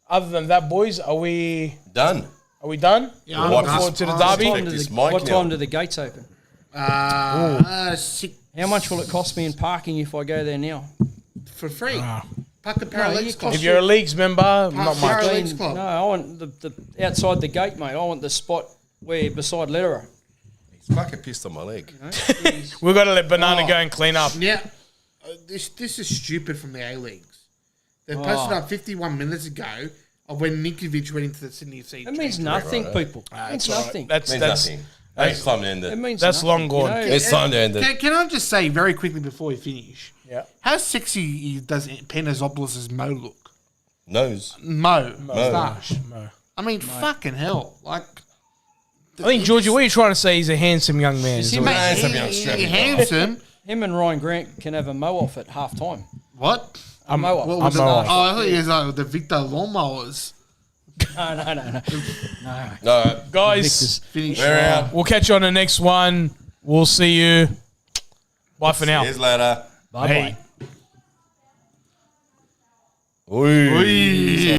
Speaker 1: Other than that, boys, are we
Speaker 2: Done.
Speaker 1: done?
Speaker 3: Yeah,
Speaker 1: We're
Speaker 3: I'm
Speaker 1: looking
Speaker 3: done.
Speaker 1: forward to the
Speaker 3: I'm
Speaker 1: derby.
Speaker 2: Respect this mic
Speaker 4: What
Speaker 2: now.
Speaker 4: time do the gates open? How much will it cost me in parking if I go there now?
Speaker 3: For free. Park the Paraleagues cost
Speaker 1: If you're a leagues member, not much.
Speaker 3: Paraleagues Club.
Speaker 4: No, I want the outside the gate, mate. I want the spot where beside Letterer.
Speaker 2: He's fucking pissed on my leg.
Speaker 1: We've got to let Banana go and clean up.
Speaker 3: Now, this is stupid from the A-Leagues. They posted up 51 minutes ago of when Ninkovic went into the Sydney FC.
Speaker 4: It means nothing, people. It means nothing.
Speaker 1: That's
Speaker 2: Means
Speaker 1: that's
Speaker 2: nothing. It's time to end
Speaker 4: It
Speaker 2: it.
Speaker 4: means
Speaker 1: that's
Speaker 4: nothing,
Speaker 1: long gone.
Speaker 4: you know?
Speaker 2: It's time to end it.
Speaker 3: Can I just say very quickly before we finish,
Speaker 1: yeah.
Speaker 3: how sexy does Panazopoulos' Mo look?
Speaker 2: Nose.
Speaker 3: Mo. Moustache.
Speaker 1: Mo.
Speaker 3: I mean, fucking hell. Like,
Speaker 1: I think Georgie, what are you trying to say? He's a handsome young man.
Speaker 4: Is
Speaker 1: is
Speaker 4: he
Speaker 1: what-
Speaker 4: mate?
Speaker 2: Handsome young strappy guy.
Speaker 3: handsome.
Speaker 4: Him and Ryan Grant can have a mow off at half time.
Speaker 3: What?
Speaker 4: A mow off.
Speaker 3: What was
Speaker 1: I'm
Speaker 3: it? Oh,
Speaker 1: off.
Speaker 3: I thought he was the Victor Lawnmowers.
Speaker 4: No.
Speaker 2: No.
Speaker 1: Guys,
Speaker 3: Finish.
Speaker 2: We're out.
Speaker 1: we'll catch you on the next one. We'll see you. Bye for now.
Speaker 2: Here's later.
Speaker 4: Bye
Speaker 1: Hey.
Speaker 4: bye.
Speaker 2: Oi.